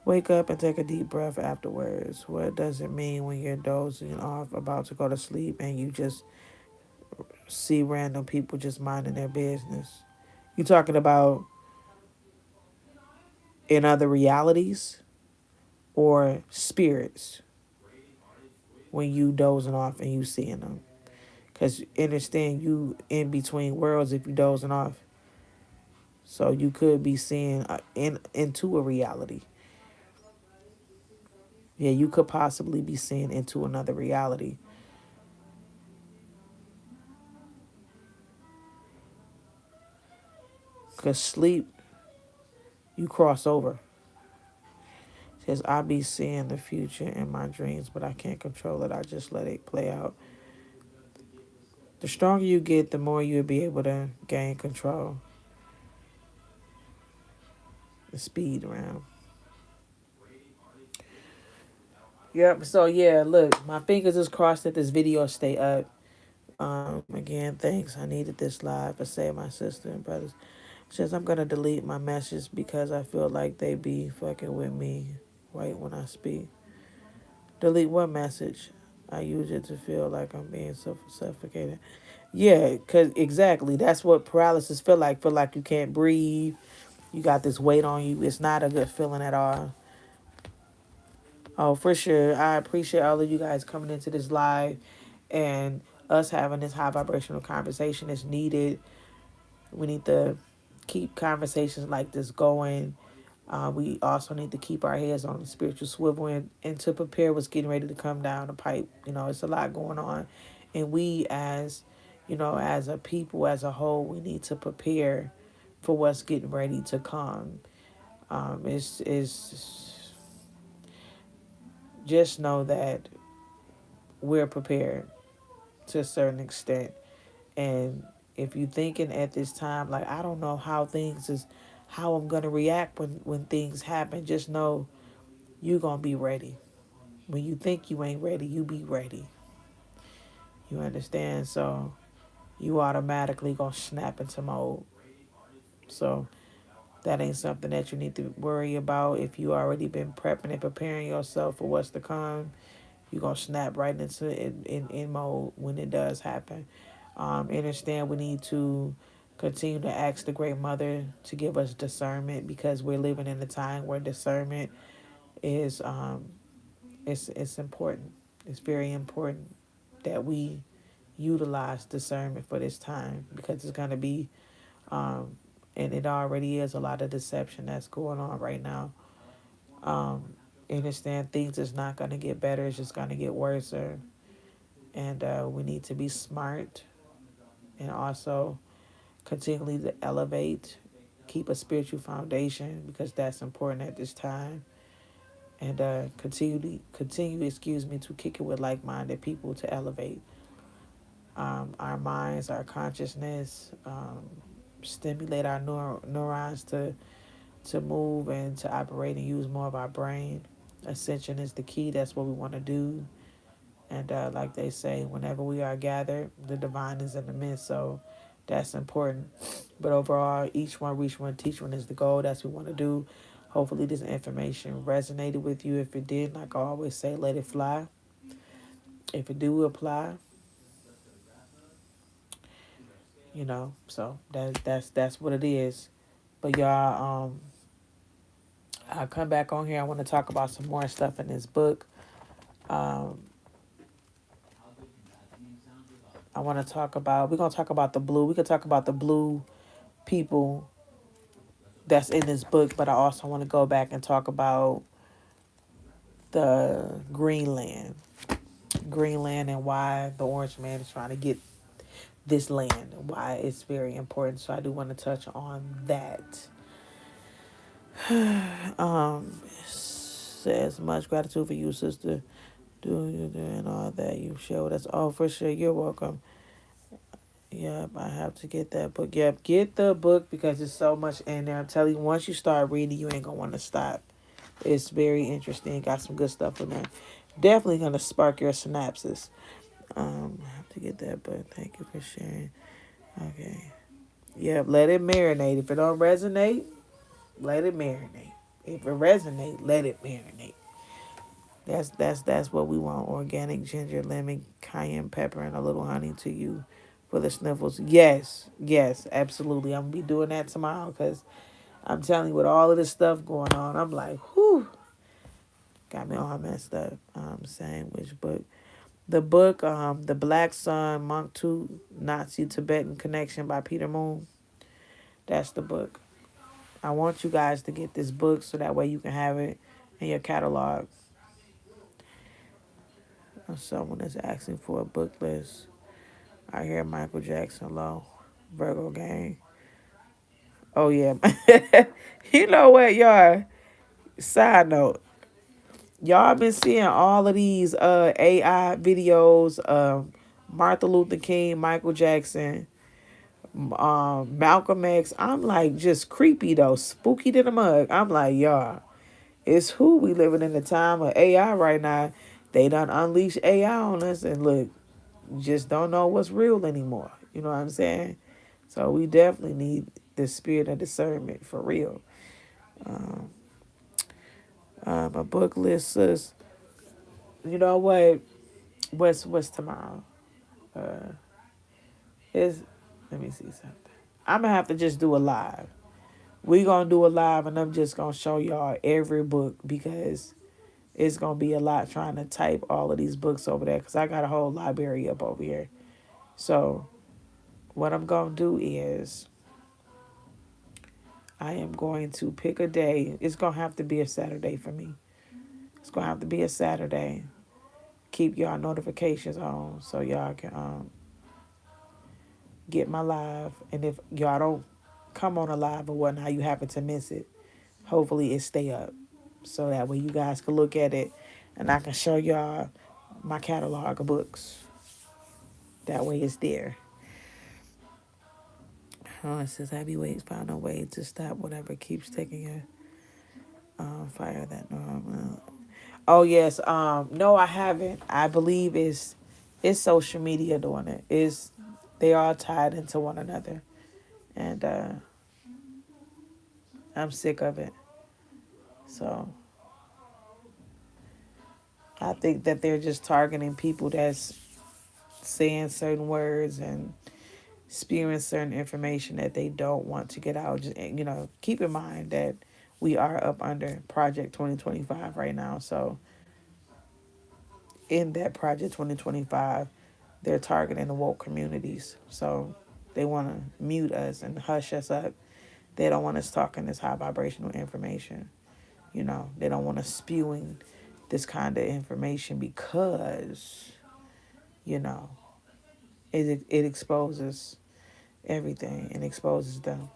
Wake up and take a deep breath afterwards. What does it mean when you're dozing off, about to go to sleep, and you just see random people just minding their business? You talking about in other realities or spirits when you dozing off and you seeing them? Because understand you in between worlds if you dozing off. So you could be seeing into a reality. Yeah, you could possibly be seeing into another reality. Because sleep, you cross over. It says, I be seeing the future in my dreams, but I can't control it. I just let it play out. The stronger you get, the more you'll be able to gain control. The speed around. Yep. So yeah, look, my fingers is crossed that this video stay up. Again, thanks. I needed this live to save my sister and brothers. Says I'm gonna delete my message because I feel like they be fucking with me right when I speak. Delete what message? I use it to feel like I'm being suffocated. Yeah, cause exactly that's what paralysis feel like. Feel like you can't breathe. You got this weight on you. It's not a good feeling at all. Oh, for sure. I appreciate all of you guys coming into this live and us having this high vibrational conversation is needed. We need to keep conversations like this going. We also need to keep our heads on the spiritual swivel and to prepare what's getting ready to come down the pipe. It's a lot going on. And we as, as a people, as a whole, we need to prepare for what's getting ready to come. It's just know that we're prepared to a certain extent. And if you're thinking at this time, like, I don't know how I'm going to react when things happen, just know you're going to be ready. When you think you ain't ready, you be ready. You understand? So you automatically going to snap into mode. So that ain't something that you need to worry about. If you already been prepping and preparing yourself for what's to come, you're going to snap right into in mode when it does happen. Understand we need to continue to ask the Great Mother to give us discernment, because we're living in a time where discernment is it's important. It's very important that we utilize discernment for this time, because it's going to be and it already is a lot of deception that's going on right now. Understand things is not going to get better, it's just going to get worse. And we need to be smart, and also continually to elevate, keep a spiritual foundation, because that's important at this time. And continue to kick it with like-minded people to elevate our minds, our consciousness, stimulate our neurons to move and to operate and use more of our brain. Ascension is the key. That's what we want to do. And like they say, whenever we are gathered, the divine is in the midst. So that's important. But overall, each one reach one, teach one is the goal. That's what we want to do. Hopefully this information resonated with you. If it did, like I always say, let it fly. If it do apply, so that's what it is. But y'all, I'll come back on here. I want to talk about some more stuff in this book. Um, we're going to talk about the blue. We could talk about the blue people that's in this book, but I also want to go back and talk about the Greenland and why the Orange Man is trying to get this land, why it's very important. So I do want to touch on that. Says much gratitude for you, sister, doing and all that you share with us. Oh, for sure, you're welcome. Yep, I have to get that book. Yep, get the book, because there's so much in there. I'm telling you, once you start reading, you ain't gonna want to stop. It's very interesting. Got some good stuff in there. Definitely gonna spark your synapses. I have to get that book. Thank you for sharing. Okay. Yep, let it marinate. If it don't resonate, let it marinate. If it resonate, let it marinate. That's what we want. Organic ginger, lemon, cayenne pepper, and a little honey to you for the sniffles. Yes, absolutely. I'm gonna be doing that tomorrow, because I'm telling you, with all of this stuff going on, I'm like, whew, got me all messed up. Saying which book? The book, The Black Sun, Monk to Nazi Tibetan Connection by Peter Moon. That's the book. I want you guys to get this book so that way you can have it in your catalog. Someone is asking for a book list. I hear Michael Jackson low. Virgo gang. Oh yeah. You know what, y'all? Side note. Y'all been seeing all of these AI videos of Martin Luther King, Michael Jackson, Malcolm X. I'm like, just creepy though. Spooky to the mug. I'm like, y'all, it's who we living in the time of AI right now. They done unleash AI on us, and look, just don't know what's real anymore. You know what I'm saying? So we definitely need the spirit of discernment for real. My book list says, you know what? What's tomorrow? Is Let me see something. I'm gonna have to just do a live. We gonna do a live, and I'm just gonna show y'all every book, because it's gonna be a lot trying to type all of these books over there, because I got a whole library up over here. So what I'm gonna do is I am going to pick a day. It's going to have to be a Saturday for me. It's going to have to be a Saturday. Keep y'all notifications on so y'all can get my live. And if y'all don't come on a live or whatnot, you happen to miss it, hopefully it stay up. So that way you guys can look at it and I can show y'all my catalog of books. That way it's there. Oh, it says heavyweights found a way to stop whatever keeps taking your fire that oh yes. No, I haven't. I believe it's social media doing it. Is they all tied into one another. And I'm sick of it. So I think that they're just targeting people that's saying certain words and spewing certain information that they don't want to get out. Just, keep in mind that we are up under Project 2025 right now. So in that Project 2025, they're targeting the woke communities. So they want to mute us and hush us up. They don't want us talking this high vibrational information. They don't want us spewing this kind of information because, you know, it exposes everything and exposes them.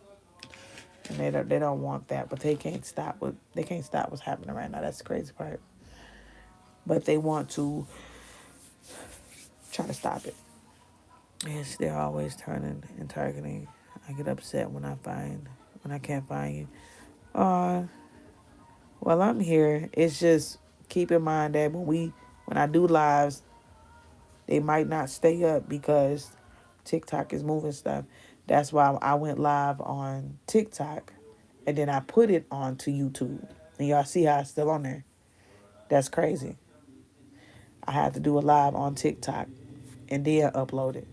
And they don't want that, but they can't stop what's happening right now. That's the crazy part. But they want to try to stop it. Yes, they're always turning and targeting. I get upset when I can't find you. Uh, well, I'm here. It's just keep in mind that when I do lives, they might not stay up because TikTok is moving stuff. That's why I went live on TikTok, and then I put it onto YouTube. And y'all see how it's still on there. That's crazy. I had to do a live on TikTok and then upload it.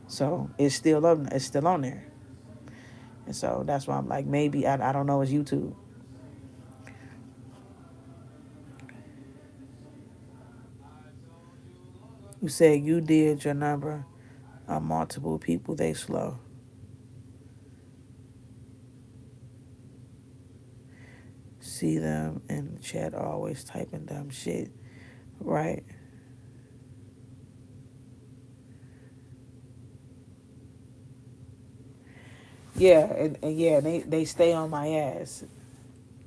So it's still up. It's still on there. And so that's why I'm like, maybe I don't know. It's YouTube. You said you did your number on multiple people. They slow. See them in the chat always typing dumb shit. Right. Yeah, and yeah, they stay on my ass.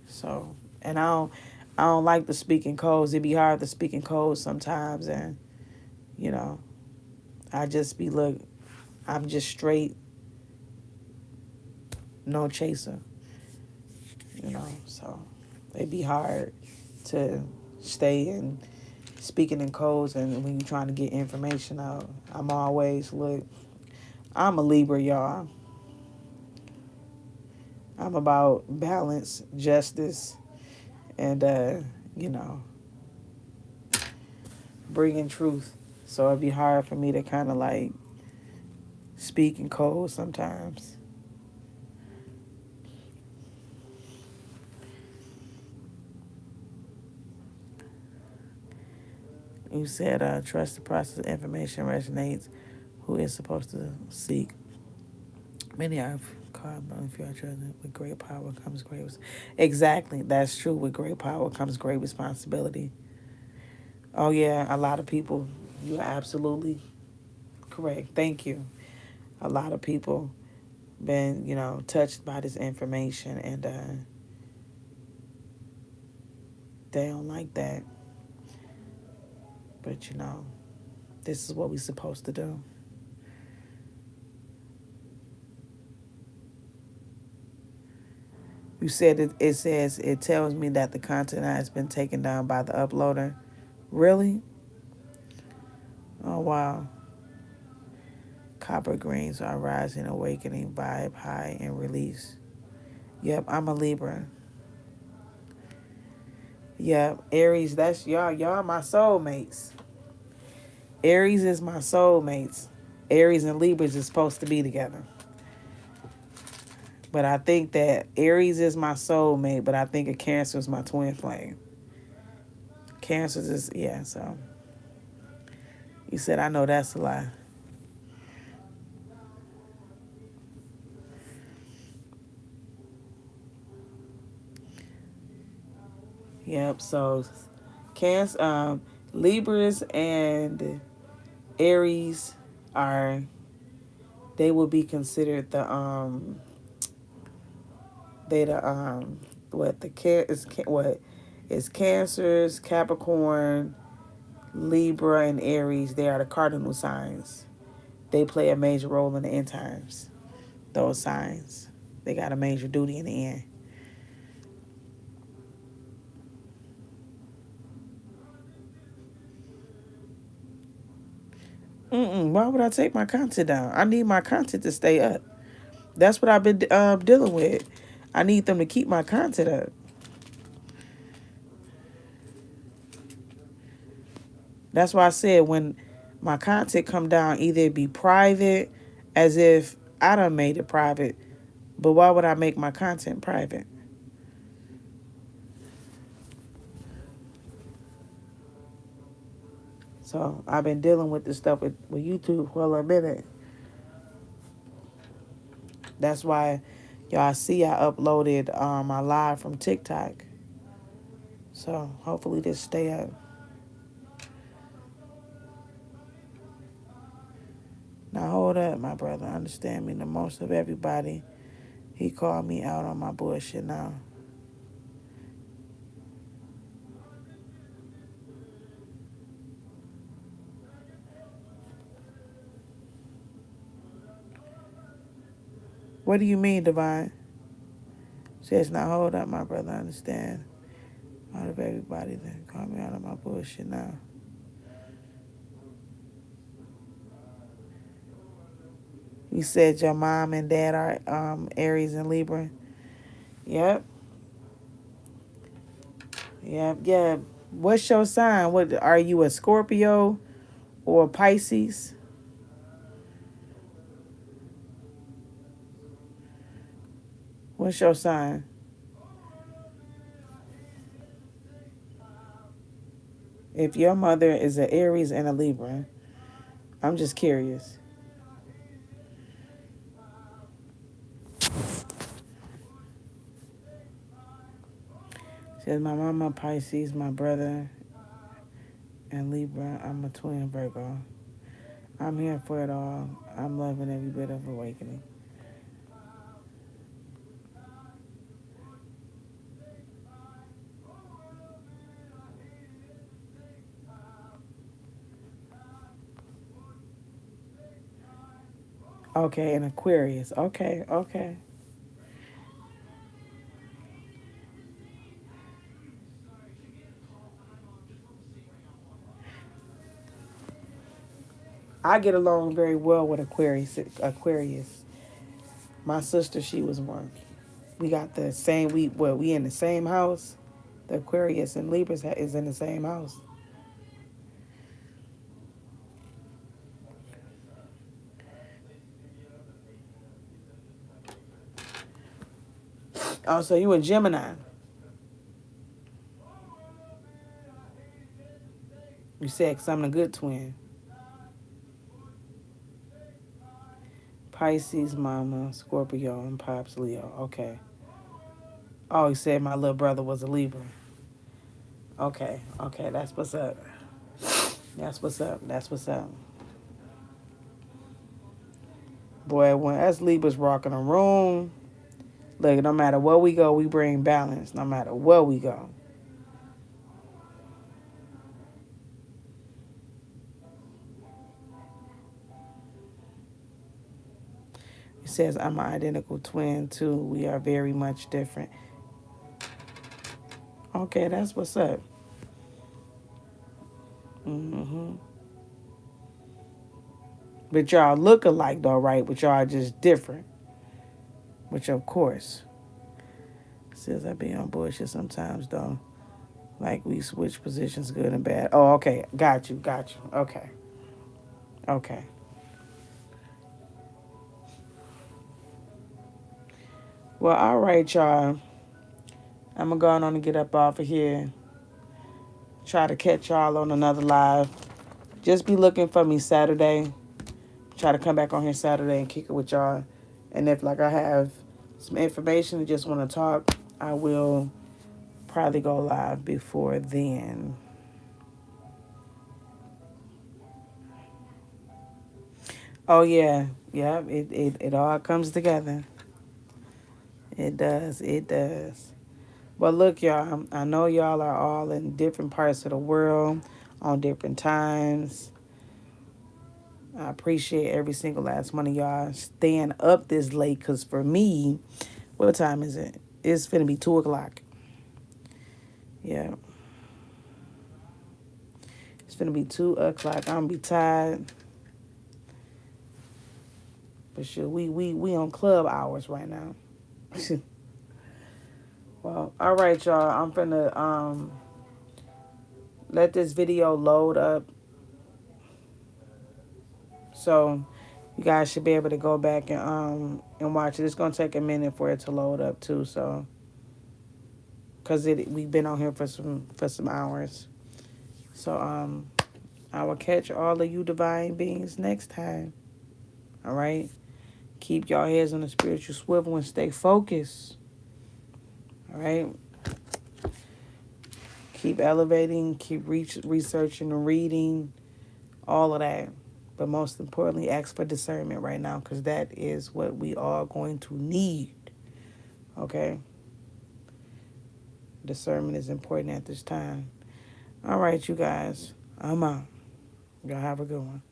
So, and I don't like the speaking codes. It be hard to speak in codes sometimes, and you know, I just be look. I'm just straight, no chaser. So it be hard to stay in speaking in codes, and when you're trying to get information out, I'm always look. I'm a Libra, y'all. I'm about balance, justice, and you know, bringing truth. So it'd be hard for me to kind of like speak in code sometimes. You said trust the process. Information resonates. Who is supposed to seek? Many are called, but if you are trusted, with great power comes exactly. That's true. With great power comes great responsibility. Oh yeah, a lot of people. You are absolutely correct. Thank you. A lot of people been touched by this information, and they don't like that. But this is what we're supposed to do. You said it says it tells me that the content has been taken down by the uploader. Really? Oh wow. Copper greens are rising, awakening, vibe high, and release. Yep, I'm a Libra. Yep, Aries, that's y'all. Y'all my soulmates. Aries is my soulmates. Aries and Libras is supposed to be together. But I think that Aries is my soulmate, but I think a Cancer is my twin flame. Cancer is, yeah, so you said I know that's a lie. Yep. So, Cancer, Libras and Aries are they will be considered the what the can is what is Cancers, Capricorn, Libra, and Aries. They are the cardinal signs. They play a major role in the end times. Those signs, they got a major duty in the end. Why would I take my content down? I need my content to stay up. That's what I've been dealing with. I need them to keep my content up. That's why I said when my content come down, either it be private, as if I done made it private. But why would I make my content private? So I've been dealing with this stuff with YouTube for a minute. That's why y'all see I uploaded my live from TikTok. So hopefully this stay up. Now hold up, my brother. Understand me the most of everybody. He called me out on my bullshit now. What do you mean, Divine? Says now hold up, my brother. Understand. Out of everybody that called me out on my bullshit now. You said your mom and dad are Aries and Libra. Yep. Yep. Yeah. What's your sign? What are you, a Scorpio or a Pisces? What's your sign? If your mother is an Aries and a Libra, I'm just curious. Says my mama Pisces, my brother and Libra. I'm a twin Virgo. I'm here for it all. I'm loving every bit of awakening. Okay, and Aquarius. Okay, okay. I get along very well with Aquarius. Aquarius. My sister, she was one. We got the same. We in the same house. The Aquarius and Libras is in the same house. Oh, so you a Gemini? You said 'cause I'm a good twin. Pisces, Mama, Scorpio, and Pops Leo. Okay. Oh, he said my little brother was a Libra. Okay, okay, that's what's up. That's what's up. That's what's up. Boy, when us Libras rocking a room, look, no matter where we go, we bring balance. No matter where we go. He says I'm an identical twin too. We are very much different. Okay, that's what's up. hmm But y'all look alike though, right? But y'all just different. Which of course. Says I be on bullshit sometimes though. Like we switch positions good and bad. Oh, okay. Got you, got you. Okay. Okay. Well, all right, y'all. I'm gonna go on and get up off of here. Try to catch y'all on another live. Just be looking for me Saturday. Try to come back on here Saturday and kick it with y'all. And if like I have some information and just want to talk, I will probably go live before then. Oh yeah, yeah. It all comes together. It does. It does. But look, y'all. I know y'all are all in different parts of the world on different times. I appreciate every single last one of y'all staying up this late. Cause for me, what time is it? It's finna be 2 o'clock. Yeah, it's finna be 2 o'clock. I'm gonna be tired. But sure, we on club hours right now. Well, all right, y'all. I'm finna let this video load up, so you guys should be able to go back and watch it. It's gonna take a minute for it to load up too, so because we've been on here for some hours. So I will catch all of you divine beings next time. All right. Keep y'all heads on the spiritual swivel and stay focused. All right. Keep elevating. Keep researching and reading. All of that. But most importantly, ask for discernment right now because that is what we are going to need. Okay? Discernment is important at this time. All right, you guys. I'm out. Y'all have a good one.